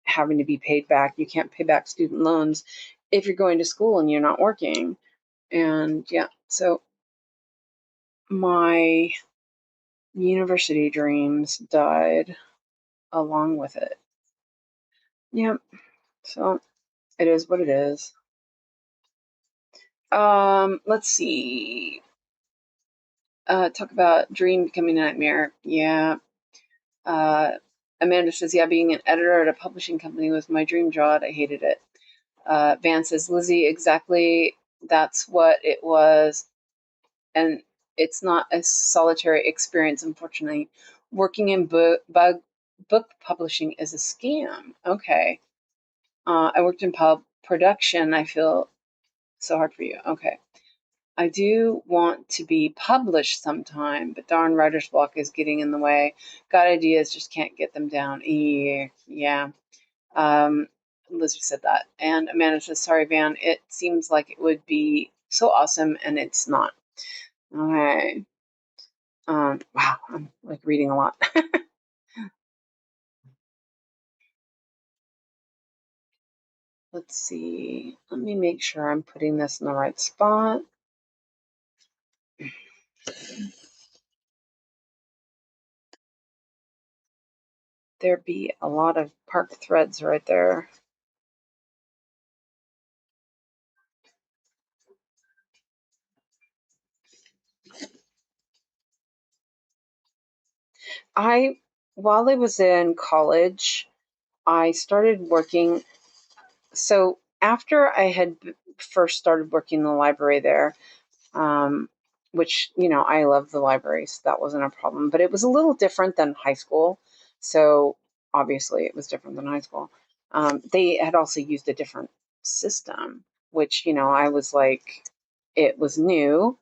having to be paid back. You can't pay back student loans if you're going to school and you're not working. And yeah, so my university dreams died along with it. Yep. So it is what it is. Let's see. Talk about dream becoming a nightmare. Yeah. Uh, Amanda says, yeah, being an editor at a publishing company was my dream job. I hated it. Van says, Lizzie, exactly. That's what it was. And it's not a solitary experience, unfortunately. Working in book publishing is a scam. Okay. I worked in production. I feel so hard for you. Okay. I do want to be published sometime, but darn writer's block is getting in the way. Got ideas, just can't get them down. Yeah. Lizzie said that. And Amanda says, sorry, Van, it seems like it would be so awesome, and it's not. Okay. Wow, I'm like reading a lot. Let's see. Let me make sure I'm putting this in the right spot. There be a lot of park threads right there. While I was in college, I started working. So after I had first started working in the library there, which, I love the library, so that wasn't a problem. But it was a little different than high school. So obviously it was different than high school. They had also used a different system, which, I was like, it was new.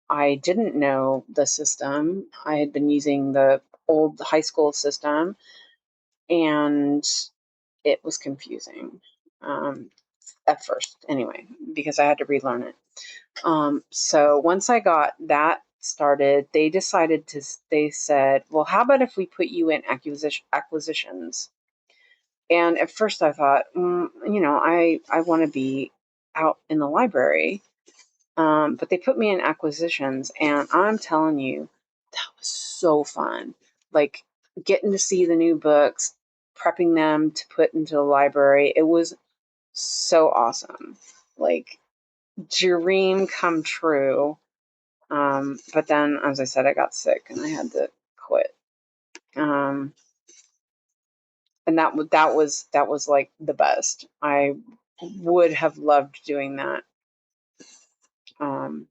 I didn't know the system. I had been using the old high school system, and it was confusing at first, anyway, because I had to relearn it. So once I got that started, they said, well, how about if we put you in acquisitions? And at first I thought, I want to be out in the library. But they put me in acquisitions, and I'm telling you, that was so fun. Like getting to see the new books, prepping them to put into the library. It was so awesome. Like dream come true. But then, as I said, I got sick and I had to quit. Um, and that was like the best. I would have loved doing that. Um,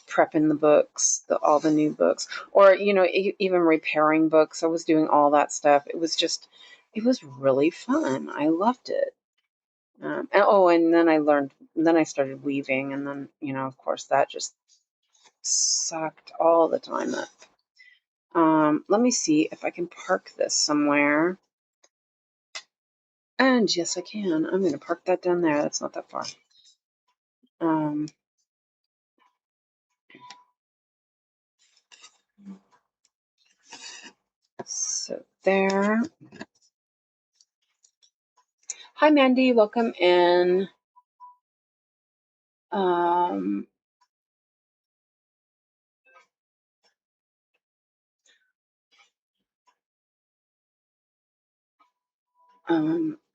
prepping the books, all the new books, or even repairing books. I was doing all that stuff. It was really fun. I loved it. And then then I started weaving, and then of course that just sucked all the time up. Let me see if I can park this somewhere. And yes, I can. I'm going to park that down there. That's not that far. So there. Hi, Mandy. Welcome in.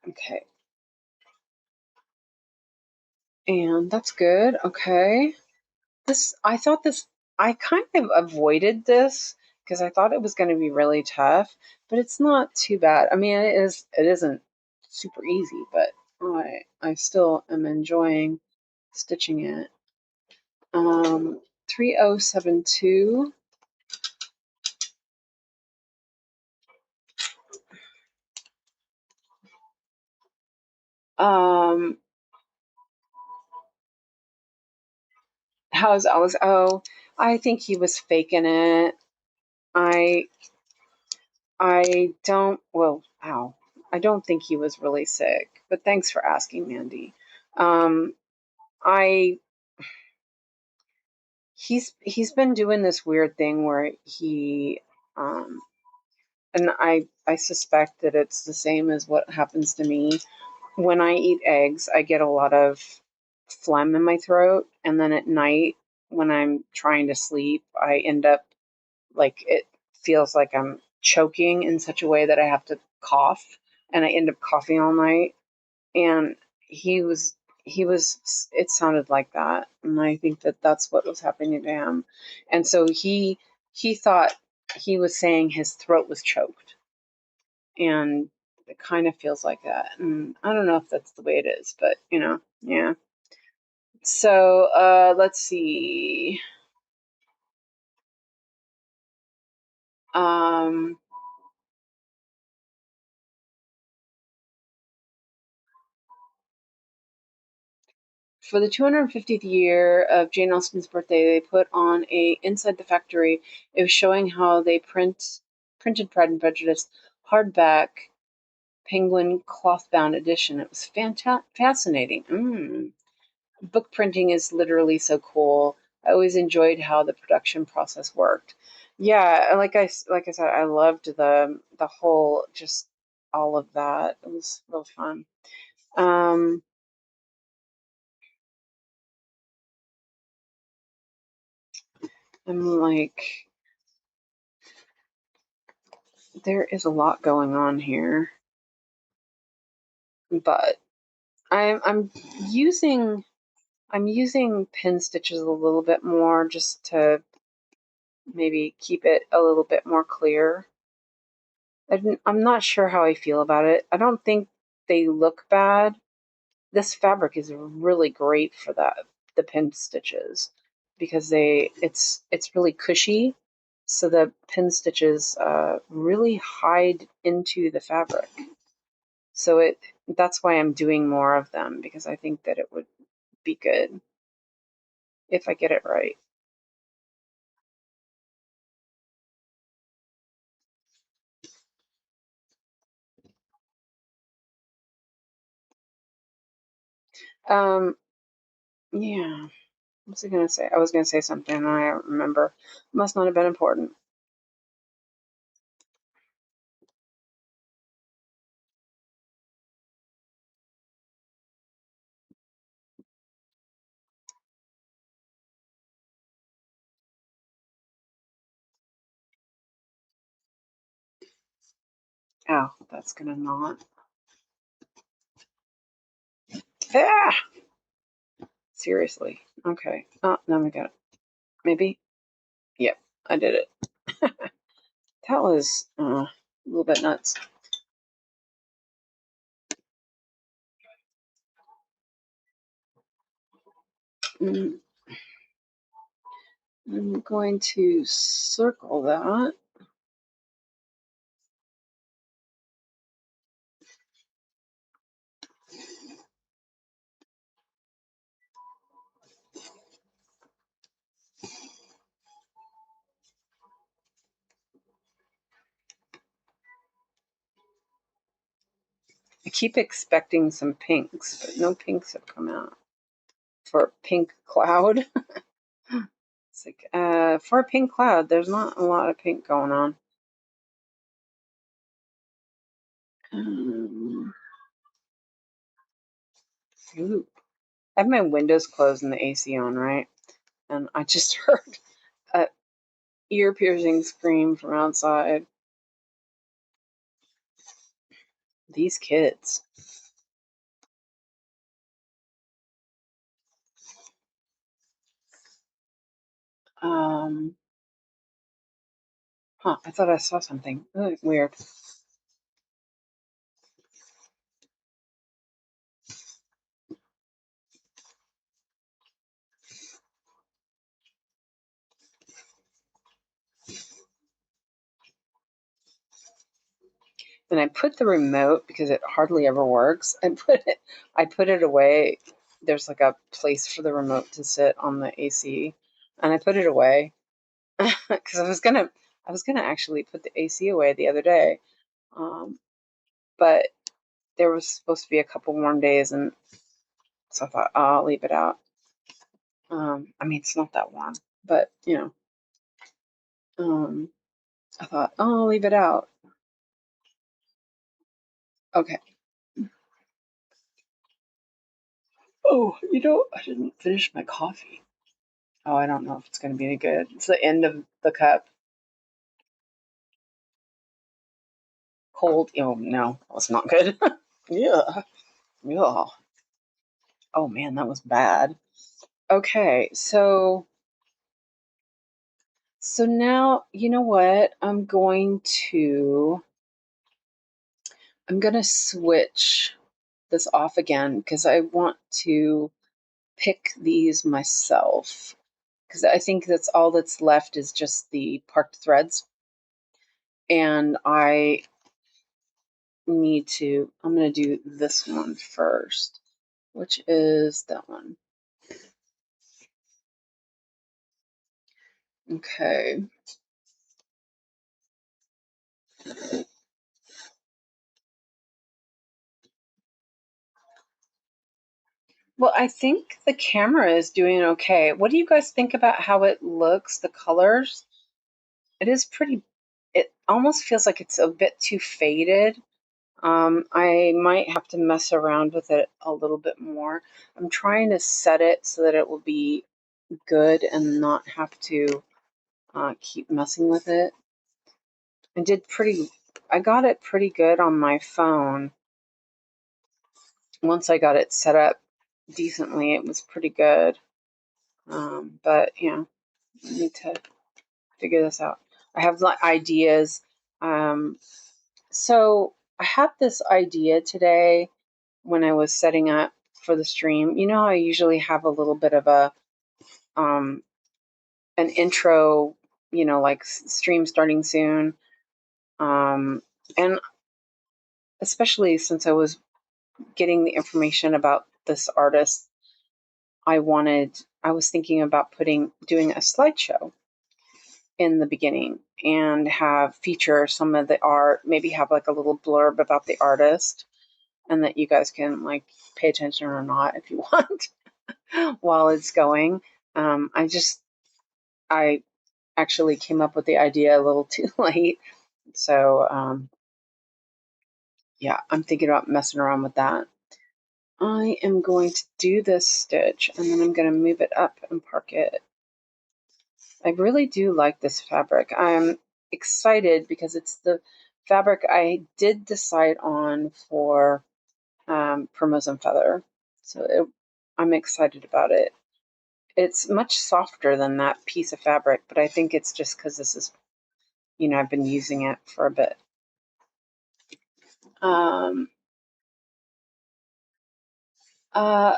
Okay. And that's good. Okay. I kind of avoided this because I thought it was going to be really tough, but it's not too bad. I mean, it isn't super easy, but I still am enjoying stitching it. 3072. How's Alice? Oh, I think he was faking it. I don't. Well, ow. I don't think he was really sick. But thanks for asking, Mandy. Um, I he's been doing this weird thing where he um and I suspect that it's the same as what happens to me when I eat eggs. I get a lot of phlegm in my throat, and then at night when I'm trying to sleep, I end up like it feels like I'm choking in such a way that I have to cough, and I end up coughing all night. And he was it sounded like that, and I think that that's what was happening to him. And so he thought he was saying his throat was choked, and it kind of feels like that. And I don't know if that's the way it is, but yeah. So let's see. um For the 250th year of Jane Austen's birthday, they put on a Inside the Factory. It was showing how they printed Pride and Prejudice hardback penguin cloth-bound edition. It was fascinating. Book printing is literally so cool. I always enjoyed how the production process worked. Yeah, like I said, I loved the whole just all of that. It was real fun. Um, I'm like, there is a lot going on here, but I'm using I'm using pin stitches a little bit more just to maybe keep it a little bit more clear. I'm not sure how I feel about it. I don't think they look bad. This fabric is really great for the pin stitches because it's really cushy, so the pin stitches really hide into the fabric. So that's why I'm doing more of them, because I think that it would be good if I get it right. Um, yeah. What was I gonna say? I was gonna say something and I don't remember. Must not have been important. Oh, that's gonna not. Ah! Seriously. Okay. Oh, now we got it. Maybe? Yep, I did it. That was a little bit nuts. Mm, I'm going to circle that. I keep expecting some pinks, but no pinks have come out. For a pink cloud. It's like, for a pink cloud, there's not a lot of pink going on. Um, ooh. I have my windows closed and the AC on, right? And I just heard a ear-piercing scream from outside. These kids. Um, I thought I saw something. Ooh, weird. And I put the remote, because it hardly ever works, I put it away. There's like a place for the remote to sit on the AC, and I put it away because I was gonna actually put the AC away the other day, but there was supposed to be a couple warm days, and so I thought, oh, I'll leave it out. I mean, it's not that warm, but I thought, oh, I'll leave it out. Okay. Oh, I didn't finish my coffee. Oh, I don't know if it's going to be any good. It's the end of the cup. Cold. Oh, no, that was not good. Yeah. Yeah. Oh, man, that was bad. Okay, so now, you know what? I'm going to switch this off again because I want to pick these myself. Because I think that's all that's left is just the parked threads. And I'm going to do this one first, which is that one. Okay. Well, I think the camera is doing okay. What do you guys think about how it looks, the colors? It is pretty, it almost feels like it's a bit too faded. I might have to mess around with it a little bit more. I'm trying to set it so that it will be good and not have to keep messing with it. I got it pretty good on my phone. Once I got it set up decently, it was pretty good. But I need to figure this out. I have ideas. So I had this idea today when I was setting up for the stream. You know, I usually have a little bit of an intro, like stream starting soon. And especially since I was getting the information about this artist, I was thinking about doing a slideshow in the beginning and feature some of the art, maybe have like a little blurb about the artist, and that you guys can like pay attention or not if you want while it's going. I actually came up with the idea a little too late. So, I'm thinking about messing around with that. I am going to do this stitch, and then I'm going to move it up and park it. I really do like this fabric. I'm excited because it's the fabric I did decide on for Primrose and Feather. So I'm excited about it. It's much softer than that piece of fabric, but I think it's just because this is, I've been using it for a bit.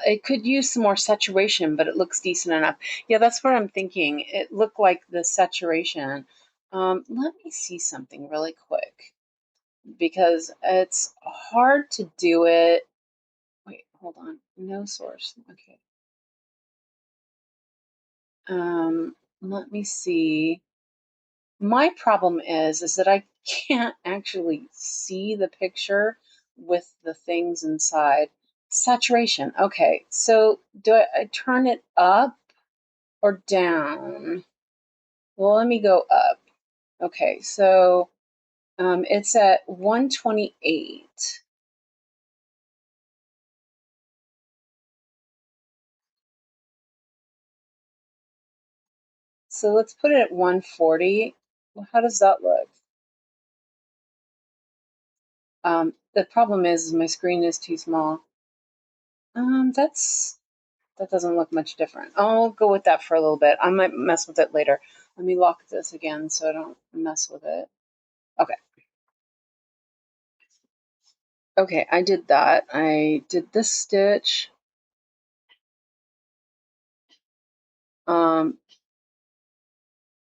It could use some more saturation, but it looks decent enough. Yeah, that's what I'm thinking. It looked like the saturation. Let me see something really quick because it's hard to do it. Wait, hold on. No source. Okay. Let me see. My problem is that I can't actually see the picture with the things inside. Saturation. Okay, so do I turn it up or down? Well, let me go up. Okay, so it's at 128. So let's put it at 140. Well, how does that look? The problem is my screen is too small. That doesn't look much different. I'll go with that for a little bit. I might mess with it later. Let me lock this again so I don't mess with it. Okay. Okay, I did that. I did this stitch.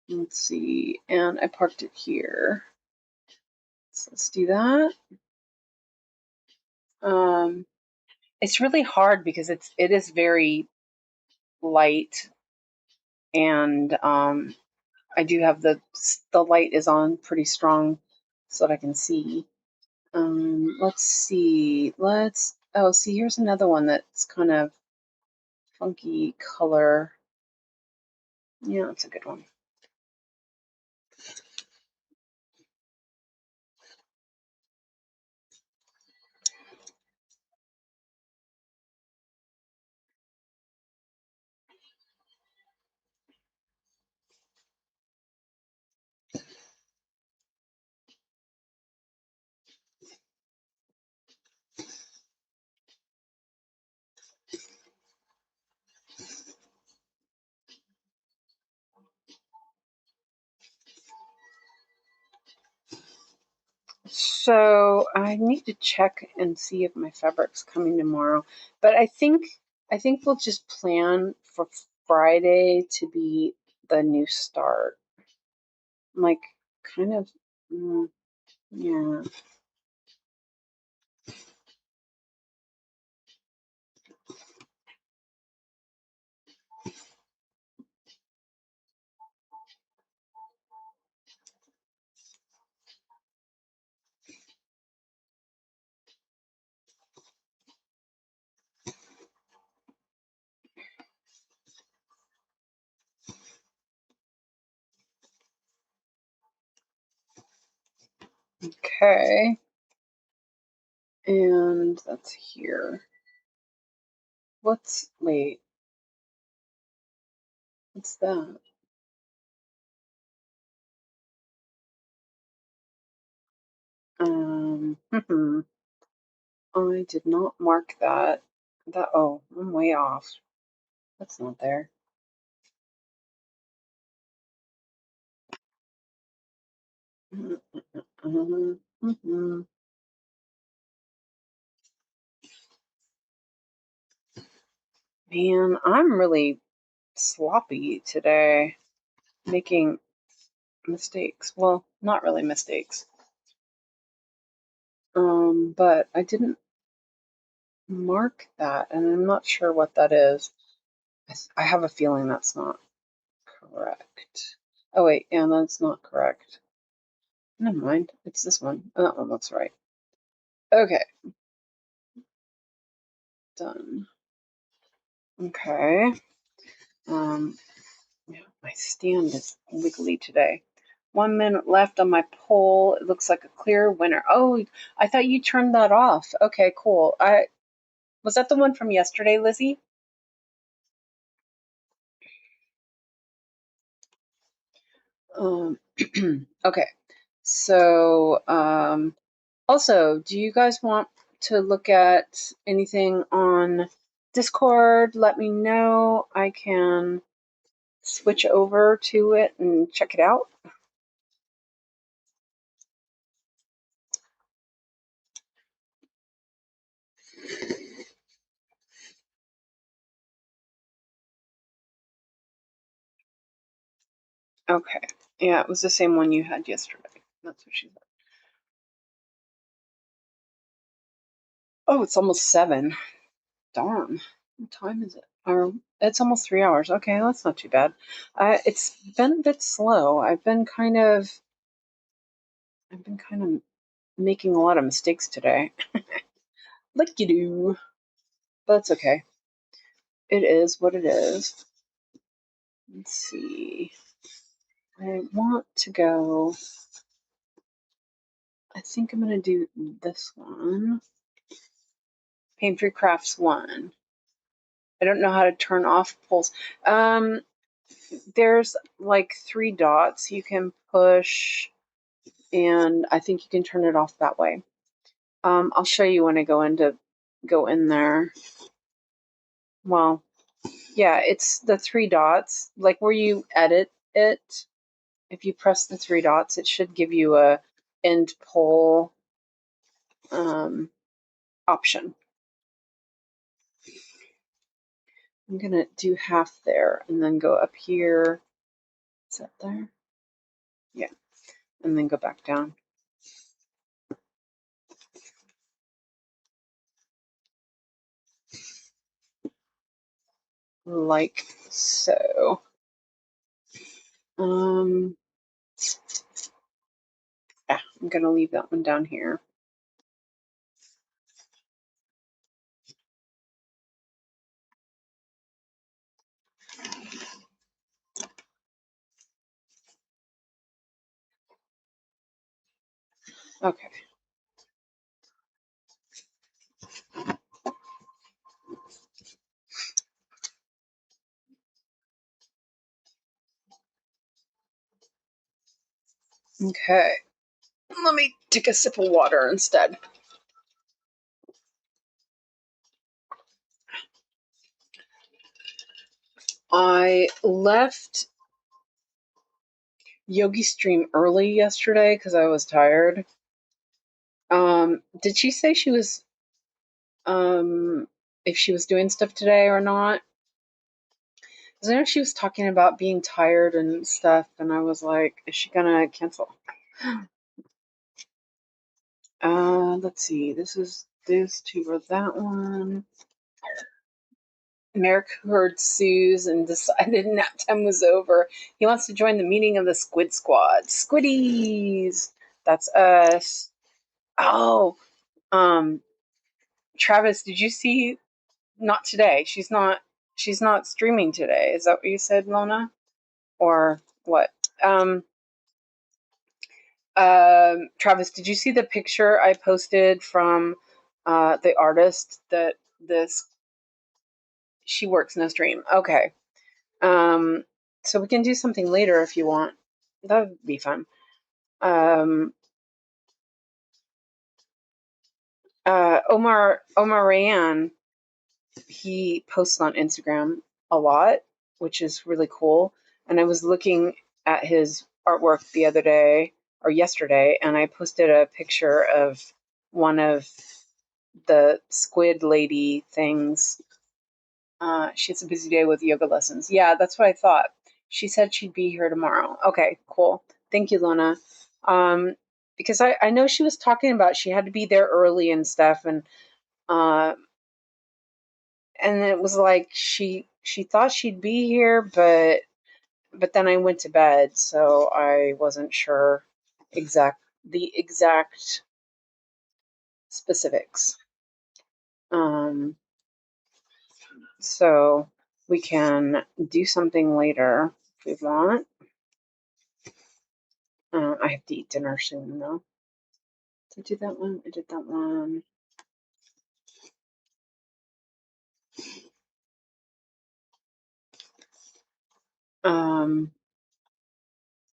Let's see, and I parked it here. So let's do that. It's really hard because it is very light, and I do have the light is on pretty strong so that I can see. Let's see. See, here's another one that's kind of funky color. Yeah, that's a good one. So I need to check and see if my fabric's coming tomorrow. But I think we'll just plan for Friday to be the new start. Like, kind of, yeah. Okay. And that's here. Wait, what's that? I did not mark that. Oh, I'm way off. That's not there. Man, I'm really sloppy today, making mistakes. Well, not really mistakes. But I didn't mark that, and I'm not sure what that is. I have a feeling that's not correct. Oh wait, yeah, that's not correct. Never mind. It's this one. That one looks right. Okay. Done. Okay. Yeah, my stand is wiggly today. 1 minute left on my poll. It looks like a clear winner. Oh, I thought you turned that off. Okay, cool. Was that the one from yesterday, Lizzie? Okay. So, also, do you guys want to look at anything on Discord? Let me know. I can switch over to it and check it out. Okay. Yeah, it was the same one you had yesterday. That's what she said. Oh, it's almost 7. Darn. What time is it? It's almost 3 hours. Okay, that's not too bad. It's been a bit slow. I've been kind of making a lot of mistakes today. Like you do. But it's okay. It is what it is. Let's see. I want to go. I think I'm going to do this one. Paint Free Crafts 1. I don't know how to turn off polls. There's like 3 dots you can push, and I think you can turn it off that way. I'll show you when I go in there. Well, yeah, it's the 3 dots, like where you edit it. If you press the 3 dots, it should give you a end poll option. I'm gonna do half there and then go up here. Is that there? Yeah, and then go back down. like so. I'm going to leave that one down here. Okay. Okay. Let me take a sip of water instead. I left Yogi Stream early yesterday because I was tired. Did she say she was if she was doing stuff today or not? Because I know she was talking about being tired and stuff, and I was like, is she gonna cancel? Let's see. These two were that one. Merrick heard Sue's and decided nap time was over. He wants to join the meeting of the Squid Squad. Squiddies! That's us. Oh, Travis, did you see? Not today. She's not. She's not streaming today. Is that what you said, Lona? Or what? Um, Travis, did you see the picture I posted from the artist that this? She works no stream. Okay. So we can do something later if you want. That would be fun. Omar Rayan, he posts on Instagram a lot, which is really cool. And I was looking at his artwork the other day or yesterday, and I posted a picture of one of the squid lady things. She has a busy day with yoga lessons. Yeah, that's what I thought. She said she'd be here tomorrow. Okay, cool. Thank you, Lona. Because I know she was talking about she had to be there early and stuff, uh, and it was like she thought she'd be here, but then I went to bed, so I wasn't sure the exact specifics. So we can do something later if we want. I have to eat dinner soon, though. Did I do that one? I did that one.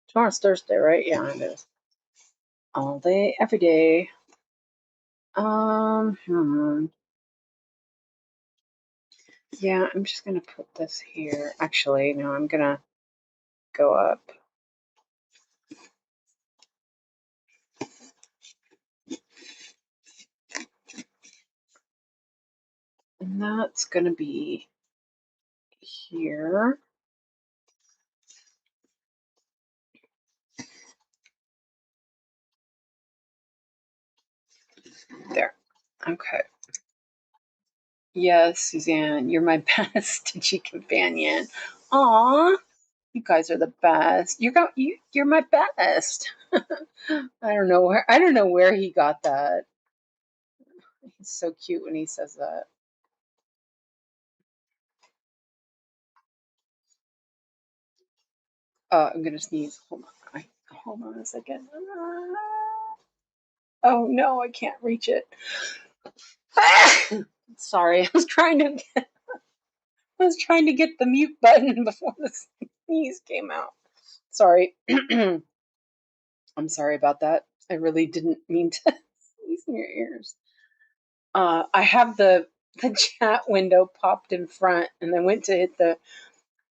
Tomorrow's Thursday, right? Yeah, it is. All day, every day. Yeah, I'm just gonna put this here. Actually, no, I'm gonna go up. And that's gonna be here. There. Okay. Yes, Suzanne, you're my best Stitchy companion. Aw, you guys are the best. You're my best. I don't know where he got that. He's so cute when he says that. I'm gonna sneeze. Hold on a second. Oh no, I can't reach it. Sorry, I was trying to get the mute button before the sneeze came out. Sorry. I'm sorry about that. I really didn't mean to sneeze in your ears. I have the chat window popped in front, and I went to hit the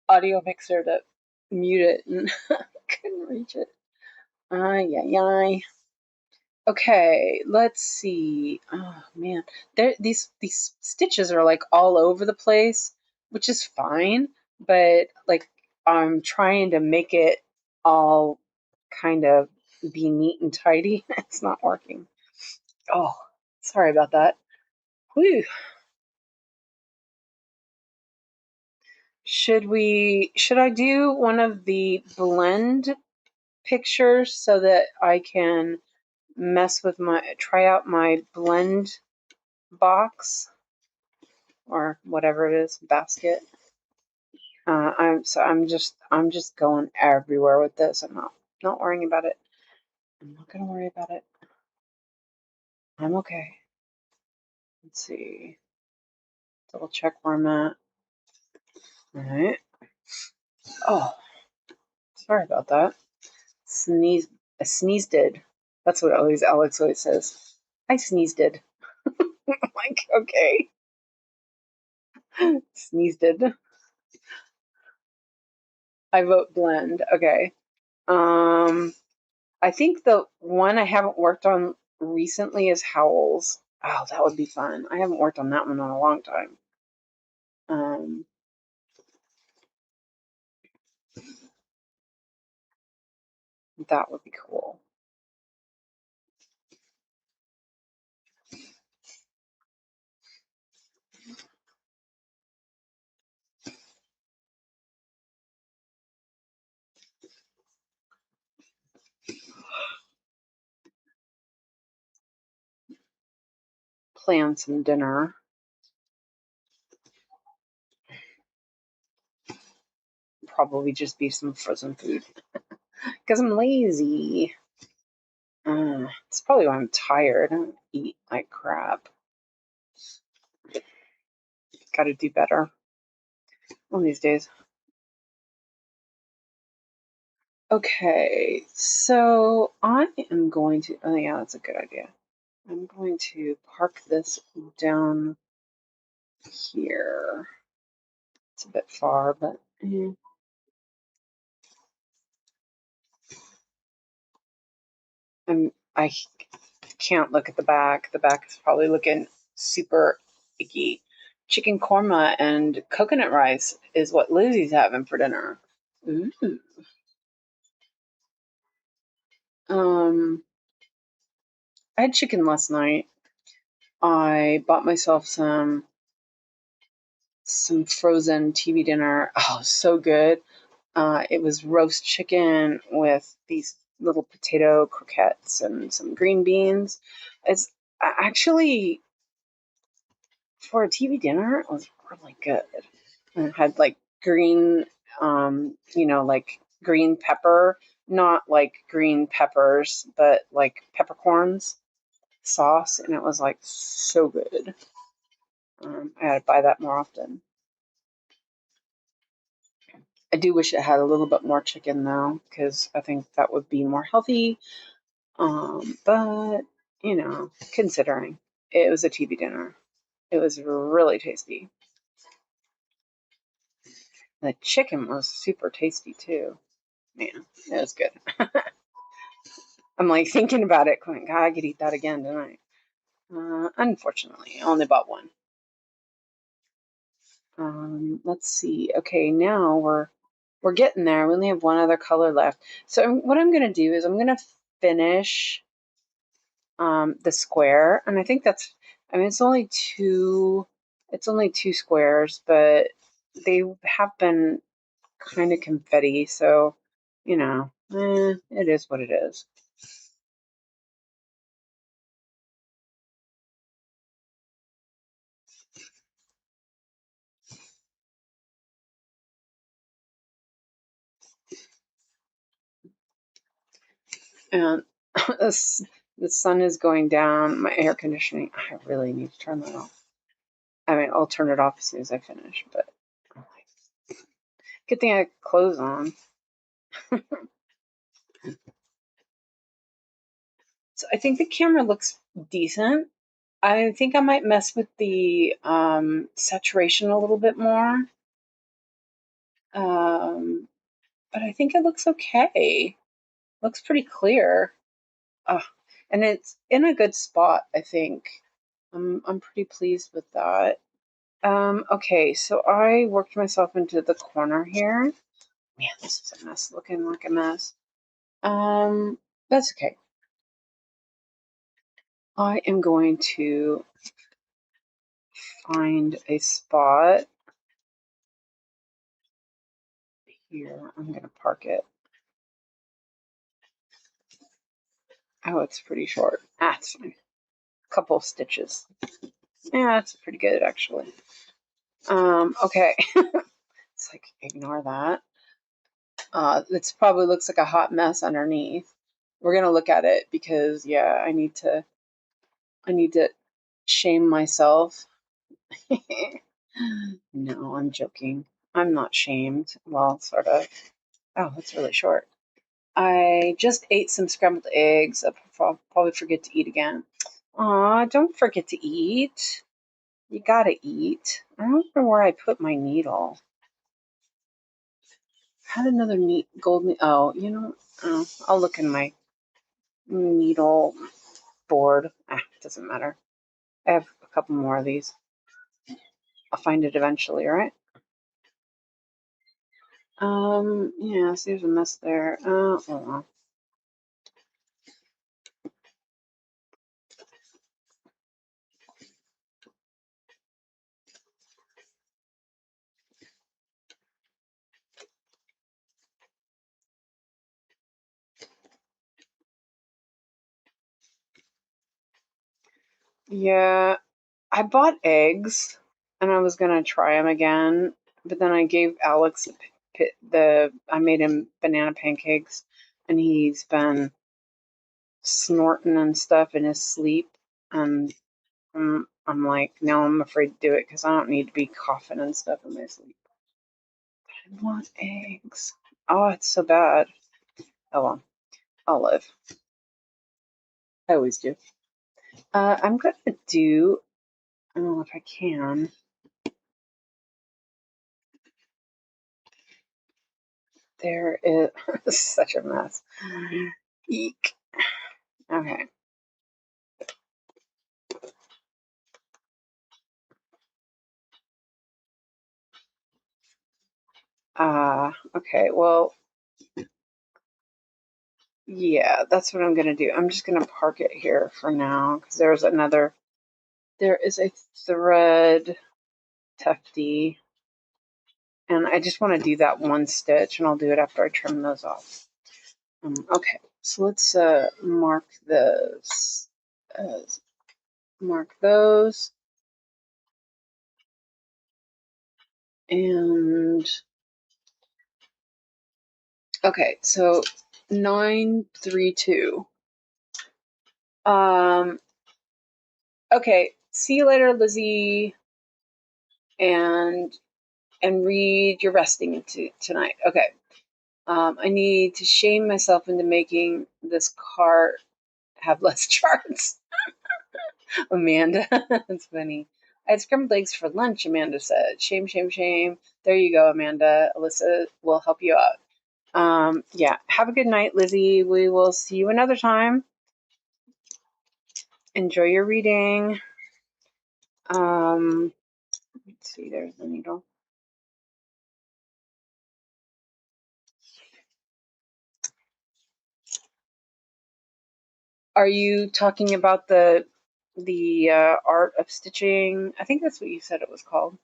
audio mixer to mute it, and couldn't reach it. Ay, ay, ay. Okay, let's see. Oh man, these stitches are like all over the place, which is fine. But like, I'm trying to make it all kind of be neat and tidy. It's not working. Oh, sorry about that. Whew. Should I do one of the blend pictures so that I can try out my blend box or whatever it is, basket? I'm just going everywhere with this. I'm not worrying about it. I'm not gonna worry about it. I'm okay. Let's see. Double check where I'm at. All right. Oh, sorry about that. I sneezed did. That's what Alex always says. I sneezed did. I'm like, okay. Sneezed did. I vote blend. Okay. I think the one I haven't worked on recently is Howls. Oh, that would be fun. I haven't worked on that one in a long time. That would be cool. Plan some dinner. Probably just be some frozen food because I'm lazy. It's probably why I'm tired. I don't eat like crap. Got to do better one of these days. Okay, so I am going to. Oh yeah, that's a good idea. I'm going to park this down here. It's a bit far, but I can't look at the back. The back is probably looking super icky. Chicken korma and coconut rice is what Lizzie's having for dinner. Ooh. I had chicken last night. I bought myself some frozen TV dinner. Oh, so good. It was roast chicken with these little potato croquettes and some green beans. It's actually, for a TV dinner, it was really good. And it had like green, like green pepper, not like green peppers, but like peppercorns sauce. And it was like so good. I had to buy that more often. I do wish it had a little bit more chicken though, because I think that would be more healthy. But considering it was a TV dinner, it was really tasty. The chicken was super tasty too. Man, it was good. I'm like thinking about it, going, God, I could eat that again tonight. Unfortunately, I only bought one. Let's see. Okay, now we're getting there. We only have one other color left. So what I'm going to do is I'm going to finish the square, and I think it's only two squares, but they have been kind of confetti, so it is what it is. And the sun is going down. My air conditioning, I really need to turn that off. I'll turn it off as soon as I finish, but good thing I have clothes on. So I think the camera looks decent. I think I might mess with the saturation a little bit more. But I think it looks okay. Looks pretty clear. And it's in a good spot, I think. I'm pretty pleased with that. Okay, so I worked myself into the corner here. Man, this is a mess, looking like a mess. That's okay. I am going to find a spot here. I'm going to park it. Oh, it's pretty short. It's fine. A couple of stitches. Yeah, that's pretty good, actually. Okay. It's like, ignore that. This probably looks like a hot mess underneath. We're going to look at it because, yeah, I need to shame myself. No, I'm joking. I'm not shamed. Well, sort of. Oh, that's really short. I just ate some scrambled eggs. I'll probably forget to eat again. Aw, don't forget to eat. You gotta eat. I don't know where I put my needle. I had another gold needle. Oh, you know, I'll look in my needle board. It doesn't matter. I have a couple more of these. I'll find it eventually, right? Yeah, see, there's a mess there. Oh, well. Yeah, I bought eggs and I was gonna try them again, but then I gave Alex I made him banana pancakes, and he's been snorting and stuff in his sleep, and I'm like, now I'm afraid to do it because I don't need to be coughing and stuff in my sleep. I want eggs. Oh, it's so bad. Oh well, I'll live. I always do. I'm gonna do. I don't know if I can. There is such a mess. Eek. Okay. Okay. Well, yeah, that's what I'm gonna do. I'm just gonna park it here for now because there is a thread tufty, and I just want to do that one stitch, and I'll do it after I trim those off. Okay, so let's mark this. Mark those, and okay, so 932. Okay, see you later, Lizzie, and read your resting into tonight. Okay. I need to shame myself into making this cart have less charts. Amanda, that's funny. I had scrambled eggs for lunch, Amanda said. Shame, shame, shame. There you go, Amanda. Alyssa will help you out. Yeah, have a good night, Lizzie. We will see you another time. Enjoy your reading. Let's see, there's the needle. Are you talking about the art of stitching? I think that's what you said it was called.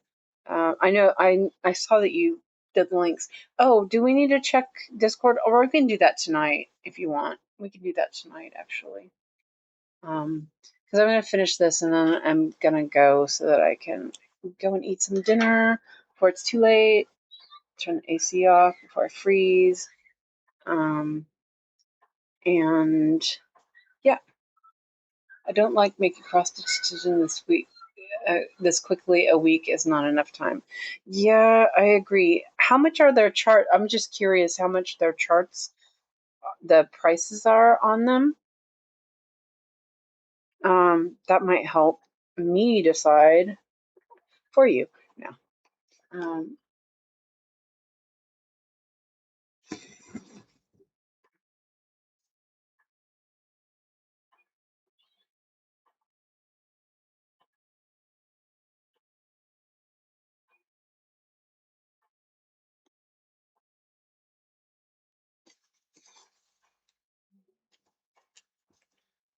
I know I saw that you did the links. Oh, do we need to check Discord, or we can do that tonight if you want? We can do that tonight, actually. Because I'm gonna finish this and then I'm gonna go so that I can go and eat some dinner before it's too late. Turn the AC off before I freeze. And yeah, I don't like making cross stitches in this week. This quickly a week is not enough time. Yeah, I agree. How much are their chart? I'm just curious how much their charts, the prices are on them. That might help me decide for you. No. Um,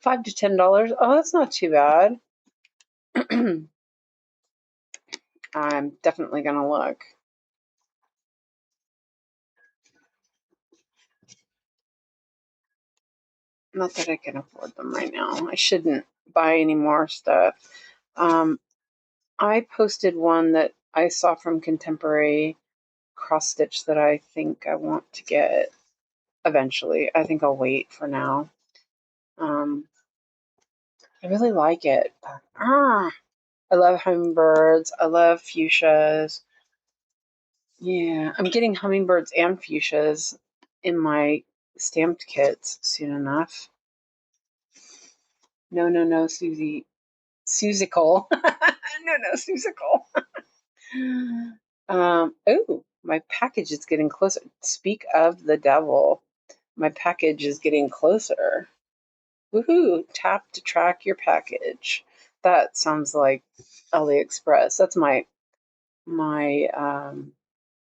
$5 to $10. Oh, that's not too bad. I'm definitely gonna look. Not that I can afford them right now. I shouldn't buy any more stuff. I posted one that I saw from Contemporary cross stitch that I think I want to get eventually. I think I'll wait for now. I really like it. I love hummingbirds. I love fuchsias. Yeah, I'm getting hummingbirds and fuchsias in my stamped kits soon enough. No, Susie. Susical. No, Susical. Oh, my package is getting closer. Speak of the devil. My package is getting closer. Woohoo! Tap to track your package. That sounds like AliExpress. That's my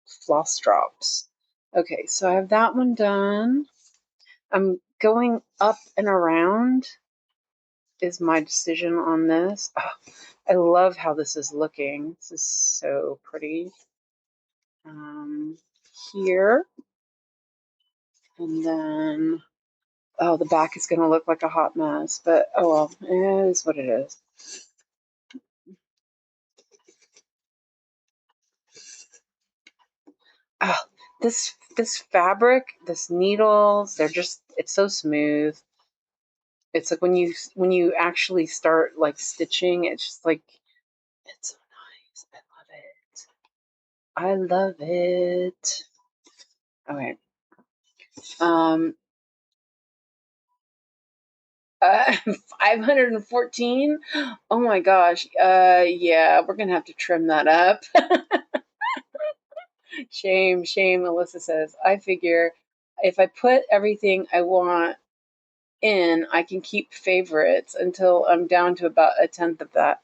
floss drops. Okay, so I have that one done. I'm going up and around is my decision on this. Oh, I love how this is looking. This is so pretty. Here. And then, oh, the back is going to look like a hot mess. But, oh well, it is what it is. Oh, this fabric, this needles, it's so smooth. It's like when you actually start like stitching, it's just like it's so nice. I love it. Okay. 514. Oh my gosh. Yeah, we're gonna have to trim that up. Shame, Alyssa says. I figure if I put everything I want in, I can keep favorites until I'm down to about a tenth of that.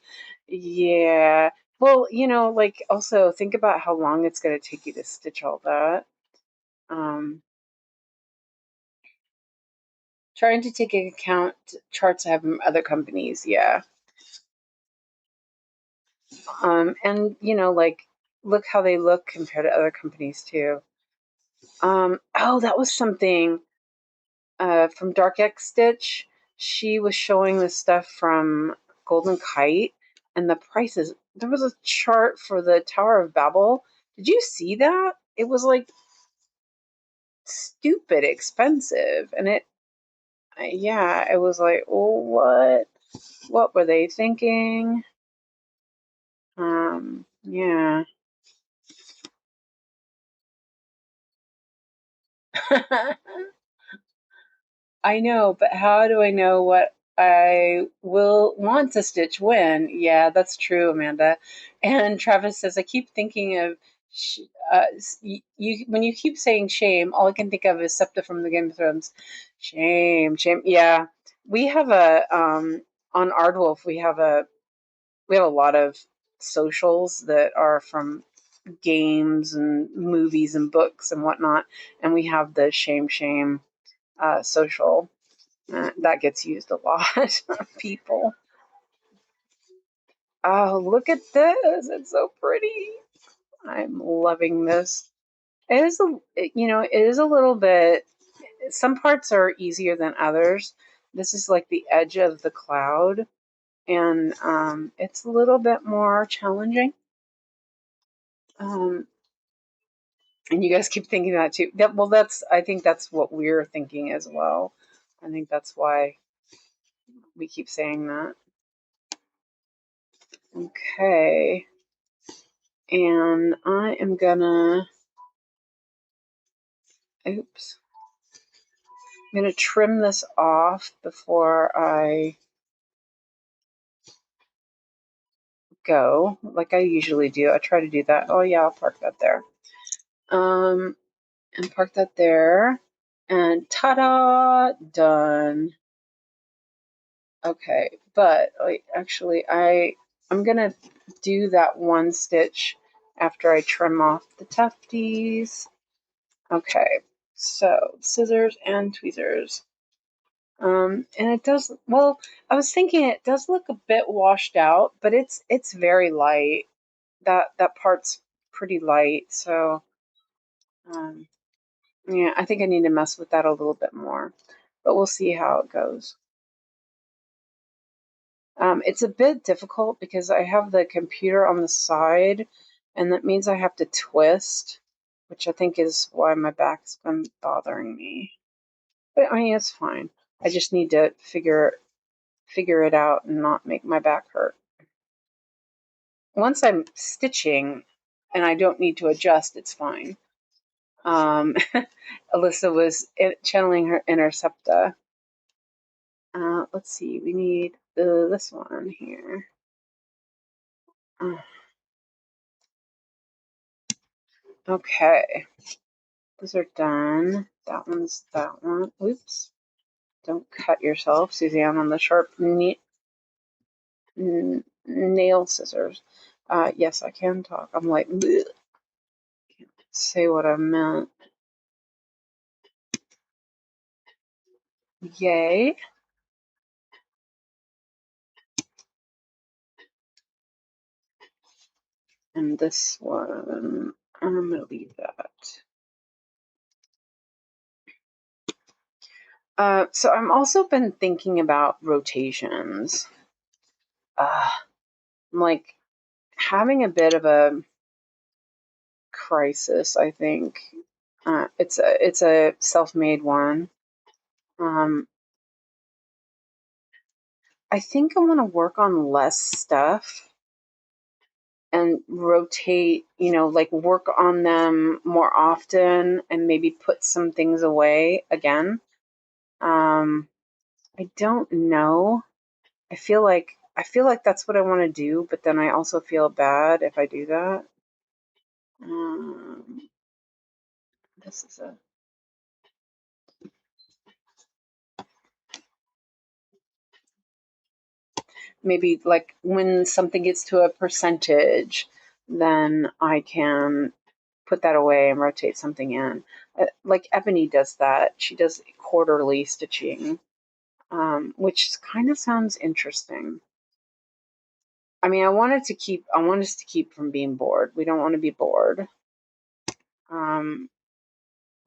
Yeah. Well, like also think about how long it's going to take you to stitch all that. Trying to take into account charts I have from other companies. Yeah. And like look how they look compared to other companies too. Oh, that was something from Dark X Stitch. She was showing the stuff from Golden Kite and the prices. There was a chart for the Tower of Babel. Did you see that? It was like stupid expensive, and it was like, oh, what were they thinking? Yeah. I know, but how do I know what I will want to stitch when? Yeah, that's true, Amanda. And Travis says, I keep thinking of you when you keep saying shame. All I can think of is Septa from the Game of Thrones. Shame. Yeah, we have on Ardwolf. We have a lot of socials that are from games and movies and books and whatnot, and we have the shame social. That gets used a lot. People. Oh, look at this. It's so pretty. I'm loving this. It is a little bit, some parts are easier than others. This is like the edge of the cloud, and it's a little bit more challenging. And you guys keep thinking that too. I think that's what we're thinking as well. I think that's why we keep saying that. Okay. And I am gonna, oops, I'm gonna trim this off before I go, like I usually do. I try to do that. Oh yeah, I'll park that there. And park that there. And ta-da, done. Okay, but actually, I'm gonna do that one stitch after I trim off the tufties. Okay, so scissors and tweezers. And it does, well, I was thinking it does look a bit washed out, but it's very light. That part's pretty light, so yeah, I think I need to mess with that a little bit more. but we'll see how it goes. It's a bit difficult because I have the computer on the side, and that means I have to twist, which I think is why my back's been bothering me. But I mean, it's fine. I just need to figure it out and not make my back hurt. Once I'm stitching and I don't need to adjust, it's fine. Alyssa was channeling her inner Septa. Let's see, we need this one here. Okay, those are done. That one's that one. Oops. Don't cut yourself, Suzanne, on the sharp nail scissors. Yes, I can talk. I'm like, bleh. Can't say what I meant. Yay. And this one, I'm going to leave that. So I'm also been thinking about rotations. I'm like having a bit of a crisis, I think. It's a self-made one. I think I want to work on less stuff and rotate, like work on them more often and maybe put some things away again. I don't know. I feel like that's what I want to do, but then I also feel bad if I do that. This is maybe like when something gets to a percentage, then I can put that away and rotate something in. Like Ebony does that. She does quarterly stitching, which kind of sounds interesting. I mean, I want us to keep from being bored. We don't want to be bored.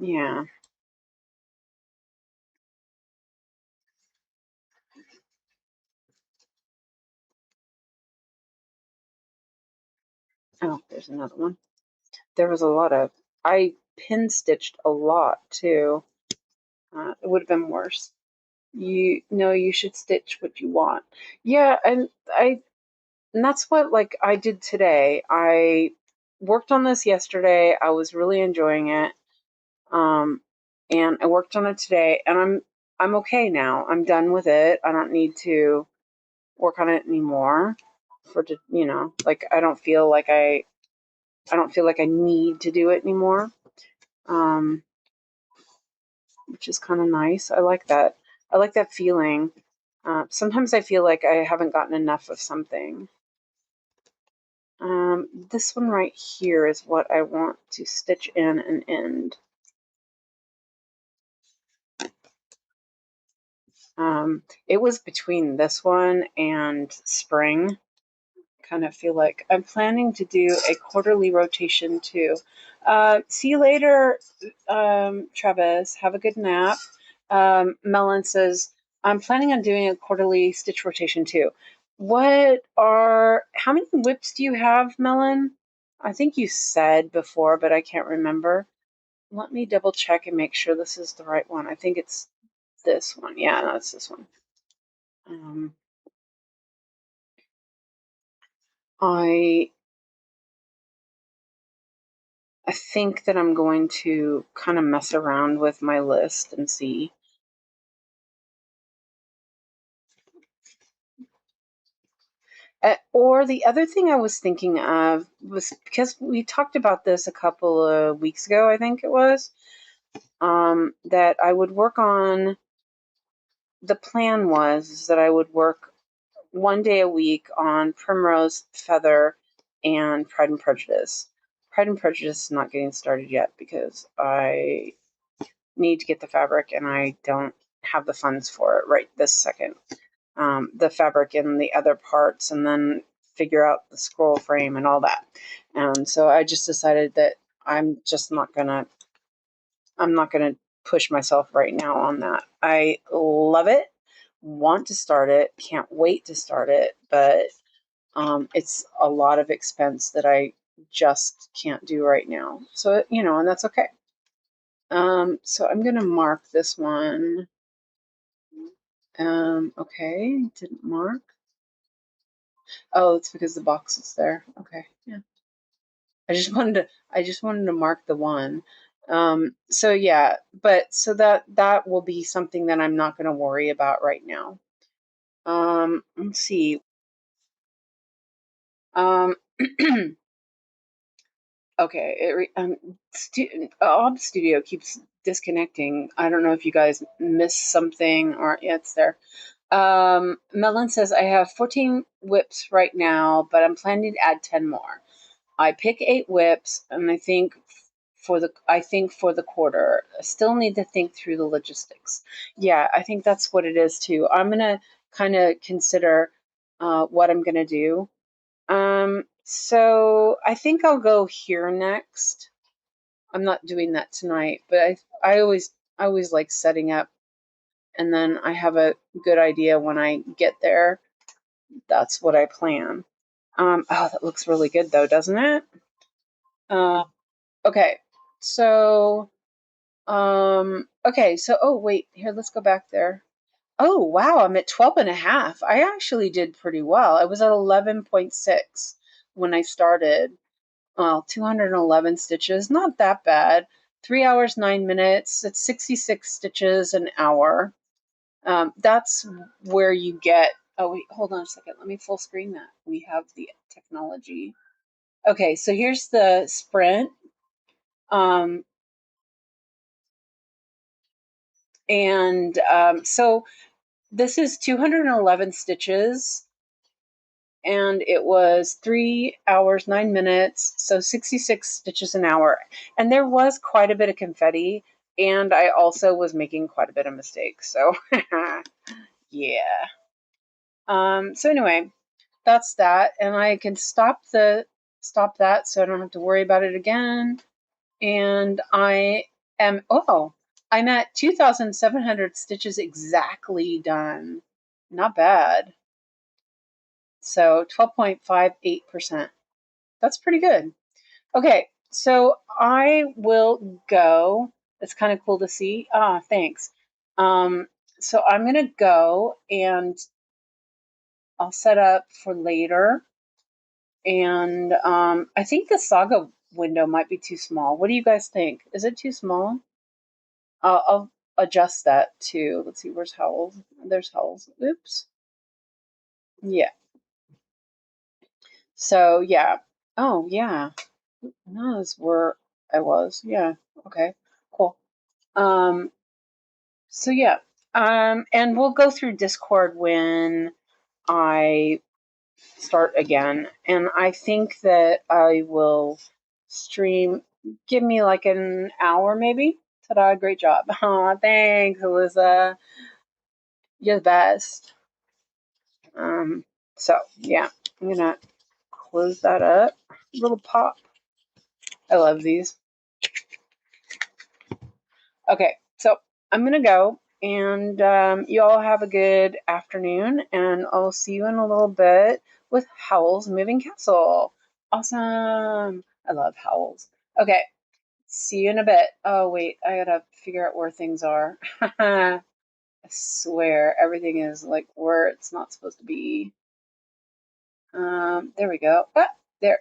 Yeah. Oh, there's another one. There was I pin stitched a lot too. It would have been worse. You should stitch what you want. Yeah, and that's what like I did today. I worked on this yesterday. I was really enjoying it. And I worked on it today, and I'm okay now. I'm done with it. I don't need to work on it anymore. Like I don't feel like I need to do it anymore. Which is kind of nice. I like that. I like that feeling. Sometimes I feel like I haven't gotten enough of something. This one right here is what I want to stitch in and end. It was between this one and spring. Kind of feel like I'm planning to do a quarterly rotation too. See you later, Travis. Have a good nap. Melon says, I'm planning on doing a quarterly stitch rotation too. How many whips do you have, Melon? I think you said before, but I can't remember. Let me double check and make sure this is the right one. I think it's this one. Yeah, no, it's this one. I think that I'm going to kind of mess around with my list and see. Or the other thing I was thinking of was because we talked about this a couple of weeks ago, I think it was, that I would work on. The plan was that I would work one day a week on Primrose, Feather, and Pride and Prejudice. Pride and Prejudice is not getting started yet because I need to get the fabric and I don't have the funds for it right this second. The fabric and the other parts, and then figure out the scroll frame and all that. And so I just decided that I'm not gonna push myself right now on that. I love it. Want to start it. Can't wait to start it. But it's a lot of expense that I just can't do right now. So, and that's okay. So I'm going to mark this one. Okay, didn't mark. Oh, it's because the box is there. Okay, yeah. I just wanted to mark the one. So yeah, but so that will be something that I'm not going to worry about right now. Let's see. Okay, Ob Studio keeps disconnecting. I don't know if you guys missed something or yeah, it's there. Melon says I have 14 whips right now, but I'm planning to add 10 more. I pick 8 whips, and I think for the quarter. I still need to think through the logistics. Yeah, I think that's what it is too. I'm gonna kind of consider what I'm gonna do. So I think I'll go here next. I'm not doing that tonight, but I always like setting up, and then I have a good idea when I get there. That's what I plan. Oh, that looks really good though, doesn't it? Okay, so oh wait, here, let's go back there. Oh wow, I'm at 12 and a half. I actually did pretty well. I was at 11.6 when I started. Well, 211 stitches, not that bad. 3 hours, 9 minutes. It's 66 stitches an hour. That's where you get, oh wait, hold on a second. Let me full screen that. We have the technology. Okay, so here's the sprint. So this is 211 stitches, and it was 3 hours, 9 minutes, so 66 stitches an hour. And there was quite a bit of confetti, and I also was making quite a bit of mistakes. So, yeah. So anyway, that's that, and I can stop that, so I don't have to worry about it again. And I'm at 2,700 stitches exactly done. Not bad. So 12.58%. That's pretty good. Okay, so I will go. It's kind of cool to see. Thanks. So I'm going to go and I'll set up for later. And I think the saga window might be too small. What do you guys think? Is it too small? I'll adjust that too. Let's see, where's Howells? There's Howells. Oops. Yeah. So, yeah. Oh, yeah. No, that's where I was. Yeah. Okay. Cool. So yeah. And we'll go through Discord when I start again. And I think that I will stream. Give me like an hour, maybe. Ta-da! Great job. Aw, thanks, Alyssa. You're the best. So yeah, I'm gonna close that up. Little pop. I love these. Okay, so I'm gonna go, and you all have a good afternoon, and I'll see you in a little bit with Howl's Moving Castle. Awesome! I love Howl's. Okay, see you in a bit. Oh wait, I gotta figure out where things are. I swear everything is like where it's not supposed to be. There we go. Ah, there.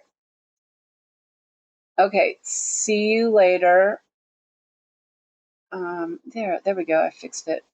Okay, see you later. There we go. I fixed it.